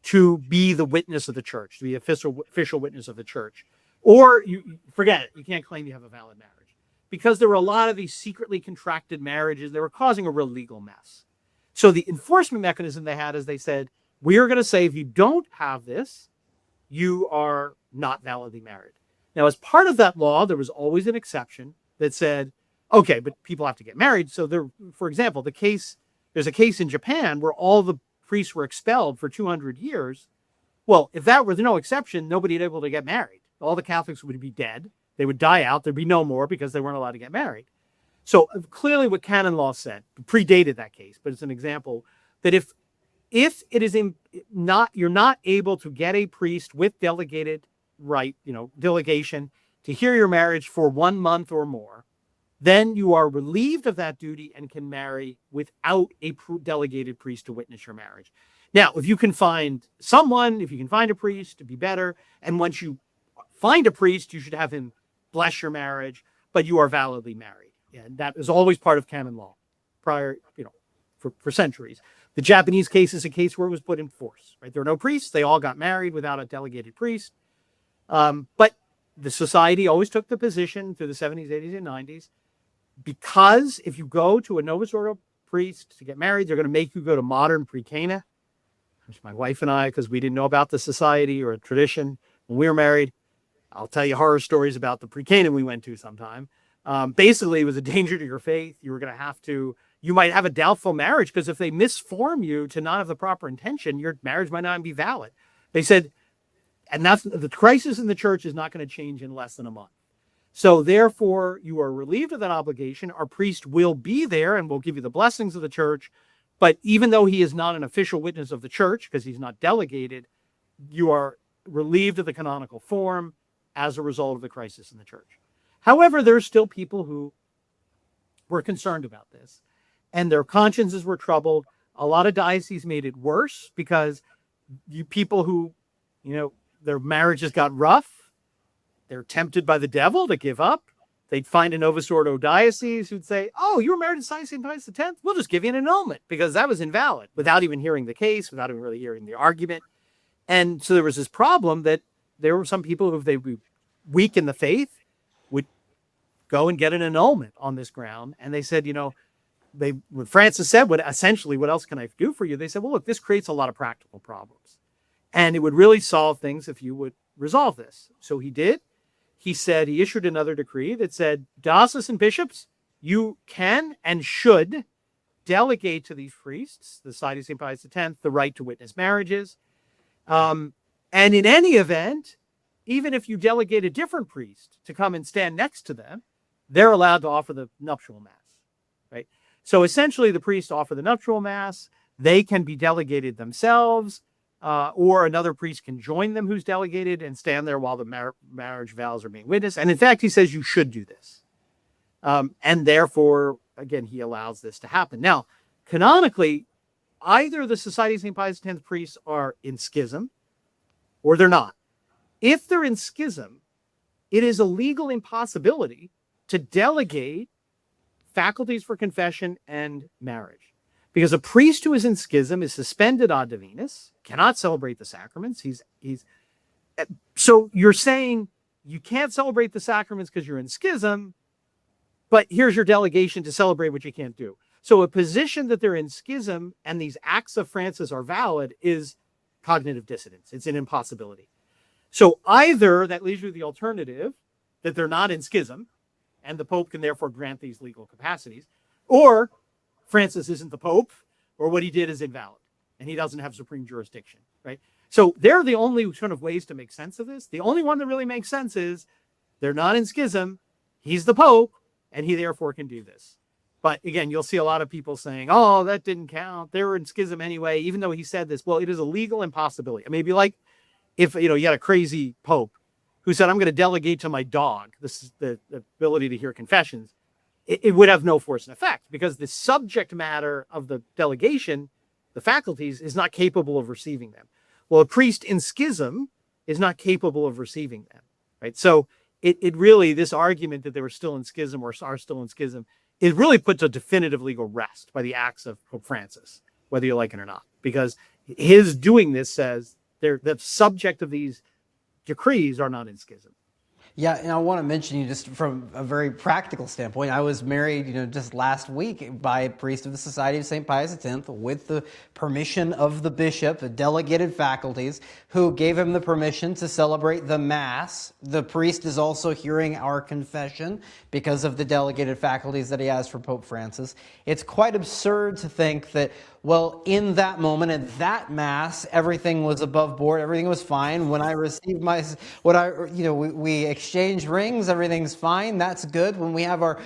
to be the witness of the church, to be official witness of the church. Or you forget it. You can't claim you have a valid marriage. Because there were a lot of these secretly contracted marriages, they were causing a real legal mess. So the enforcement mechanism they had is they said, we are going to say if you don't have this, you are not validly married. Now, as part of that law, there was always an exception that said, okay, but people have to get married. So there, for example, there's a case in Japan where all the priests were expelled for 200 years. Well, if that were no exception, nobody would be able to get married. All the Catholics would be dead. They would die out. There'd be no more because they weren't allowed to get married. So clearly what canon law said predated that case, but it's an example that if it is you're not able to get a priest with delegated right, delegation to hear your marriage for 1 month or more, then you are relieved of that duty and can marry without a delegated priest to witness your marriage. Now, if you can find a priest, it'd be better. And once you find a priest, you should have him bless your marriage, but you are validly married. And that is always part of canon law prior, for centuries. The Japanese case is a case where it was put in force, right? There were no priests. They all got married without a delegated priest. But the society always took the position through the 70s, 80s, and 90s, because if you go to a Novus Ordo priest to get married, they're going to make you go to modern pre-Cana, which my wife and I, because we didn't know about the society or a tradition when we were married, I'll tell you horror stories about the pre-Cana we went to sometime. Basically, it was a danger to your faith. You might have a doubtful marriage because if they misform you to not have the proper intention, your marriage might not be valid. They said, and that's the crisis in the church is not going to change in less than a month. So therefore, you are relieved of that obligation. Our priest will be there and will give you the blessings of the church. But even though he is not an official witness of the church, because he's not delegated, you are relieved of the canonical form as a result of the crisis in the church. However, there's still people who were concerned about this, and their consciences were troubled. A lot of dioceses made it worse because people who, their marriages got rough, they're tempted by the devil to give up. They'd find a Novus Ordo diocese who'd say, oh, you were married to St. Pius X? We'll just give you an annulment because that was invalid, without even hearing the case, without even really hearing the argument. And so there was this problem that there were some people who, if they were weak in the faith, would go and get an annulment on this ground. And they said, when Francis said, what else can I do for you? They said, well, look, this creates a lot of practical problems. And it would really solve things if you would resolve this. So he did. He issued another decree that said, diocesan bishops, you can and should delegate to these priests, the Society of St. Pius X, the right to witness marriages. And in any event, even if you delegate a different priest to come and stand next to them, they're allowed to offer the nuptial mass, right? So essentially the priests offer the nuptial mass. They can be delegated themselves, or another priest can join them who's delegated and stand there while the marriage vows are being witnessed. And in fact, he says you should do this. And therefore, again, he allows this to happen. Now, canonically, either the Society of St. Pius X priests are in schism or they're not. If they're in schism, it is a legal impossibility to delegate faculties for confession and marriage. Because a priest who is in schism is suspended ad divinis, cannot celebrate the sacraments. So you're saying you can't celebrate the sacraments because you're in schism, but here's your delegation to celebrate what you can't do. So a position that they're in schism and these acts of Francis are valid is cognitive dissonance. It's an impossibility. So either that leaves you the alternative that they're not in schism and the Pope can therefore grant these legal capacities, or Francis isn't the Pope, or what he did is invalid and he doesn't have supreme jurisdiction, right? So they're the only sort of ways to make sense of this. The only one that really makes sense is they're not in schism. He's the Pope, and he therefore can do this. But again, you'll see a lot of people saying, oh, that didn't count. They were in schism anyway, even though he said this. Well, it is a legal impossibility. Maybe like if you had a crazy Pope who said, I'm going to delegate to my dog. This is the ability to hear confessions. It would have no force and effect because the subject matter of the delegation, the faculties, is not capable of receiving them. Well, a priest in schism is not capable of receiving them, right? So it really, this argument that they were still in schism or are still in schism, it really puts a definitive legal rest by the acts of Pope Francis, whether you like it or not, because his doing this says the subject of these decrees are not in schism. Yeah, and I want to mention you just from a very practical standpoint. I was married, just last week by a priest of the Society of St. Pius X with the permission of the bishop, the delegated faculties, who gave him the permission to celebrate the Mass. The priest is also hearing our confession because of the delegated faculties that he has for Pope Francis. It's quite absurd to think that, well, in that moment, at that Mass, everything was above board, everything was fine. When I received we exchange rings, everything's fine, that's good. When we have our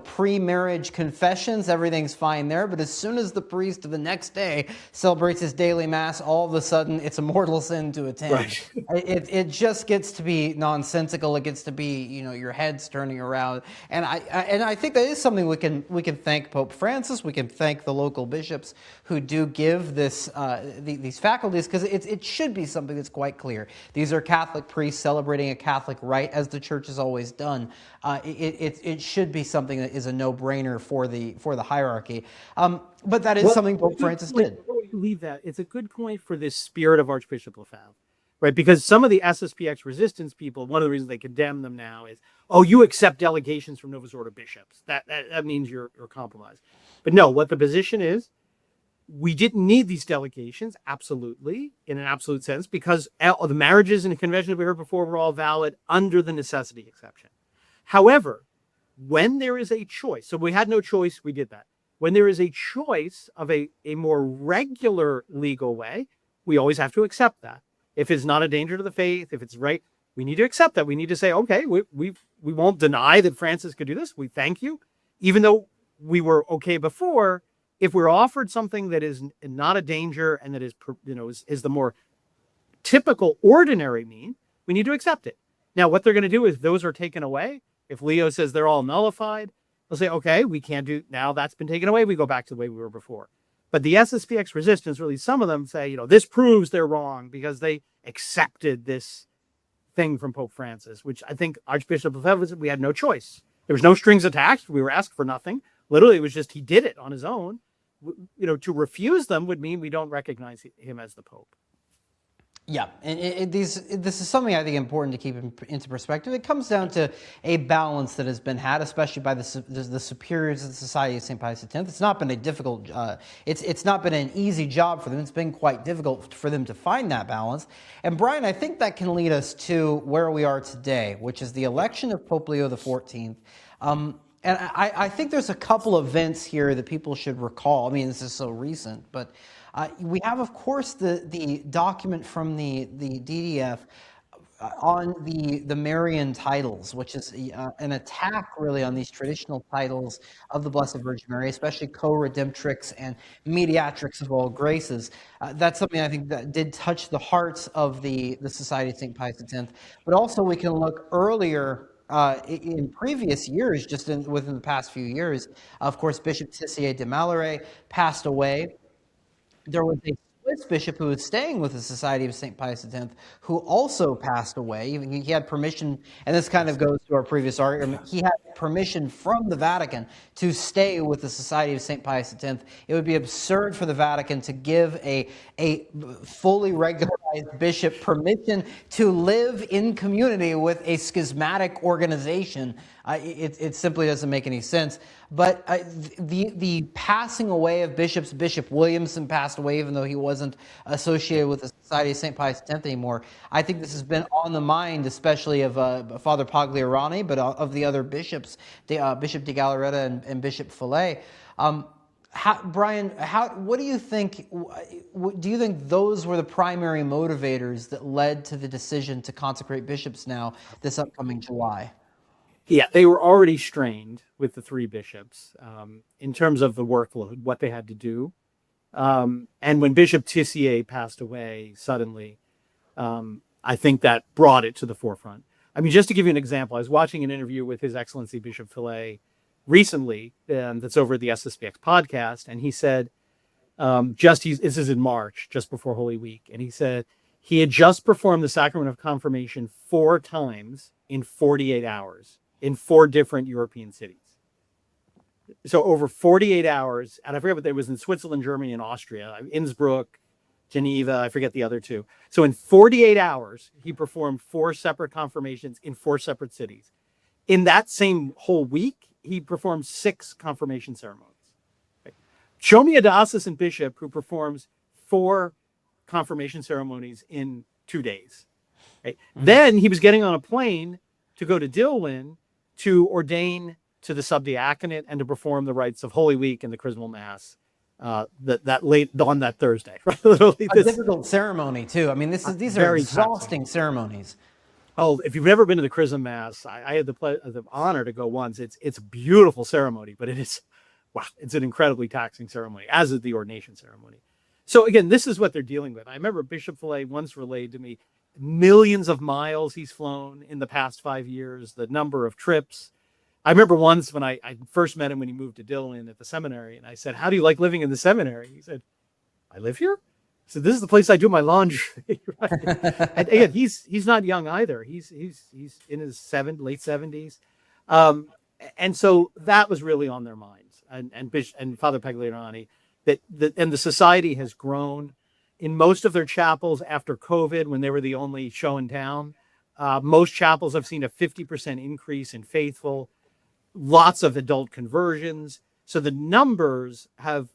pre-marriage confessions, everything's fine there. But as soon as the priest the next day celebrates his daily Mass, all of a sudden it's a mortal sin to attend. Right. It just gets to be nonsensical. It gets to be, your head's turning around. And I think that is something we can thank Pope Francis, we can thank the local bishops who do give this these faculties, because it should be something that's quite clear. These are Catholic priests celebrating a Catholic rite, as the Church has always done. It should be something that is a no-brainer for the hierarchy. But that is something Pope Francis did. Before you leave that, it's a good point for this spirit of Archbishop Lefebvre, right? Because some of the SSPX resistance people, one of the reasons they condemn them now is, oh, you accept delegations from Novus Ordo bishops. That means you're compromised. But no, what the position is, we didn't need these delegations, absolutely, in an absolute sense, because the marriages and the conventions we heard before were all valid under the necessity exception. However, when there is a choice, so we had no choice, we did that. When there is a choice of a more regular legal way, we always have to accept that. If it's not a danger to the faith, if it's right, we need to accept that. We need to say, okay, we won't deny that Francis could do this. We thank you. Even though we were okay before, if we're offered something that is not a danger and that is the more typical ordinary mean, we need to accept it. Now, what they're going to do is those are taken away. If Leo says they're all nullified, they'll say, okay, we can't do, now that's been taken away. We go back to the way we were before. But the SSPX resistance, really, some of them say, this proves they're wrong because they accepted this thing from Pope Francis, which I think Archbishop Lefebvre said we had no choice. There was no strings attached. We were asked for nothing. Literally, it was just he did it on his own. To refuse them would mean we don't recognize him as the Pope. Yeah, and this is something I think important to keep into perspective. It comes down to a balance that has been had, especially by the superiors of the Society of St. Pius X. It's not been a difficult, it's not been an easy job for them. It's been quite difficult for them to find that balance. And Brian, I think that can lead us to where we are today, which is the election of Pope Leo XIV. And I think there's a couple of events here that people should recall. I mean, this is so recent, but we have, of course, the document from the DDF on the Marian titles, which is an attack really on these traditional titles of the Blessed Virgin Mary, especially co-redemptrix and mediatrix of all graces. That's something I think that did touch the hearts of the Society of St. Pius X. But also we can look earlier in previous years, just within the past few years. Of course, Bishop Tissier de Malaret passed away. There was a Swiss bishop who was staying with the Society of St. Pius X who also passed away. He had permission, and this kind of goes to our previous argument, he had permission from the Vatican to stay with the Society of St. Pius X. It would be absurd for the Vatican to give a fully regularized bishop permission to live in community with a schismatic organization. It simply doesn't make any sense. But the passing away of bishops, Bishop Williamson passed away even though he wasn't associated with the Society of St. Pius X anymore. I think this has been on the mind, especially of Father Pagliarani, but of the other bishops, Bishop de Galarreta and Bishop Fillet. Brian, what do you think? Do you think those were the primary motivators that led to the decision to consecrate bishops now this upcoming July? Yeah, they were already strained with the three bishops in terms of the workload, what they had to do. And when Bishop Tissier passed away suddenly, I think that brought it to the forefront. I mean, just to give you an example, I was watching an interview with His Excellency Bishop Fillet recently, that's over at the SSPX podcast, and he said, this is in March, just before Holy Week, and he said he had just performed the sacrament of confirmation 4 times in 48 hours in 4 different European cities. So over 48 hours, and I forget what it was in Switzerland, Germany, and Austria, Innsbruck, Geneva, I forget the other 2. So in 48 hours, he performed 4 separate confirmations in 4 separate cities. In that same whole week, he performed 6 confirmation ceremonies. Okay. Show me a diocesan bishop who performs 4 confirmation ceremonies in 2 days. Right? Mm-hmm. Then he was getting on a plane to go to Dillwyn to ordain to the subdiaconate and to perform the rites of Holy Week and the Chrismal Mass that late on that Thursday. Literally, a difficult ceremony too. I mean, these are exhausting ceremonies. Oh, if you've never been to the Chrism Mass, I had the honor to go once. It's a beautiful ceremony, but it's an incredibly taxing ceremony, as is the ordination ceremony. So again, this is what they're dealing with. I remember Bishop Fillet once relayed to me millions of miles he's flown in the past 5 years, the number of trips. I remember once when I first met him when he moved to Dillwyn at the seminary, and I said, "How do you like living in the seminary?" He said, "I live here." So this is the place I do my laundry. Right? And again, he's not young either. He's in his late 70s, and so that was really on their minds. And Father Pagliarani, and the society has grown in most of their chapels after COVID, when they were the only show in town. Most chapels have seen a 50% increase in faithful, lots of adult conversions. So the numbers have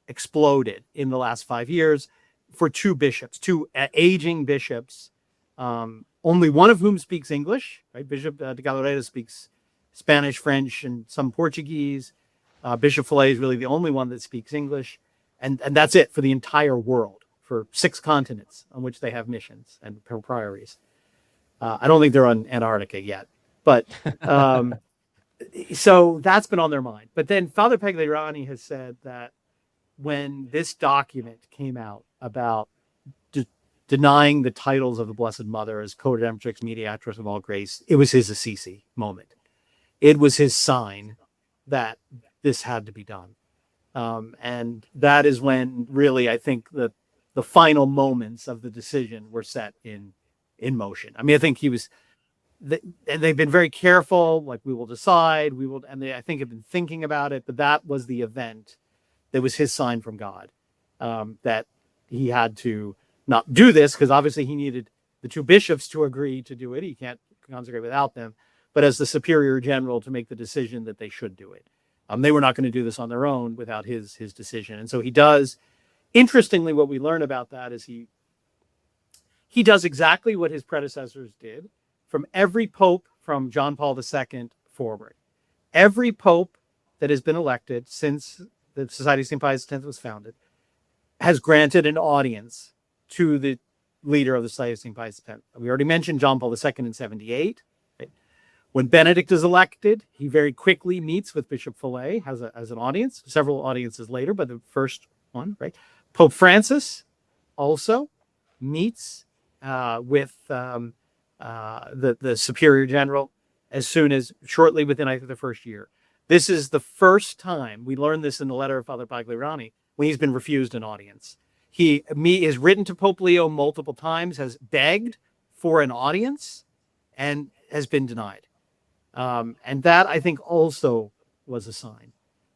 exploded in the last 5 years for 2 bishops, 2 aging bishops, only one of whom speaks English, right? Bishop de Gallareta speaks Spanish, French, and some Portuguese. Bishop Fillet is really the only one that speaks English. And that's it for the entire world, for 6 continents on which they have missions and priories. I don't think they're on Antarctica yet, but so that's been on their mind. But then Father Pagliarani has said that when this document came out about denying the titles of the Blessed Mother as co-redemptrix mediatrix of all grace, it was his Assisi moment. It was his sign that this had to be done. And that is when really, I think, the final moments of the decision were set in motion. I mean, I think they've been very careful, like we will decide, and they, I think, have been thinking about it, but that was the event that was his sign from God, that he had to not do this, because obviously he needed the 2 bishops to agree to do it. He can't consecrate without them, but as the superior general to make the decision that they should do it. They were not going to do this on their own without his decision. And so he does. Interestingly, what we learn about that is he does exactly what his predecessors did from every pope from John Paul II forward. Every pope that has been elected since the Society of St. Pius X was founded has granted an audience to the leader of the Society of St. Pius X. We already mentioned John Paul II in 78. Right? When Benedict is elected, he very quickly meets with Bishop Fillet as an audience, several audiences later, but the first one, right? Pope Francis also meets with the superior general shortly within, I think, the first year. This is the first time, we learned this in the letter of Father Pagliarani, when he's been refused an audience. He has written to Pope Leo multiple times, has begged for an audience, and has been denied. And that, I think, also was a sign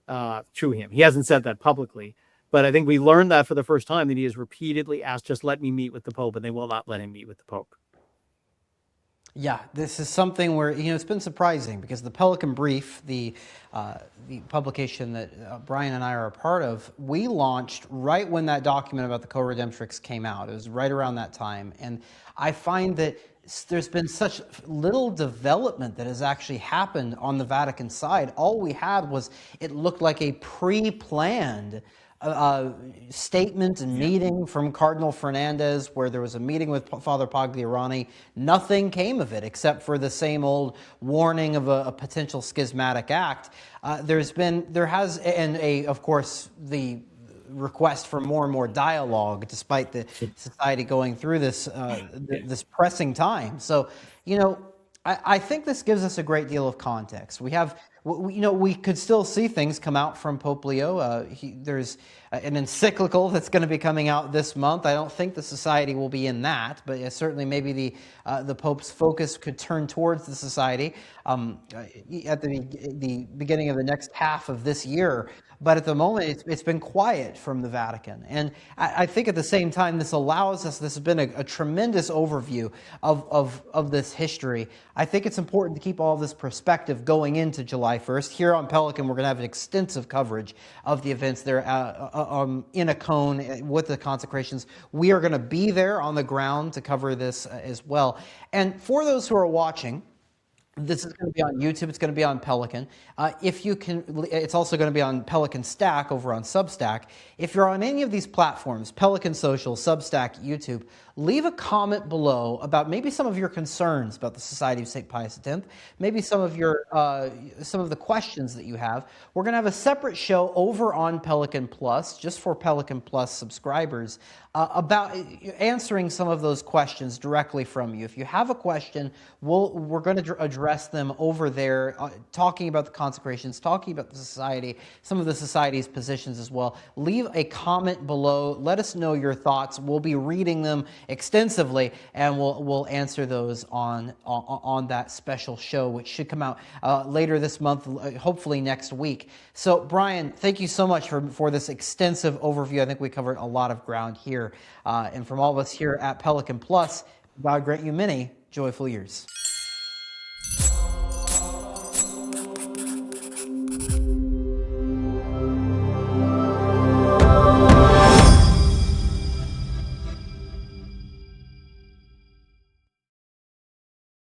to him. He hasn't said that publicly, but I think we learned that for the first time, that he has repeatedly asked, just let me meet with the Pope, and they will not let him meet with the Pope. Yeah, this is something where, it's been surprising, because the Pelican Brief, the publication that Brian and I are a part of, we launched right when that document about the co-redemptrix came out. It was right around that time. And I find that there's been such little development that has actually happened on the Vatican side. All we had was, it looked like a pre-planned statement and meeting from Cardinal Fernandez, where there was a meeting with Father Pagliarani. Nothing came of it except for the same old warning of a potential schismatic act. Of course, the request for more and more dialogue, despite the society going through this this pressing time. So, I think this gives us a great deal of context. We could still see things come out from Pope Leo. There's an encyclical that's going to be coming out this month. I don't think the society will be in that, but certainly maybe the Pope's focus could turn towards the society at the beginning of the next half of this year. But at the moment, it's been quiet from the Vatican. And I think at the same time, this has been a tremendous overview of this history. I think it's important to keep all this perspective going into July 1st. Here on Pelican, we're going to have an extensive coverage of the events there in a cone with the consecrations. We are going to be there on the ground to cover this as well. And for those who are watching, this is going to be on YouTube. It's going to be on Pelican. If you can, it's also going to be on Pelican Stack over on Substack. If you're on any of these platforms, Pelican Social, Substack, YouTube, leave a comment below about maybe some of your concerns about the Society of St. Pius X, maybe some of the questions that you have. We're going to have a separate show over on Pelican Plus, just for Pelican Plus subscribers, about answering some of those questions directly from you. If you have a question, we're going to address them over there, talking about the consecrations, talking about the society, some of the society's positions as well. Leave a comment below. Let us know your thoughts. We'll be reading them extensively, and we'll answer those on that special show, which should come out later this month, hopefully next week. So, Brian, thank you so much for this extensive overview. I think we covered a lot of ground here. And from all of us here at Pelican Plus, God grant you many joyful years.